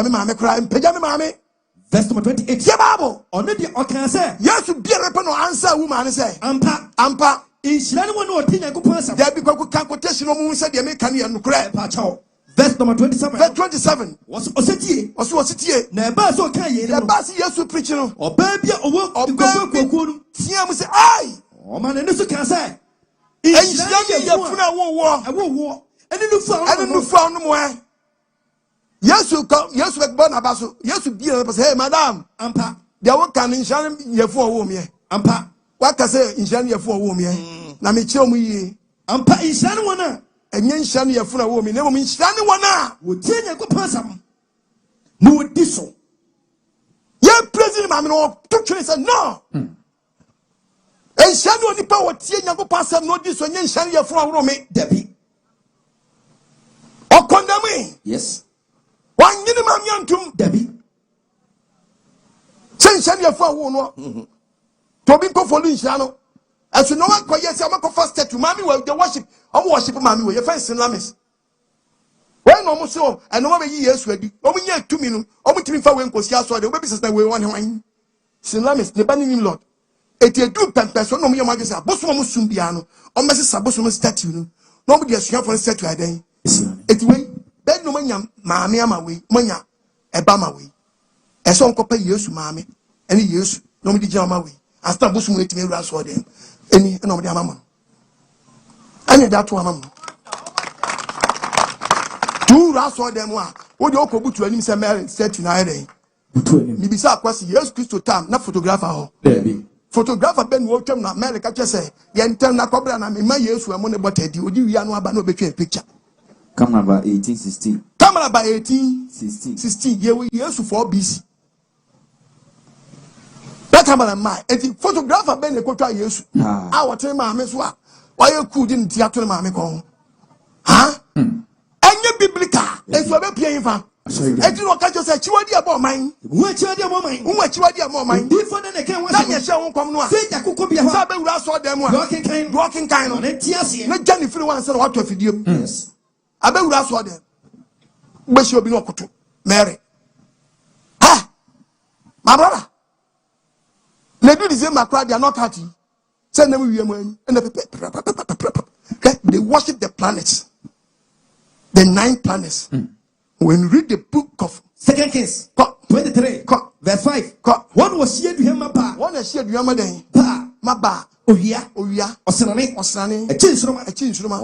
Speaker 3: ma me kra membeja me ma me
Speaker 2: verse number 28
Speaker 3: ye bible
Speaker 2: ono de okan say
Speaker 3: Yesu bi na penal answer woman say
Speaker 2: ampa inshirani wonu oti Nyankopon asam
Speaker 3: there be kwaku kan quotation mu say de me kan ye no kra
Speaker 2: pa chawo verse number 27
Speaker 3: verse 27
Speaker 2: was osetie
Speaker 3: na
Speaker 2: ba so kan ye
Speaker 3: no ba si Yesu preach no
Speaker 2: oba bia owo kokoko no
Speaker 3: tia mu say ai
Speaker 2: o man ne so kan say
Speaker 3: inshirani yefuna wo eni nufu anu mo Yesu be born abaso Yesu bi na say hey madam
Speaker 2: ampa
Speaker 3: there one can inshirani yefu wo me
Speaker 2: ampa
Speaker 3: wa ka say inshirani yefu wo me na me kire mu yi
Speaker 2: ampa inshirani wona
Speaker 3: enye inshirani yefu na wo me na mo inshirani wona
Speaker 2: wo tie Nyankopon asam na wo di so
Speaker 3: ye president ma me no to twe say no And Shano the power Tiago Passam no this one Shania from Rome.
Speaker 6: Debbie.
Speaker 3: Or condemn.
Speaker 6: Yes.
Speaker 3: One minimum young to
Speaker 6: Debbie.
Speaker 3: Send Shania for one. Tobin for Shano. As you know, I quite yes, I'm a first step to Mammy. Well, the worship. I worship Mammy with your first Lamis. When almost so, and no years ready. Only 2 minutes. Only to me for when Cosia saw the baby sister we want him. Sinamis, the banning Lord. It you do person, no more magazine, Boswam Sumbiano, or Mrs. Sabosum statue. Nobody has for a statue a day. It way, bed no mania, mammy, my way, mania, a bama way. A song copy years to mammy, any years, nobody jam my way. I start Bosum with me, Ras for them. Any, nobody, mamma. I need that one. 2 Ras for them. What you go to any seminary statue na day. Nibisa kwasi Yesu Kristo tam na photographer ho. Photographer ben wo twam na America chese ye ntem na kobra na me ma Yesu emo ne botadi odi wi anu aba na obetwa picture.
Speaker 8: Camera by 1816.
Speaker 3: Camera by 1816 ye we Yesu 4 BC. That camera ma enti photographer ben ne kotwa Yesu. Ah wotre ma me so a why cool din tiato ma me ko. Ha? Enye biblical enso be pia yin Eti no ka Joseph Akyiwade A Ebo Oman.
Speaker 6: Akyiwade A Ebo Oman.
Speaker 3: Akyiwade A Ebo Oman.
Speaker 6: Before the can was.
Speaker 3: Na ye hye won kom no a.
Speaker 6: Say yakoko bia ho.
Speaker 3: Sa be wura so dem a. Walking kind no.
Speaker 6: Na tiase.
Speaker 3: Na jani firi wan se na wato afidiem.
Speaker 6: Yes.
Speaker 3: Abe wura so dem. Gbeshi obi no koto. Mary. Ha! My brother. Na do the same makra dia no kati. Say na we wiem an. They worship the planets. The 9 planets. When you read the book of
Speaker 6: 2 Kings 23 verse 5, one was here to him pa.
Speaker 3: One is here to him then.
Speaker 6: Pa,
Speaker 3: maba.
Speaker 6: Oya,
Speaker 3: Osrani.
Speaker 6: A chinsuruma.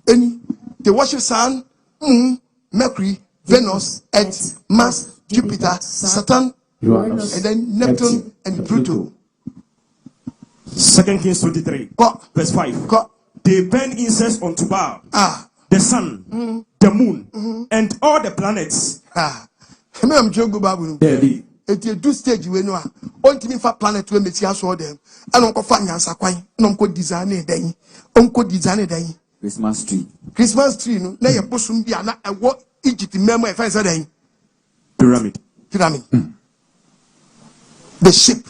Speaker 3: Any they worship sun, moon, Mercury, Venus, Earth, Mars, Jupiter, Saturn, and then Neptune and Pluto.
Speaker 5: 2 Kings 23 verse 5. They burn incense unto Baal. The sun, the moon, and all the planets.
Speaker 3: Me am jogo babu. It you do stage we no a. Onti mi fa planet we meti aso dem. Ana onko fa nyansa kwan, na onko design e dan. Onko design e dan.
Speaker 8: Christmas tree.
Speaker 3: Christmas tree no na ye posum bia na ewo Egypt memo e fa say dan.
Speaker 5: Pyramid.
Speaker 3: The ship.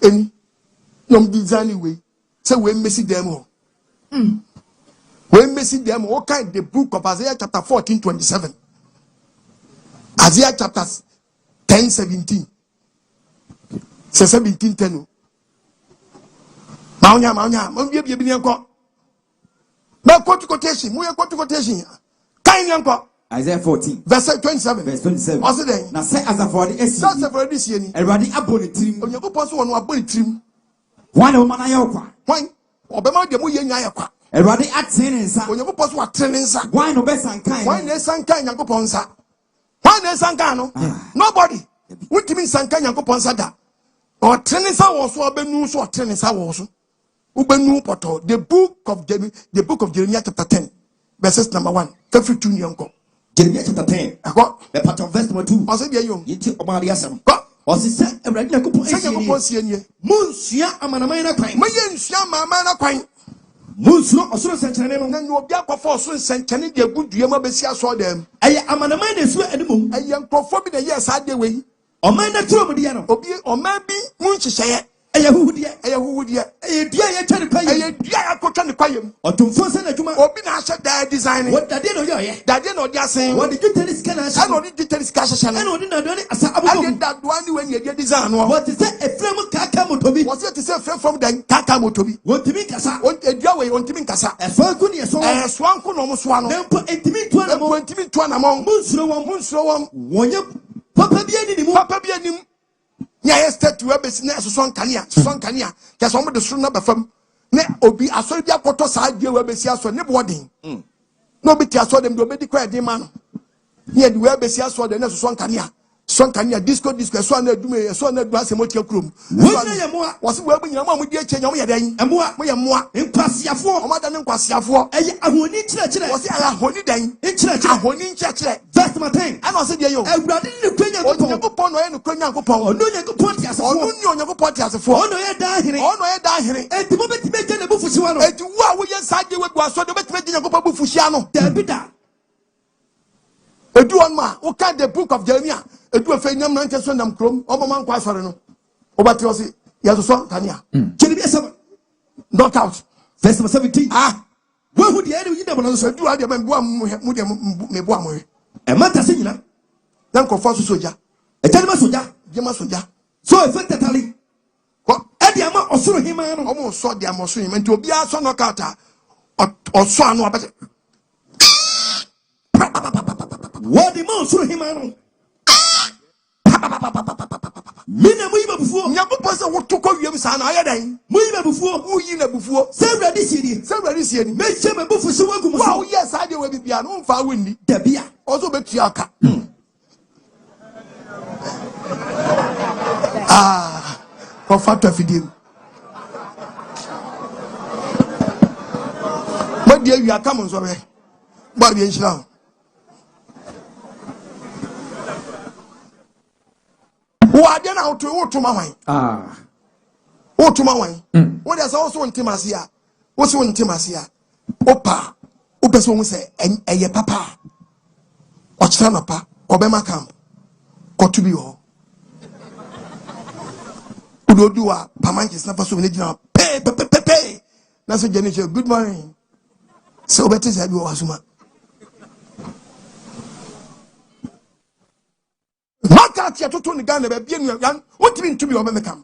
Speaker 3: Any no design we. Say we messy dem ho. When we see them, what kind the book of Isaiah chapter 14:27, Isaiah chapter 10:17, 17:10. Maunya, maunya, be bianco. Now, quotation, we are quotation. Kind uncle.
Speaker 8: Isaiah 14,
Speaker 3: verse 27.
Speaker 8: Verse 27.
Speaker 3: What's it then?
Speaker 8: Now say as a for the
Speaker 3: that's a for this year.
Speaker 8: Everybody abon trim.
Speaker 3: On your person on one trim.
Speaker 8: One woman ayokwa.
Speaker 3: Why? Obama de muye nyayakwa.
Speaker 8: Everybody attention.
Speaker 3: On your person what tenensa.
Speaker 8: Why no best and kind?
Speaker 3: Why ne sanka nyakoponsa? Why ne sanka no? Nobody. What mean sanka nyakoponsa da? Or tenensa was so abenu so tenensa was. Ubenu poto. The book of Jeremiah chapter 10, verses number 1. 52 nyanko.
Speaker 6: Jeremiah chapter 10. The part of verse number 2.
Speaker 3: I said, you
Speaker 6: Omari Asam. Was it said, and right now, Monsieur Amanamana Quine.
Speaker 3: Monsieur Mamma Quine.
Speaker 6: Monsieur also sent an animal.
Speaker 3: Then you will be a for so sent Kenny, the good Yamabesia saw them.
Speaker 6: I am an amana sweat at the moon.
Speaker 3: A young performing the years had the way.
Speaker 6: Or man that trouble the animal.
Speaker 3: Or maybe Munchi say, who would ye? A dear, tell the pay a dear cotton payum. Or to force an Ajuma or be nashed there designing. What that did or that did not just saying. What did you tell this can I know did tell this cash and I know did not do it as I did that one when you get design. What is that? A flame of Kakamo to be? Was it to say from the Kakamo to be? What to make us out? What a Yahweh on Timing Casa? A Falcon, a swan could almost one. Then put a timid one among Moonslow, one Papa Bianim. Yes, that to a business, son Kania, just on the soon number from Ne Obi, I saw the Poto side, you will be so nobody. Nobody saw them, nobody cried, man. Yet we will be so the next son Kania. Son can ya disco, so na dume, so na do asemotia krom. Was we be yama mu die chenya mo yeden. Mo ye moa.
Speaker 8: Nkwasiafo.
Speaker 3: O ma da ne nkwasiafo.
Speaker 8: Eye ahoni kyerɛkyerɛ.
Speaker 3: Was ahoni dan.
Speaker 8: Nkyerɛkyerɛ.
Speaker 3: Ahoni nkyerɛkyerɛ.
Speaker 8: Verse 10.
Speaker 3: Ana se die yo.
Speaker 8: Awurade ne kwanya nkopɔn.
Speaker 3: Onyankopɔn no ye no kwanya nkopɔn.
Speaker 8: Ɔno Nyankopɔn tiasefo.
Speaker 3: Ɔno ni Onyankopɔn tiasefo.
Speaker 8: Ɔno ye da hene.
Speaker 3: Ɔno ye da hene.
Speaker 8: Enti mo betime gye ne bufuhyewa no.
Speaker 3: Enti wo a wo ye saje we bu aso de betime gye Nyankopɔn bufuhyewa no.
Speaker 8: Dabi da.
Speaker 3: Edu on ma, wo kan the book of Jeremiah. Edu afa nyam na nche so nam krom. Omo man kwa asore no. Obati o se yeso tania.
Speaker 8: Jeremiah 7.
Speaker 3: Knock out.
Speaker 8: Verse 17.
Speaker 3: Wo hu de ene yi dem no so edu ade me boa mu de me boa mo.
Speaker 8: E mata se nyina.
Speaker 3: Na nkofo so soja.
Speaker 8: E tani ma soja.
Speaker 3: Jema soja.
Speaker 8: So e fe tetali. Ko e de ama osoro hima no.
Speaker 3: Omo so de ama osoro hima nti obi aso knock out oso anu abete.
Speaker 8: What the man osoro hima no. Mina mu yiba bufuo.
Speaker 3: Nyankopɔn se wo to kɔ wiem sa na aye dan.
Speaker 8: Mu yiba bufuo.
Speaker 3: Mu yi na bufuo.
Speaker 8: Se Awurade siedi.
Speaker 3: Se Awurade siedi.
Speaker 8: Me che me bufu se wagu mu.
Speaker 3: Wow, yes, I do we bia no mfa wonni.
Speaker 8: Dabia.
Speaker 3: Also be tuaka. For factor fidim. But dear you are coming so be. But be inshallah. Wa de na otu ma wan. Otu ma wan. What is also intimacy. What's your intimacy? Opa. Opeso hu se eye papa. Ochira no pa. Obema camp. Kotu bi ho. Udoduwa pamanches na faso ne gina pe. Na so jeni che good morning. So better say bi o asuma. Maka tia toto ni Ghana be bia nu yan wotimi ntumi o memekam.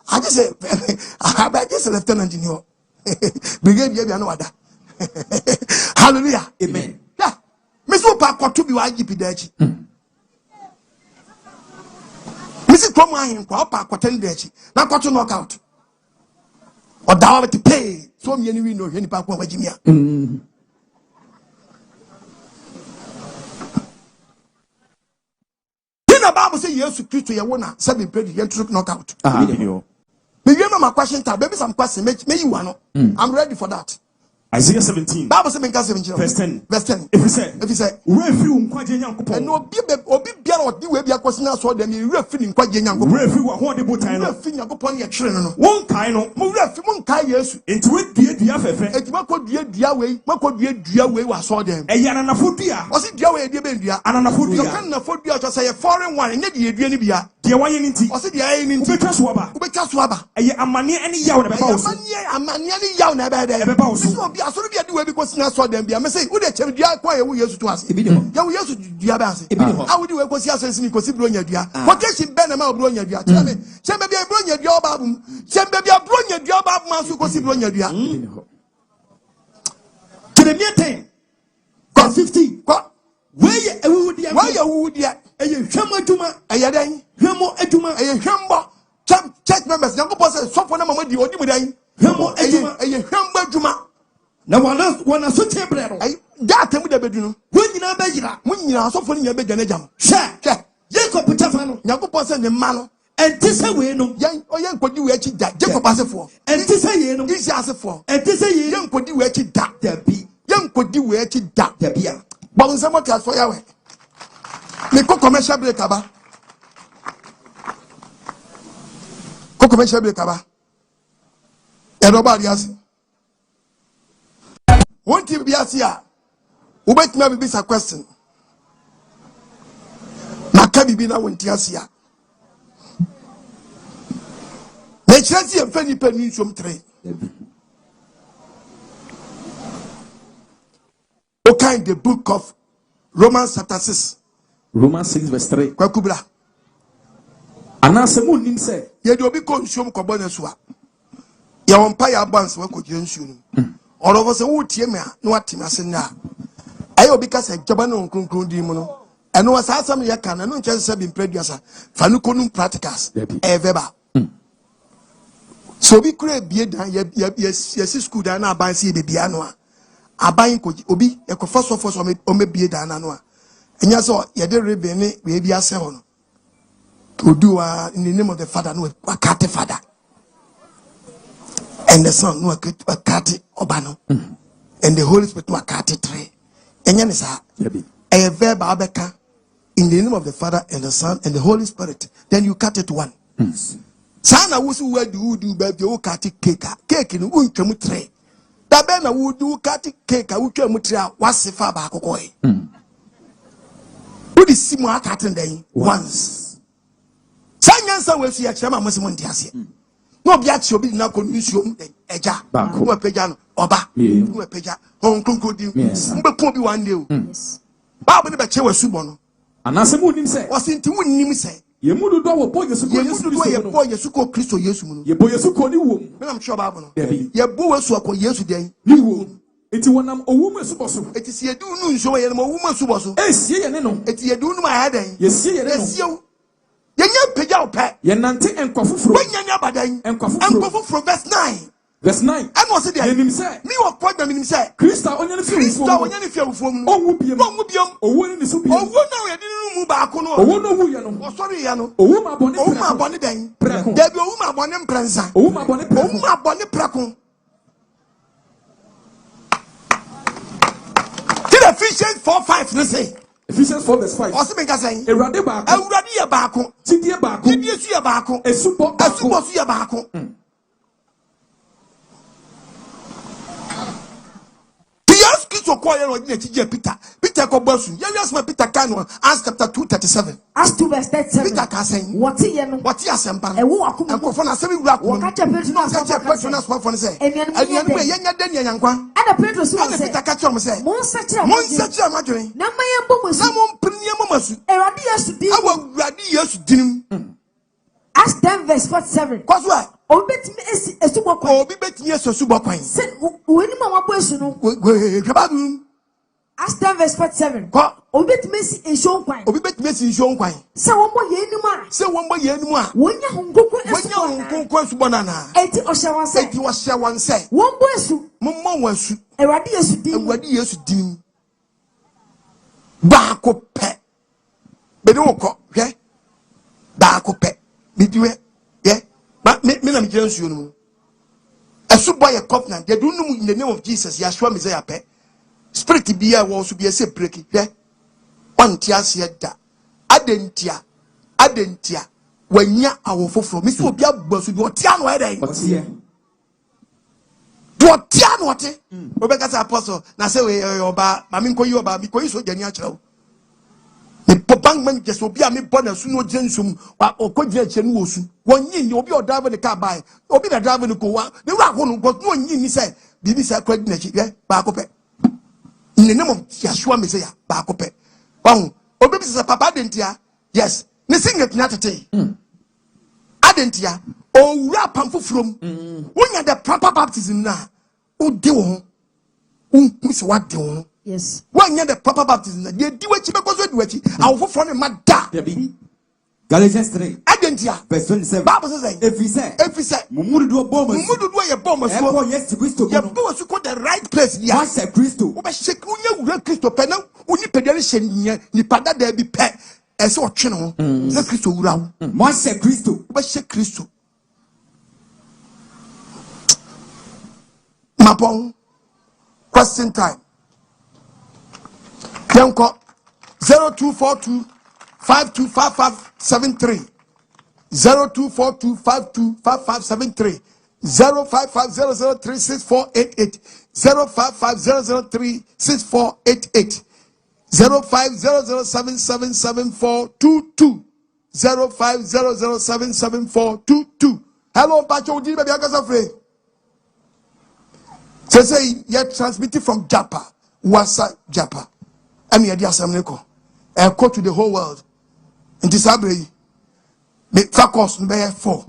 Speaker 3: I just say I just lieutenant in here. Brigadier bia no wada. Hallelujah.
Speaker 8: Amen.
Speaker 3: Yeah. Me so pa koto bi wa GP dachi. Me si tom ahin kwa pa koto ni dachi. Na koto knockout. O dawa be pay. So me ni wi no hwe ni pa kwa wajimia. The Bible say yes to Christ ye wona seven pray ye to knockout. Me give my question tab baby some question me you want. I'm ready for that.
Speaker 5: Isaiah 17.
Speaker 3: Bible say me 17.
Speaker 5: Verse 10.
Speaker 3: Verse 10.
Speaker 5: If you say
Speaker 3: refi nkwaje nyankopon. And obi bia na odi we bia kwasina so dem refi nkwaje nyankopon.
Speaker 5: Refi wa ho de botan no.
Speaker 3: Refi nyankopon ye twere no.
Speaker 5: Won kai no.
Speaker 3: Mo refi mo nkai Yesu.
Speaker 5: Enti we dua fefe.
Speaker 3: Enti mako dua we, mako dua we wa so dem.
Speaker 5: E yana nafo dua.
Speaker 3: O si dua we de ben dua.
Speaker 5: Ananafo dua.
Speaker 3: You can nafo dua to say foreign one, nye de dua ni bia.
Speaker 5: De waye ni nti.
Speaker 3: O si de aye ni nti.
Speaker 5: Ubetwa so aba.
Speaker 3: Ubetwa so aba.
Speaker 5: Eye amane ene yaw na beba wo so.
Speaker 3: Amane ni yaw na beba de.
Speaker 5: E beba wo so.
Speaker 3: So obi asoro bia de we bi ko sina so dem bia me say wo de chem dua kwa ye wo Yesu to ase. Ya wo Yesu dua ba ase. A wo de we ko si ase ni ko si bro nya dua. Quotation be na ma bro nya dua. Tell me, chem be bia bro nya dua ba bum. Chem be bia bro nya dua ba bum so ko si bro nya dua.
Speaker 8: Jeremiah 10. Verse 15. Where you
Speaker 3: dia.
Speaker 8: Eye hwemo adwuma.
Speaker 3: Eye dan.
Speaker 8: Hwemo adwuma.
Speaker 3: Eye hwembo. Church members Nyankopɔn say so for na mama di odi mu dan.
Speaker 8: Hwemo adwuma.
Speaker 3: Eye hwembo adwuma.
Speaker 8: Na wana so tebre no.
Speaker 3: Da temu da bedu no.
Speaker 8: Wo nyina ba yira.
Speaker 3: Mo nyina so for ni nya be gane jam.
Speaker 8: Hwɛ. Jacob tafa no.
Speaker 3: Nyankopɔn say ne ma no.
Speaker 8: Enti se we no.
Speaker 3: Yan oyen kodi we achi da. Jacob asefo.
Speaker 8: Enti se ye no.
Speaker 3: Isi asefo.
Speaker 8: Enti se ye.
Speaker 3: Yan kodi we achi da.
Speaker 8: Dabi.
Speaker 3: Yan kodi we achi da.
Speaker 8: Dabia.
Speaker 3: Ba unse mo transfer ya we. Me ko commercial break aba. Ko commercial break aba. E do ba riase. Won't be asia. Wo betima be bisa question. Na ka bibi na wonti asia. Na chirasi e fani pani nsom 3. Okay, the book of Romans chapter 6.
Speaker 2: Romans 6 verse 3.
Speaker 3: Kwakubla.
Speaker 2: Anasemu nim se
Speaker 3: ye de obi ko nsuom ko bɔ ne so a ye won pa ya abans wa ko gire nsuo no oro fo se wo tie me a na watim ase na ayi obi ka se gaba no nkronkron di mu no eno wa sa asam ye ka na no nche se bi mpreduasa fa no konum practicals eveba so bi kure bie dan ye school dan na aban se be bia no a aban ko obi e ko fo so o me bie dan na no a enya so ye de rebe ne we bia se ho no to do in the name of the Father, no wakati Father, and the Son no wakati obano, and the Holy Spirit no wakati three. And yanisa a verb abeka in the name of the Father and the Son and the Holy Spirit. Then you cut it one. Sana wusu where do baby you cut cake in unchamu three. Dabena would do cut cake a uchamutra was a faba kokoi. What is Simo cutting day once? Sanyansa will see a chama Mosimontiasi. No biatch will be now consumed eja, who a pejan, oba, who a peja, home concluding, but probably one day. Baba the Bache was Subono. And as a moon say, was into him say, Yemudu do boy Yasuko Christo Yesu, ye boy Yasuko, you I'm sure Babano. Ye boy Suako yesterday, you. It's one of a woman supposed. It is ye do no show a woman supposed. Yes, ye know. It ye do my head. Yes, you. Ye pejao pet. Ye nante and coffee when ye badang and coffee from verse 9. Verse 9. And was it him say? Me or point them in say. Christa on your few from Wobium, or one in the soup. Oh, no, I didn't move back on. Oh, no, oh, sorry, Yano. Oh, my bonnet, oh, my bonnet, there be my bonnet pranza. Oh, my bonnet, pracon. Ephesians 4:5. Let's say Ephesians 4 verse 5. Also make us say Erade baako. Tidie baako. Esubo baako. Yes, Christo choir on Peter Kobosu. Yes, my Peter Kano. Acts chapter 2:37. Acts 2 verse 37. Peter can say what he asempa. And kofona semi wura ko. Personal spot for say. And yenya den yankwa. And Peter say Peter catch him say. Mon search amadwen. Na mayembo mosu. Na mon priniemo mosu. Erade yesu din. Awu Erade yesu din. Acts 10 verse 47. Cause why? Obi betimi esubo kwan. Obi betimi esubo kwan. Se woni ma wabo esu no. Gbabadum. Acts 10 verse 47. Obi betimi esu kwan. Obi betimi esu kwan. Se wonbo ye enimu a. Wonya honkoko esubo na. Eti ohye wan se. Wonbo esu. Mommo wasu. Erade yesu din. Baako pe. Bede woko, hwe. Baako pe. Bidiwe, yeah. But me na mjensu you. A super covenant. They don't know in the name of Jesus. Yeshua Messiah pe. Spirit be a was to be a say break it. Yeah. One tia said that. Adentia. When ya our from Mr. Obia Bosu, do tian where what's here? Do tian what? Rebecca's apostle. Now say we about Maminko you about because you so genial. The bankman just will be a me bonus, no gensum, or cojet and wosu. 1 year you'll be driving the car by, or be the driver to go out. The rock one got 1 year, he said, Bibi said, yeah, back up. In the name of Yeshua Messiah, back up. Wow, or baby is a papa dentia, yes, missing it not a day. Adentia, oh, rap and from when you're the proper baptism now. Oh, dear, miss what do. Yes. When you're the proper baptism, you do what you because we do it. I'll go from my dad. Galatians 3. Adentia. Verse 27. Bible says, if he said, Mumudu do a bomb, Mumudu do a bomb, yes, to Christo. You go to the right place. Yes, Christo. But shake you, Christo Penna, only pediation, you pada there be pet as or channel. The Christo round. Monse Christo. But shake Christo. Mapon. Question time. Yanko 0242 525573 0242 525573 0550036488 0550036488 0500777422 0500777422. Hello, Pacho Di baby Akasafre. Say you transmitted from Japa, Wasa Japa. I'm here, dear Samneko. I quote to the whole world. In this abbey, the focus number 4.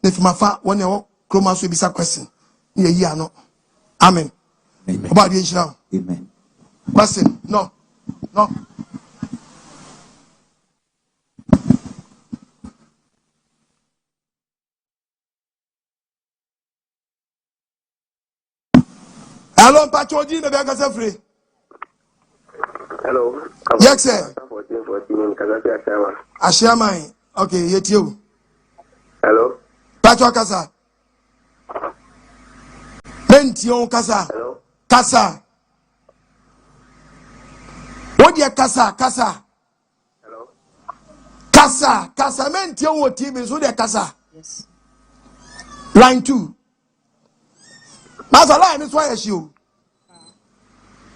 Speaker 3: If my fa one year, Chromas will be some question. Yeah, no. Amen. Amen. About the Israel. Amen. Question. No. Hello, Pachoji, the Vegas are free. Hello. Yes, sir. Ashama. Okay, yet you.
Speaker 9: Hello.
Speaker 3: Pacho Kasa. Mentio Kasa.
Speaker 9: Hello.
Speaker 3: Kasa. What dear Kasa? Kasa.
Speaker 9: Hello.
Speaker 3: Kasa. Kasa. Mentio what TV so dear Kasa. Yes. Line 2. Master line is why you.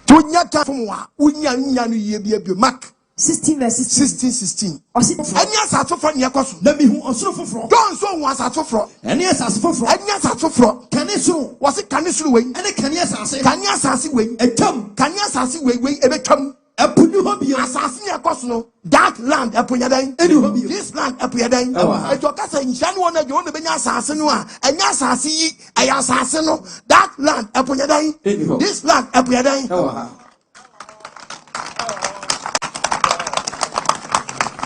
Speaker 3: Tunya Tafumwa. Unya Nyanu Mark. 16 verses 16. Any answer to front Yakos. Let me who also for. Don't so was at for. Any answer for. Any answer for. Can it so? Was it can you way? Any can yes answer? Can you answer way? A chum. Can you answer way? A chum. A punu hobby. Assassin Yakos no. That land a punyadan. This land a punyadan. A tokasa in January you want to be assassin. And assassin. I assassin. That land a punyadan. This land a punyadan.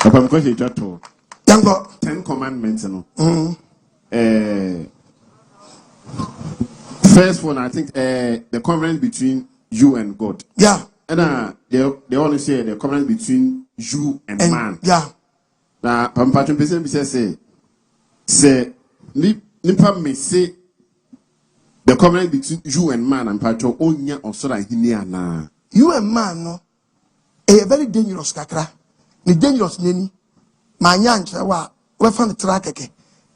Speaker 10: Because you just told 10 commandments. First one, I think the covenant between you and God.
Speaker 3: Yeah.
Speaker 10: And they only say the covenant between you and man.
Speaker 3: Yeah.
Speaker 10: Now, Pampatron Person say, Nipa may say the covenant between you and man and Patron Onya or Sora Hiniana.
Speaker 3: You and man, no, a very dangerous kakra. Ni dangerous neni manya nkyerɛ wa we fa ne tra keke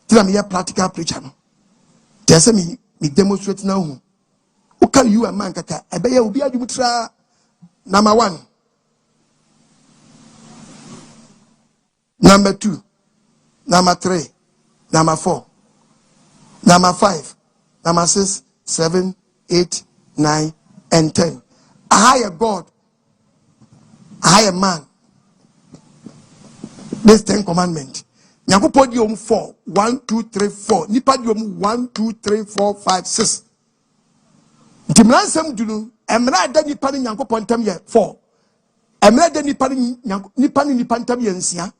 Speaker 3: tira me practical preacher no te sɛ me demonstrate na hu o kan you a man kaka ebe ya obi adwum tra number 1 number 2 number 3 number 4 number 5 number 6 7 8 9 and 10 a higher God a higher man. This 10 commandment. Nyanko podium 4. 1, 2, 3, 4. Nipa diom 1, 2, 3, 4, 5, 6. Dimransam dunu. Emra da nipa ni nyanko pontam ye 4. Emra da nipa ni nipa ntam ye 9.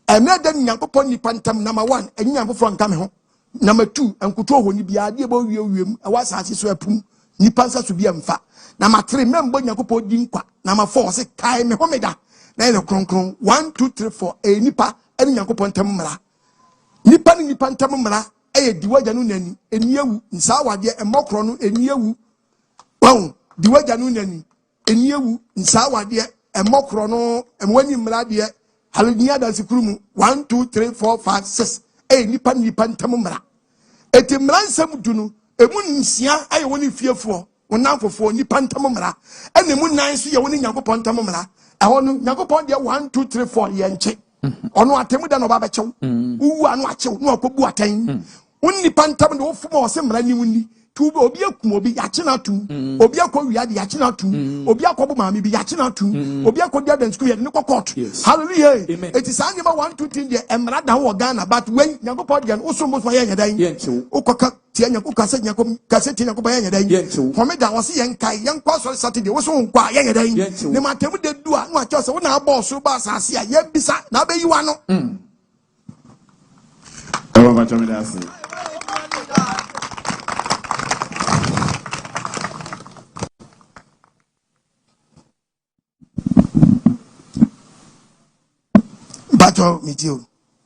Speaker 3: Emra da nyanko pon nipa ntam number 1. Enyi nyanko fro nka me ho. Number 2. Enkuto ho ni bia de bo wiem. Ewa asase so apum. Nipa nsa so bia mfa. Number 3. Membo nyanko podi nkwa. Number 4. Se kai me ho meda. Na ene kronkron 1 2 3 4 nipa ene nyankopon tam mra nipa ni nipa ntam mra diwaja no nani eniawu nsa wade emokro no eniawu wahu diwaja no nani eniawu nsa wade emokro no emwani mra de hallelujah da sikurumu 1 2 3 4 5 6 nipa ni nipa ntam mra eti mra nsam dunu emu nsia woni fiefo wonamfofo nipa ntam mra ene mu nan so ye woni nyankopon ntam mra ahonu nyakopon de 1 2 3 4 ye nche ono atemu da no ba bechew uwu anu achew no akobu atan unni pantam de ofuma o se mra ni unni tu obi akum obi ya chena tu obi akowia de ya chena tu obi akobu maami bi ya chena tu obi akodi adan school ye ne court hallelujah it is anyama 1 2 3 de emra da wo Ghana but when nyakopon de no so mo so ye nyadan ukoka tie nyakopon kase nyakom kase tie nyakopon ye nyadan for me da wo se ye nkai ye nkwa so Saturday wo so nkwa ye nyadan ne matemu de du a no a chose wo na boss so ba asase a ye bisa na be yiwa no
Speaker 10: Eba ba me dasi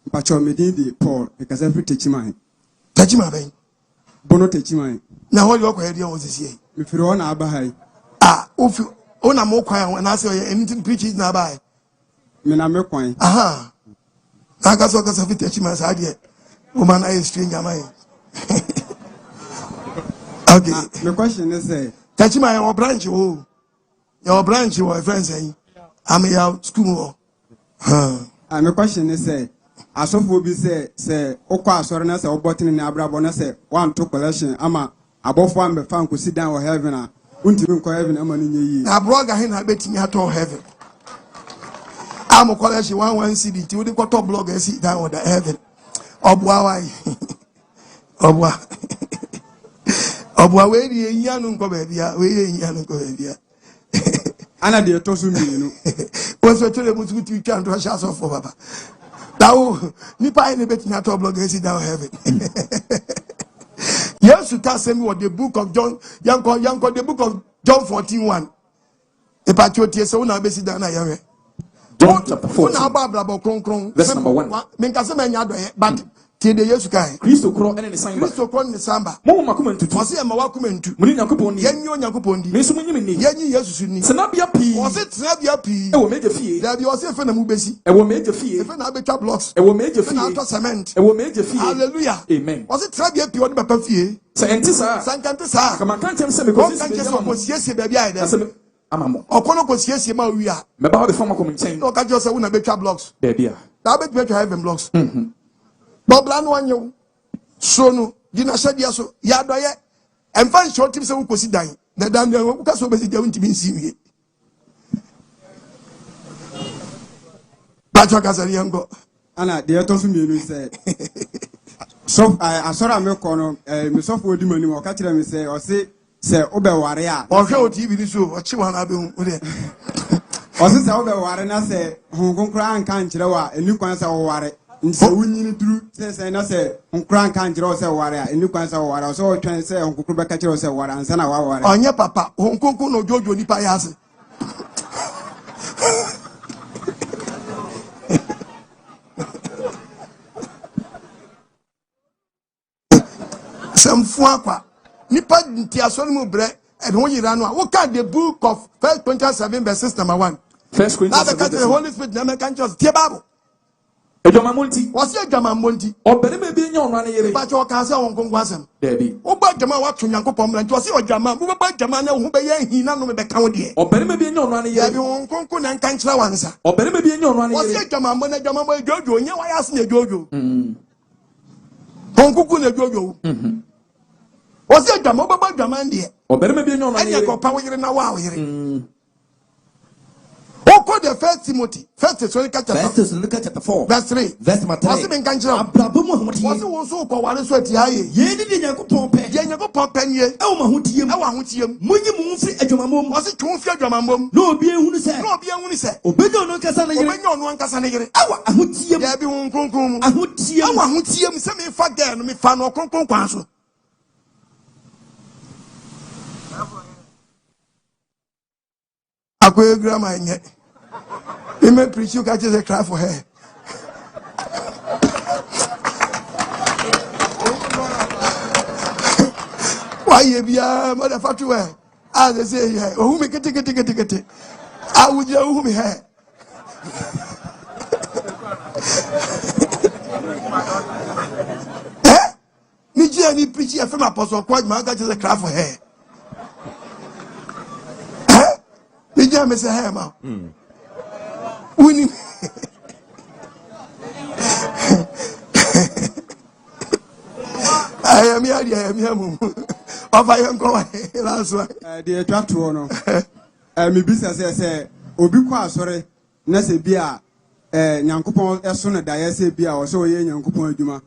Speaker 11: Pacho medidi Paul because every techimai
Speaker 3: ben
Speaker 11: bono techimai
Speaker 3: na ho yo kwa dia wo sisi
Speaker 11: me firo na abahai
Speaker 3: ofi ona mo kwan na say anything preach na abai
Speaker 11: me na me kwan
Speaker 3: aha aka so ka safi techimai sa dia woman I stranger mai okay
Speaker 11: the question is
Speaker 3: techimai your branch your friends saying I'm your school
Speaker 11: my question is asofo bi say okwa asore na say obotini na abrabo na say one to collection ama abofo am be fan ko sit down or heaven a untimi nko heaven ama ni nyi
Speaker 3: na broga he na betimi ato heaven am collection 1 cd ti we ko to blog e sit down or the heaven obwa wai obwa we ri eyan nko ba bia we eyan nko ba bia
Speaker 11: ana de to so mi
Speaker 3: wo so tele musu ti twa ndo sha so for baba dawo ni pa ene betimi ato blog e sit down heaven yes you can send me what the book of John yanko the book of John 14:1 e pa ti o tie se una be sit down na yawe
Speaker 2: John chapter 14 verse number 1.
Speaker 3: But Tide Yesu kai.
Speaker 2: Kristo kro ene ne samba.
Speaker 3: Kristo kro ne samba.
Speaker 2: Mo makoma ntutu.
Speaker 3: Ose ema wakoma ntu.
Speaker 2: Muni Nyankopon ni.
Speaker 3: Yenyi Onyankopon di.
Speaker 2: Me so munyi ni.
Speaker 3: Yenyi Yesu su ni.
Speaker 2: Sena bia pi.
Speaker 3: Ose tena bia pi.
Speaker 2: E wo meje fie.
Speaker 3: Da bia ose fe na mu besi.
Speaker 2: E wo meje fie.
Speaker 3: E fe na betwa blocks.
Speaker 2: E wo meje fie.
Speaker 3: E na to cement.
Speaker 2: E wo meje fie.
Speaker 3: Hallelujah.
Speaker 2: Amen.
Speaker 3: Ose tena bia pi woni baba fie.
Speaker 2: Se enti sa.
Speaker 3: Sankante sa.
Speaker 2: Kama kan tem se me ko
Speaker 3: se ko siesie ba bia ide.
Speaker 2: Amamo.
Speaker 3: Okono ko siesie ma wi a.
Speaker 2: Me ba ho be fama ko nchen.
Speaker 3: No ka jo se wo na betwa blocks.
Speaker 2: There bia.
Speaker 3: Da betwa heaven blocks. Bobla no anyo. So no dina shadia so ya doye emfa ncho tim se wo kosi dan na dan wo ka so be si dan tim nsi wie ba cho ka sari yango
Speaker 11: ana de to so mienu se so asora me ko no me so fo di mani mo ka kire me se o se obe ware a
Speaker 3: o hwe o tv ni so o chi wa na be hu o de
Speaker 11: o se obe ware na se honkonkra anka nkire wa eni kwan se wo ware nse wunyini duru se na se nkran kan jiro se ware a eni kwan se ware so twen se honkokru be ka jiro se ware ansa na wa ware
Speaker 3: onye papa honkokru no jojo ni pa yase samfu akwa nipa nti asori mu bre e be wonyira no a wo ka the book of 1 Corinthians 7 verses number 1
Speaker 2: 1 Corinthians 7
Speaker 3: the Holy Spirit na me kan just tie Bible
Speaker 2: Ejoma monti.
Speaker 3: Wasi ejoma monti.
Speaker 2: Obere me bi nya ono ane yere.
Speaker 3: Ba cho ka se won konko asem.
Speaker 2: Debi.
Speaker 3: Wo ba jama wa to Nyankopon mra nti wasi ojama, wo ba jama na hu be ye hin na no me be ka wo de.
Speaker 2: Obere me bi nya ono ane yere.
Speaker 3: Debi won konko na nkan kira wansa.
Speaker 2: Obere me bi nya ono ane yere.
Speaker 3: Wasi ejoma mo na jama mo jojo nya wa ya se na jojo. Konkuku na jojo. Wasi ejoma wo ba jama ndie.
Speaker 2: Obere me bi nya ono ane yere.
Speaker 3: Enya ko pa wo yere na wa wo yere. Oko the First Timothy, First Thessalonians chapter 4, verse 3.
Speaker 8: Verse 3.
Speaker 3: Wasi ben kan kira. Wasi won so ko ware so atiaye.
Speaker 8: Ye ni de Nyankopon pe.
Speaker 3: Ye Nyankopon pe nie.
Speaker 8: E wo mahotiem.
Speaker 3: E wo ahotiem.
Speaker 8: Munyi mu mfiri adwamamom.
Speaker 3: Wasi twon fi adwamamom.
Speaker 8: No obi ehunu se.
Speaker 3: No obi ehunu se.
Speaker 8: Obejo no nkasa na yere.
Speaker 3: Obenyo no nkasa na yere.
Speaker 8: E wo ahotiem.
Speaker 3: Ya bi won kronkron mu.
Speaker 8: Ahotiem.
Speaker 3: E wo ahotiem se me fa girl no me fa no kronkron kwan so. Akwe grandma nye. He may preach you catches a cry for her. Why you be a motherfucker? As they say, who make it? I would you who me hair. Eh? Niji any preaching from Apostle Quad man catches a cry for her. Eh? Niji miss a hair, ma. Winning. I am here. Of I am going last one.
Speaker 11: The attract to no. Me business say obi kwa sore na se bia Nyankopon eso na da se bia o so ye Nyankopon adwuma.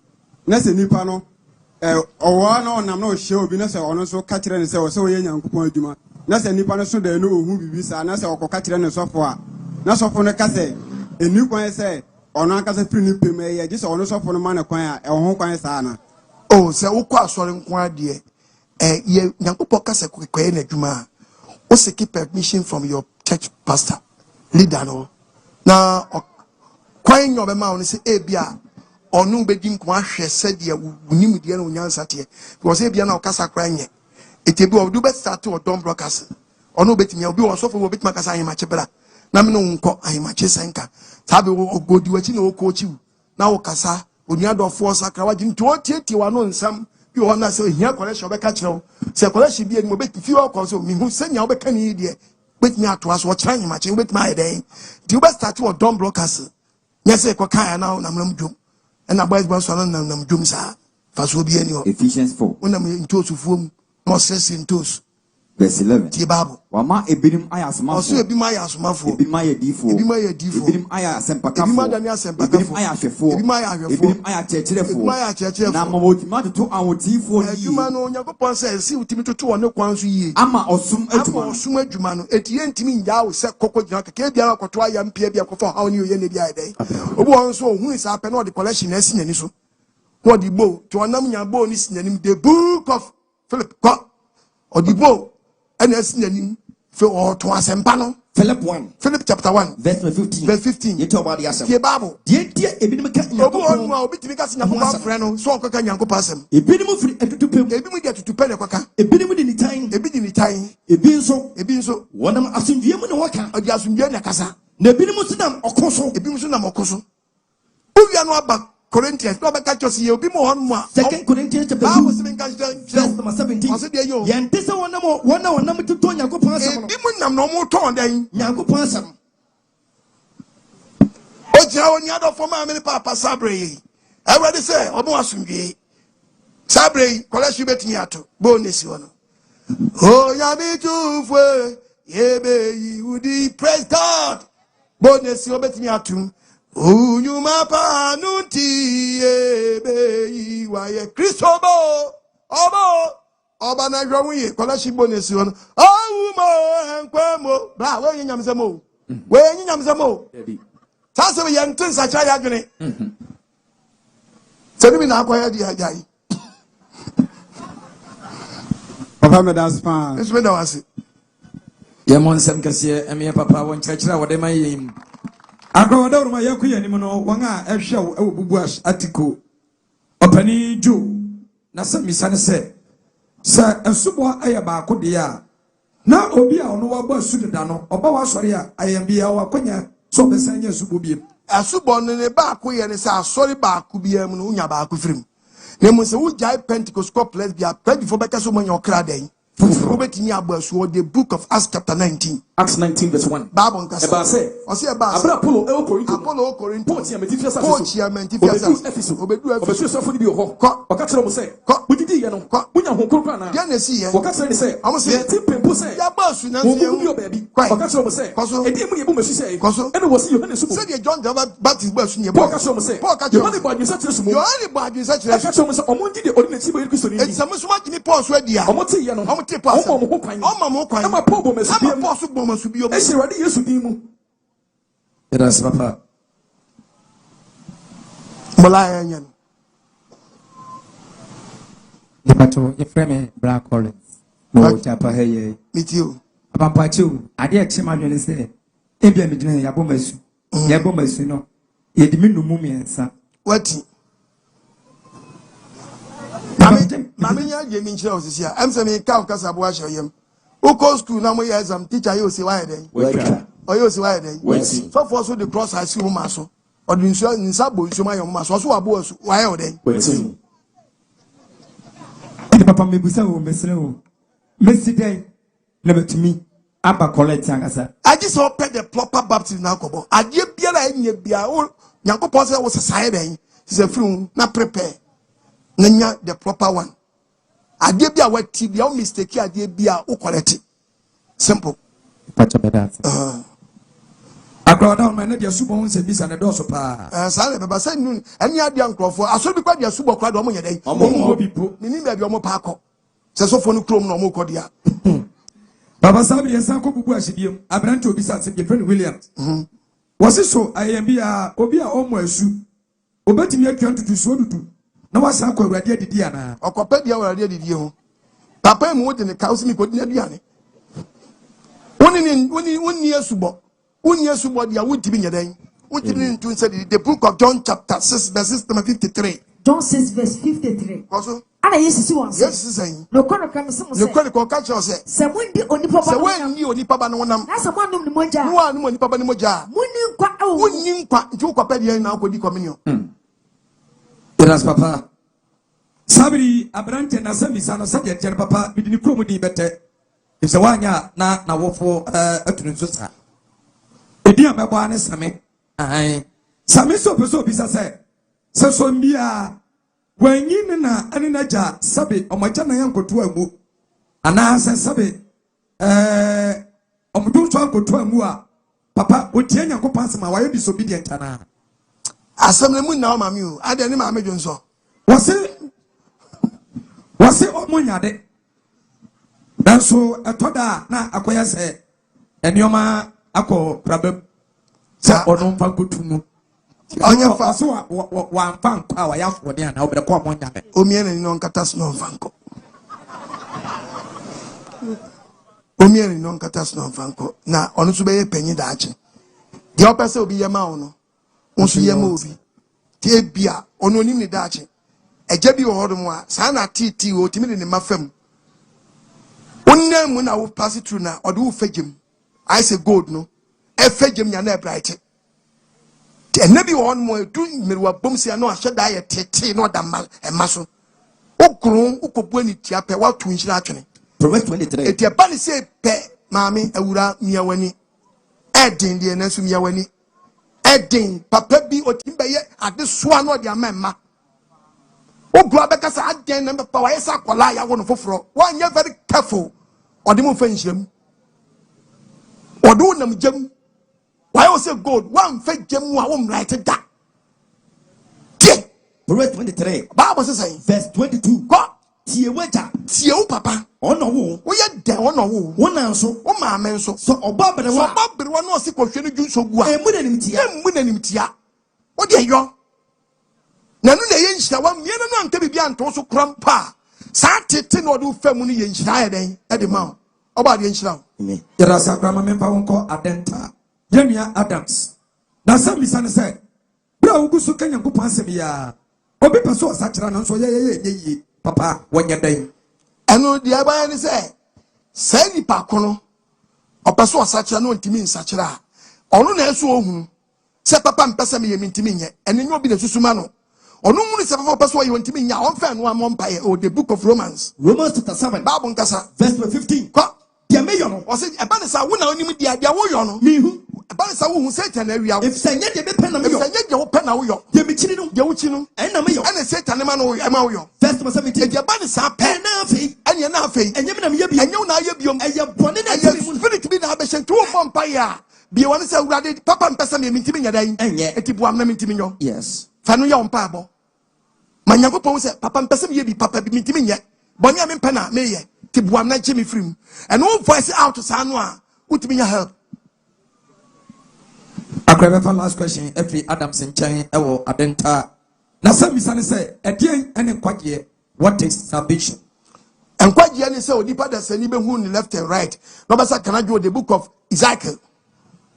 Speaker 11: Na se nipa no owo na onam na o hye obi na se ono so ka kire ne se o so ye Nyankopon adwuma. Na se nipa no so da no ohu bibi sa na se okoka kire ne sofo a na sofo no ka se eni kwan se ono akasa firi ni pem ye je se ono sofo no ma ne kwan a e ho kwan sa na
Speaker 3: oh se wo kwa sore nkwa de ye Nyankopon ka se kwekwe na adwuma o se keep permission from your church pastor leader no na kwan nyo be ma on se ebia onu be dim ko ahwe se de unim de na onyansa te because ebia na o kasa kra nye etebi o do be start o don broadcast onu betimi obi wo sofo wo betima kasa ahima chebra na me no nko ahima chesenka sabe ogodi wachi na okochi na wo kasa onuadofo sakra waji nti o tieti wa no nsam bi wo na se hia collection be ka kire se collection bi eni mo betifi o ko so mi hu senya wo be ka ni de betimi ato aso wo kira ahima che betimi ayeden di wo be start o don broadcast nyese ko kan na na mram dum na boys boys so na nam dum sa fa so bi eni o
Speaker 8: Ephesians 4
Speaker 3: unam ntosufuom mo sese ntos
Speaker 8: verse 11.
Speaker 3: Ti Bible.
Speaker 8: Wama ebinim aya asomafo.
Speaker 3: Oso ebim aya asomafo.
Speaker 8: Ebim aya difo.
Speaker 3: Ebim
Speaker 8: aya asempakafo.
Speaker 3: Ebim adani asempakafo.
Speaker 8: Ebim aya ahwefo. Ebim aya kyerkyerefo.
Speaker 3: Ebim aya kyerkyerefo.
Speaker 8: Na mawotuma to awotifo yi.
Speaker 3: Adwuma no Nyankopon say si utimi toto won kwan so yi.
Speaker 8: Ama osum adwuma.
Speaker 3: Ama osum adwuma no etiye ntimi nya wo se kokko gina keke bia akoto aya mpia bia kofo hawo ni oye ne bia eden. Obi won so ohun isa pe no de collection na sinyani so. What the bow to anam nya bow ni sinyanim the book of Philip ko odibo and as nanim fe o to asempa no
Speaker 6: Philip 1.
Speaker 3: Philip chapter 1.
Speaker 6: Verse 15.
Speaker 3: Verse 15.
Speaker 6: You talk about the answer.
Speaker 3: The Bible.
Speaker 6: Dear, ebinim ka
Speaker 3: Nyankopɔn. Obi timi ka Nyankopɔn frɛ no so ɔkɔka Nyankopɔn asɛm.
Speaker 6: Ebinim firi atutupem.
Speaker 3: Ebinim de atutupe ne kɔka.
Speaker 6: Ebinim di ni tan.
Speaker 3: Ebi di ni tan.
Speaker 6: Ebi nso.
Speaker 3: Wɔnam
Speaker 6: asomdwie mu ne wɔka.
Speaker 3: Ɔdi asomdwie ne kasa.
Speaker 6: Na ebinim nso nam ɔko so.
Speaker 3: Ebinim nso nam ɔko so. Owia no aba Corinthians, no bɛka kyɛ sɛ yɛ obi mu hɔ no a.
Speaker 6: 2 Corinthians chapter 2.
Speaker 3: Bible sɛ menka kyerɛ
Speaker 6: verse 17.
Speaker 3: ɔsɛ deɛ yɛ o.
Speaker 6: Yɛnte sɛ wɔnam totɔ Nyankopɔn asɛm no.
Speaker 3: Ebi mu nam na ɔmo tɔn dɛn.
Speaker 6: Nyankopɔn asɛm.
Speaker 3: Ogyina wɔ ni adɔfo ma me papa sabre yi. Awurade sɛ ɔmo asomdwie. Sabre yi kɔlɛhye betumi ato. Bo ne si hɔ no. Oh ya me too fue. Yebe yi udi praise God. Bo ne si obetumi ato. Unyuma pa nunti ebe yi waye Kristobo oba na jwawu ye kola shibo nesi ono awumo enkwemo bra we yin nyamsemo we yin nyamsemo sase we yen tin sacha ya dwene se bi na akoya di ajai
Speaker 11: papa me das pa
Speaker 3: eso me da wase
Speaker 2: ye mon sem kase eme papa won kyerkyera wode man yim Akyiwade A Ebo Oman yakuye ni no wanga ehwe wo bubu atiko opani jo na se misane se ensubo aye ba akode a na obi a ono wa ba asudeda no oba wa sori a ayambia wa kwanya so besanye asubo biem
Speaker 3: asubo no ne ba akoye ne se asori ba akubiem no unya ba akufirim ne mo se ujai Pentecost complex bia before beka so manya okra den the book of Acts chapter 19.
Speaker 2: Acts 19 verse 1.
Speaker 3: Bible Eba
Speaker 2: say. Apollo Corinto. Obedu Ephesus. Obedu bi ho. Okatro mo say. Udidi ye no. Unya ho kokra na.
Speaker 3: Dia na si ye.
Speaker 2: Okatro ni say. Ye tipempo say.
Speaker 3: Ya ba su na si ye.
Speaker 2: Wo baabi. Okatro mo say. Edi mu ye bu masu say. Ene wo si Yohane subo.
Speaker 3: Say the John the Baptist ba su ni.
Speaker 2: Okatro mo say. Yohane ba adwisa kire sumo.
Speaker 3: Yohane ba adwisa kire.
Speaker 2: Okatro mo say omo ndi de ordinary ba Kristo ni.
Speaker 3: Ensamo so ma gini Paul so adia.
Speaker 2: Omo te ye no.
Speaker 3: Ọmọ kwan.
Speaker 2: Ama Paul bo mesu bi.
Speaker 3: Ama Paul so bo mesu bi.
Speaker 2: Esirade Yesu din mu. Yes, papa.
Speaker 3: Malaya nyan.
Speaker 12: Debato ye frame Black Collins. Mo chapa heye.
Speaker 3: Meet you.
Speaker 12: Papa chu, ade e chema dwene se. Ebia me dwene ya bo masu. Ya bo masu no. Ye di menu mu miensa.
Speaker 3: Wati. Mami nya je mi nchira osisi a. Em se me ka okasa bo ahye yem. Uko school na mo ye exam teacher ye osi why den. Oyo osi why den. So for so the cross I see woman so. Odu nsu nsa bo nsu ma ye woman so so abo osu why o den.
Speaker 12: Papa me busa wo mesre wo. Mesi den na betumi aba collect angasa.
Speaker 3: Agi so pay the proper baptism na kobo. Ade biara enye bia o Nyankopon se wo sesae den. Se free na prepare. Nanya the proper one. Ade bia wati bia o mistake ade bia o correct. Simple.
Speaker 12: Pacha bedat.
Speaker 2: Akyiwade A Ebo Oman na dia subo hun se bisa na do so pa.
Speaker 3: Sale baba say nun ani ade ankrofo aso bi kwa dia subo kwa do mo ye den.
Speaker 2: Omo bi po.
Speaker 3: Ni ba bi omo pa akọ. Se so fo no krom na omo kọ dia.
Speaker 2: Baba sabi yesa ko bubu ahibiem. Abrante obi sa se Jeffrey Williams. Wose so ayambia obi a omo asu. Obetimi atwa ntutu so dudu. Na wasa akọ Awurade adidi ana.
Speaker 3: Okopa dia Awurade adidi ho. Papa mu wode ne ka usimi ko dina duane. Woni asubo. Woni asubo dia wontibi nyeden. Wontimi ntu said the book of John chapter 6 verse 53.
Speaker 4: John 6 verse 53.
Speaker 3: Koso.
Speaker 4: Ana Yesu won say.
Speaker 3: Yesu say.
Speaker 4: No kono kan se mo say.
Speaker 3: No kono ko ka che say.
Speaker 4: Se mundi onipa ba.
Speaker 3: Se wani onipa ba no nam.
Speaker 4: Na se mo anum ni moja.
Speaker 3: No anu onipa ba ni moja.
Speaker 4: Muni kwa o.
Speaker 3: Woni nkwa nti ukopa dia na akodi communion.
Speaker 2: Yes, papa. Sabri abrante na samisa na sadia tian papa bidini kromu di bete. If se wanya na wofo atunu so sa. Edi amebo ane same. Same so peso bisa se. Se so mbia wanyi na ani na ja sabe omaja na yankoto amu. Ana se sabe omdu so ankoto amu a papa otie Nyankopon asema waye disobedient ana.
Speaker 3: Asem mu na o mami o. Ade ni mami dwonso.
Speaker 2: Wase omunyade. Danso etoda na akoya se enioma akọ problem se onu mfa kotumu.
Speaker 3: Onye fa
Speaker 2: so wa mfa nkwa wa yafo de ana obere ko omunyade.
Speaker 3: Omie na ni no nkata so mfa nko. Omiani non catasno franco. Na onu so be penyi daache. The opese obi yema ono. Onso yema obi. Tie bia ono nim ni daache. Eje bi wo hodo a saa na titi wo timi ne mafam. Onnam mu na wo pass through na odo wo fagem. I say gold no. E fagem nya na bright. Enabi wo hono du mmerwa bomsia no ahye da ye tete no da mal e maso. Okru ukobu ani tia pe wa tu nhira atwene.
Speaker 6: Proverbs 23.
Speaker 3: Eti eba ni say pe maami awura miawani. Edin de na so miawani. Edin papa bi otimbe ye ade soa no de amemma. Ogua beka sa aden na papa wa yesa akola ya wo no foforo. Wa nya very careful. Ode mo fa nhyiram. Ode wo nam jam. Why you say gold? One fake jam wa wo mright da.
Speaker 6: Proverbs 23.
Speaker 3: Bible says
Speaker 6: verse 22.
Speaker 3: God
Speaker 6: tie waja
Speaker 3: tie wo papa
Speaker 6: ono wo
Speaker 3: wo ye den ono wo
Speaker 6: wo nan so
Speaker 3: wo maame nso
Speaker 6: so oba berewa
Speaker 3: no si kohwe no dwunso gu a
Speaker 6: emu na nimtia
Speaker 3: wo de yo na no na ye nhira wa mie no anka bibia anto so krampa saa tete no do fam no ye nhira ye den e de ma oba de nhira
Speaker 12: amen yara sakrama mempa wonko adenta yemia Adams na sami sane say bra ugusu kanya nkopon asem ya obi peso asakira no so ye papa wanya den
Speaker 3: eno di abaya ni say ni pa kono opeso asakira no ntimi nsakira ono na eso ohunu se papa mpesa me yemi ntimi nye eno nyo bi na susuma no ono mu ni se papa opeso ye ntimi nya on fa no amompa ye o the book of Romans
Speaker 6: chapter 7
Speaker 3: Bible nkasa
Speaker 6: verse 15
Speaker 3: ko
Speaker 6: dia me yo no
Speaker 3: o se eba ni sa wo na onim dia wo yo no
Speaker 6: mi hu
Speaker 3: eba ni sa wo hu Satan na awia
Speaker 6: if say nye de be pen na me yo
Speaker 3: if say nye de wo pen na wo yo
Speaker 6: de mi chini no
Speaker 3: de wo chi no
Speaker 6: en na me yo
Speaker 3: ene Satan ma no e ma wo yo
Speaker 6: verse 17
Speaker 3: e eba ni sa pen
Speaker 6: na afi
Speaker 3: ene na afi
Speaker 6: enye me na me ye bi
Speaker 3: enye na ye biom
Speaker 6: eye bone na
Speaker 3: eye spirit bi na abehye to wo mpa ya bi woni se urade papa mpesa me ntimi nya dan
Speaker 6: enye
Speaker 3: eti buam na ntimi nyo
Speaker 6: yes
Speaker 3: fa no ya mpa abo manyakopon se papa mpesa me ye bi papa bi ntimi nya bonya me mpa na me ye ti buam na nche me frim and one voice out to sa no a utimi nya help
Speaker 12: akrebe for last question every Adams nchen ewo adenta na sami sane say edien ene kwaje what is salvation
Speaker 3: and kwaje ene say odipa da sani be hu ni left and right no be say kanajo the book of Ezekiel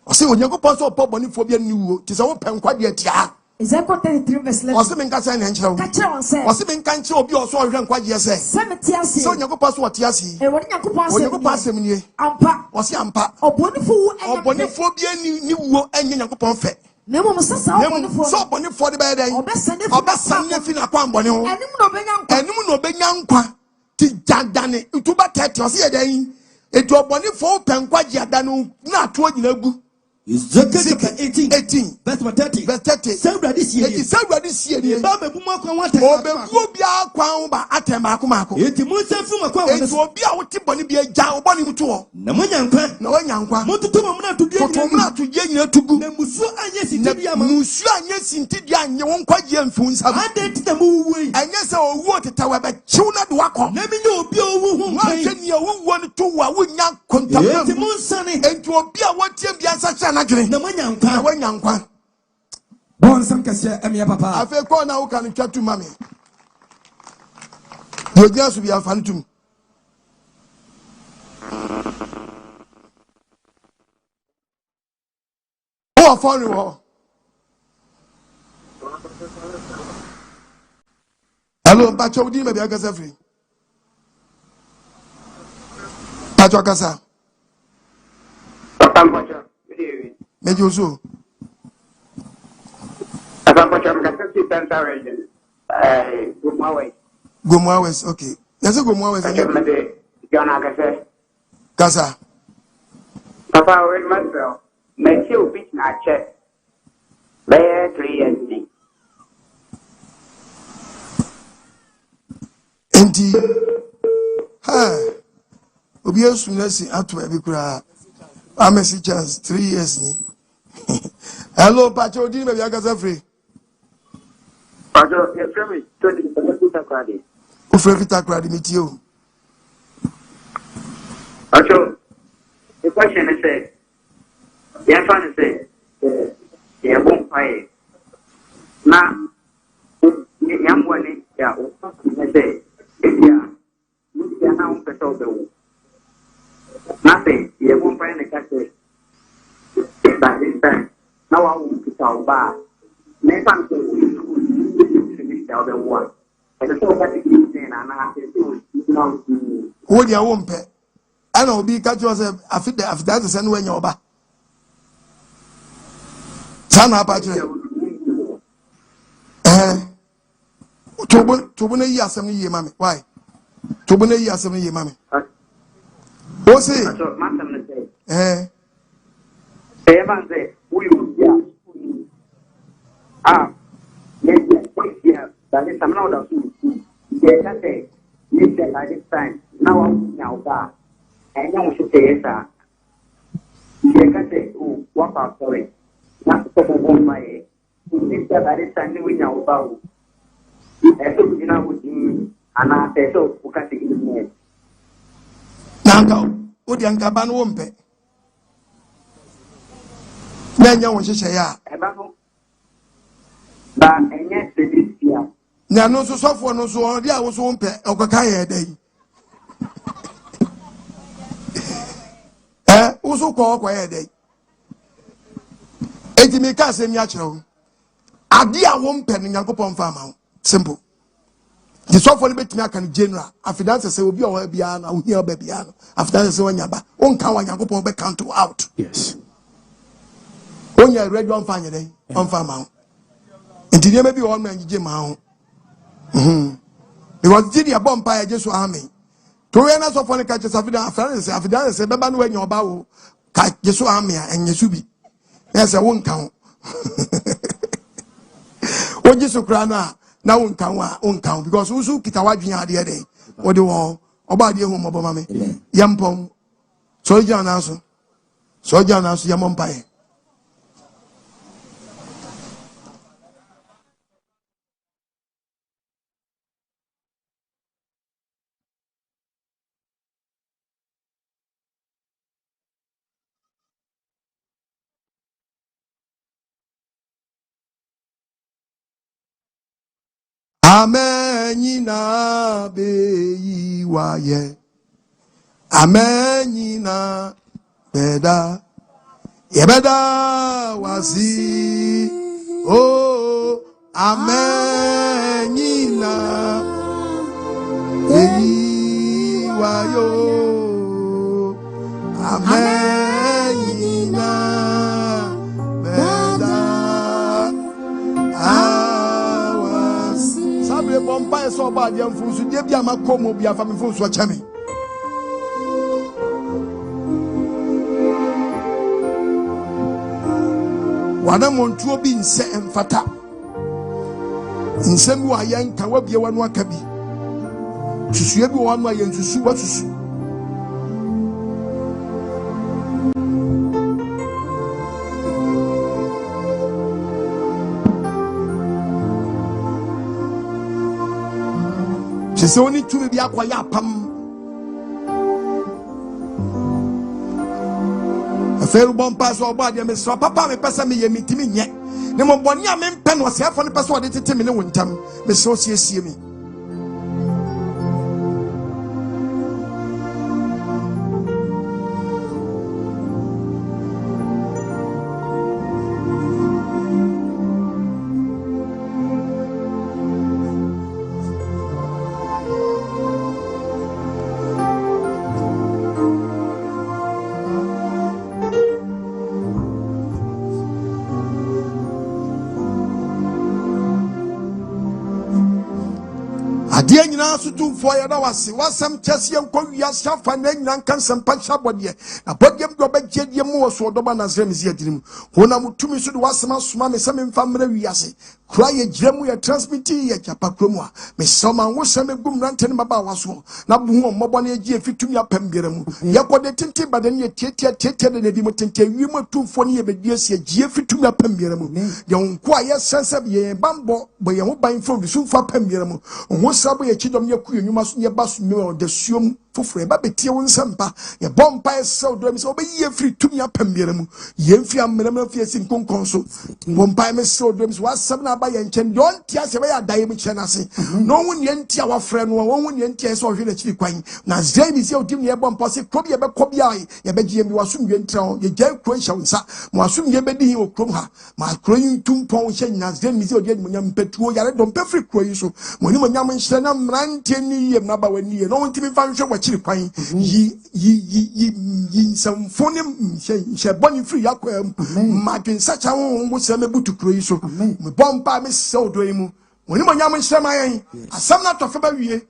Speaker 3: o say onyankopon so pọ bonifo bi ani wo ti say wo pen kwaje atia
Speaker 4: Ezekiel 33 verse 11.
Speaker 3: o say men ka say na nkyerɛ wo o say men ka nkyerɛ obi o so ohwe kwaje say
Speaker 4: semetiasi
Speaker 3: so onyankopon so otiasi
Speaker 4: e woni nyankopon
Speaker 3: asem nie
Speaker 4: ampa
Speaker 3: o say ampa
Speaker 4: obonifo
Speaker 3: bi ani ni wo enye nyankopon fe
Speaker 4: nemo sasa obonifo
Speaker 3: so bonifo de be den obesane fi na kwa mbone ho enim no benya nkwa ti jadane utuba tete o say den etu obonifo pen kwaje adanu na ato nyina gu
Speaker 6: Ezekiel chapter 18 verse 30 Saturday this year ni ba me buma kwa wata
Speaker 3: obeguo bia kwa ba atema akomako
Speaker 6: eti mo se fu makwa wona
Speaker 3: eti obi a wote boni bia gya oboni muto ho
Speaker 6: na mo nyankwa
Speaker 3: mo tutu mo na to die nyina tugu
Speaker 6: na musu anye sintidi ama
Speaker 3: musu anye sintidi anye won kwaje amfu nsam
Speaker 6: ade tita mo wuwe
Speaker 3: anye se owu otetawa ba chiw na de wakọ
Speaker 6: na mi nya obi owu hu
Speaker 3: wa hwani a wuwo ne to wa wonya kontam
Speaker 6: eti mo nsane
Speaker 3: enti obi a wote bia nsa na dwene
Speaker 6: na
Speaker 3: wanyankwa
Speaker 12: bon sam kase emia papa
Speaker 3: afa ko na wo kan twatu mame yo gya so bia fa ntum o afori wo hello pacho di me bia kasa free pacho kasa Mejo so. Gomawes, okay. Yes, Gomawes. Kasa.
Speaker 9: Papa, wait myself. Make you beat na check. Bear 3 years.
Speaker 3: Enti. Ha. Obi esunasi atu ebi kura. Amesi chance 3 years ni. Hello, Pacho, do you know you're free?
Speaker 9: Pacho, you're free. 20% credit.
Speaker 3: Who free credit meet you?
Speaker 9: Pacho, the question is, you're trying to say, you're won't pay. Now, young one, yeah, I say, if you're now better the Nothing. You won't find a cat. But this time, now I won't put our bar. Next time, we tell them one. And the so that you say, and I have to do.
Speaker 3: What you won't pay? I know be catch yourself. I feel that after that is anywhere in your back. Sana Patrick. Tobuna yi asem ye mami. Why? Tobuna yi asem ye mami. O say.
Speaker 9: Evan say, we will be yeah, that is some other food. Yes, say, listen at this time. Now I'm now and now should say, sir. Yes, say, oh, what I'm sorry. Not to my listen at this time, we now bow. And so, you know, with me, and I say, so, who can take it?
Speaker 3: Now, what the Ankaban won't pay. Then you want to say, yeah.
Speaker 9: But and yet, this year.
Speaker 3: Now, no, so software, no, so on, I was one pay, or Kakaya day. Also call quiet day. 80 makers in Yacho. Adia won't pen in Yakopon farm. Simple. The software bit me can general. After that, say, will be our piano, I'll hear baby piano. After that, say, when you're back, won't count Yakopon back count out.
Speaker 5: Yes.
Speaker 3: When you're ready on fire day, on farm. And today maybe one man, Jim Mount. Because did your bumpire just army. To run us off on the catches after that, say, Baban, when you're bow, catch just army and you should be. Yes, I won't count. What just so crana now won't count because Usu Kitawajin the other day. What do all about your home, Obama? Yampom. So John answer. So John answer your mumpire. Amenina be waye. Amenina beda. Yebeda wasi. Oh, amenina be wayo. Amenina beda. Bombay so bad, young fools, you did my como be a family fools watch me. One among two being set and fata. In some way, young can be one wakabi. To see everyone way and to see what to see. She only to be a quiet pam. A fair bomb pass or body, and Mr. Papa, me pass me, meet me yet. The Mombonia men pen was half on the password at the minute when time, Miss Socia see me. Dear Nasu for your was some chessy and call yourself and then Yankan some punch up on ye. A podium go back jet your more so Dobanas Rems yet him. When I'm to me should was some mammy some family yassi. Cry a gem we are transmitting at Yapacroma. Miss Soman was some boom ranting about was so. Now, Mobani G fit to me up and Biram. Yako de tinty, but then yet and the Dimotente, you were too funny, but yes, ye G fit to me up and Biram. Young quiet sense of ye bambo, but you won't buy from the soon for Pembiram. What's up with a chidom yaku, you must near bus no the sum foforo eba betie wo nsampa ye bompa esew do mi so obeyi free tumi apam biara mu ye mfi amram fi esi nkonkon so bompa me sew do mi so wasem na ba ye nchen don tia se be ya dae mi chen ase no hu ne ntia wa frɛ no wo hu ne ntia se ohwe na chiri kwan na zai bi se odim ye bompa se krobi ye be kobi ai ye be gye mi wasum ye ntra ye gya kro hya nsa mo wasum ye be di o krom ha ma kro yin tumpon hye na zai mi se odi nyam petuo yare dom pe free kro yi so mo ni mo nyam nhyɛ na mrante ni yem na ba wani ye no ntimi fa nhwe wachiri kwan yi nsamfo ne hye boni free yakwa ma dwen sacha wo se me butu kro yi so me bompa me se odo yi mu mo ni mo nyam nhyɛ ma yen asam na tofe ba wie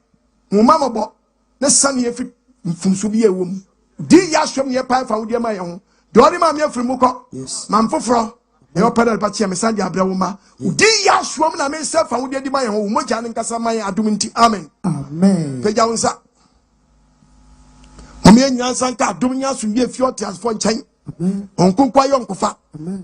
Speaker 3: mo ma mo bo ne sane ye fi mfumso bi ewom di ya hwem ye pa fa wo de ma ye ho de ori ma me afiri mu kɔ man foforo e opera pa tia me sande abra wo ma di ya hwem na me se fa wo de di ma ye ho mo gya ne nkasa ma ye adum nti amen peja wonsa mo me nyansa nka adum nya so ye fi otias fo nkyɛn onkunkwa yo nkofa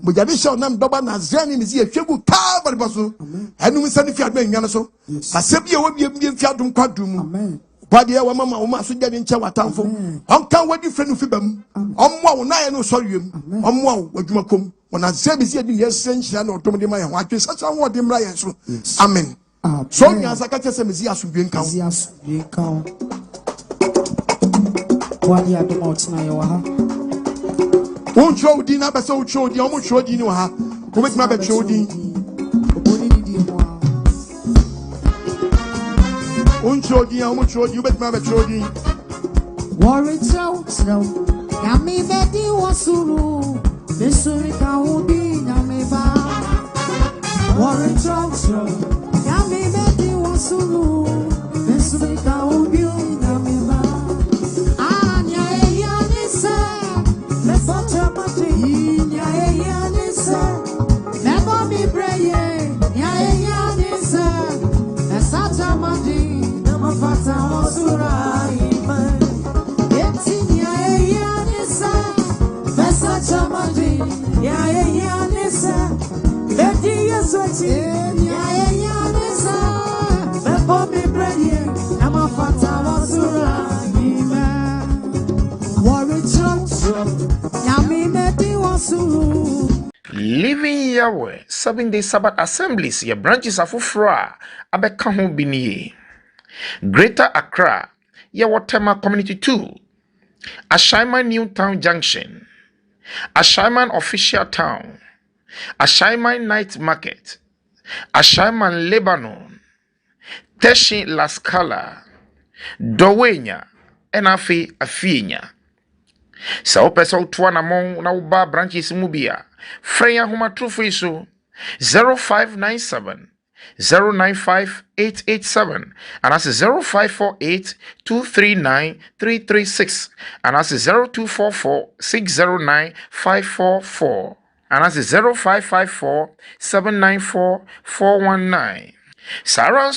Speaker 3: mo gya de hye onam doba na zani ni ye hwegu ka bari boso enu nsani fi adum nyan so asɛbi e wo bi fi adum kwadum body wa mama wo ma so gya de nkyɛ watamfo onkan wadi frɛ no fi bam ommo wo na ye no sɔrewem ommo wo adwuma kom wona zebi si edi ye senhyia na otom de ma ye ho atwe sacha ho de mra ye so amen so nya saka kyese mezi asubwe nkan
Speaker 13: wadi adoma otina ye wa ha
Speaker 3: uncho udi na bese ucho udi omo cho udi ni wa ha ko betima be cho udi uncho udi omo cho udi betima be cho udi
Speaker 13: worry trow yami bedi wasuru besuri ka udi yami ba worry trow yami bedi wasuru besuri ka udi yami ba
Speaker 14: Living Yahweh 7-day Sabbath assemblies your branches are for abeka ho biniye. Greater Accra Yawotema Community 2 Ashaiman New Town Junction Ashaiman Official Town Ashaiman Night Market Ashaiman Lebanon Teshi La Scala Dowenya Enafi Afienya Sa opesa utwa na mon na uba branches mubia Freya huma trufu so 0597 095 887 and that's 0548 239 336 and that's 0244 609 544 and that's 0554 794 419 Sarah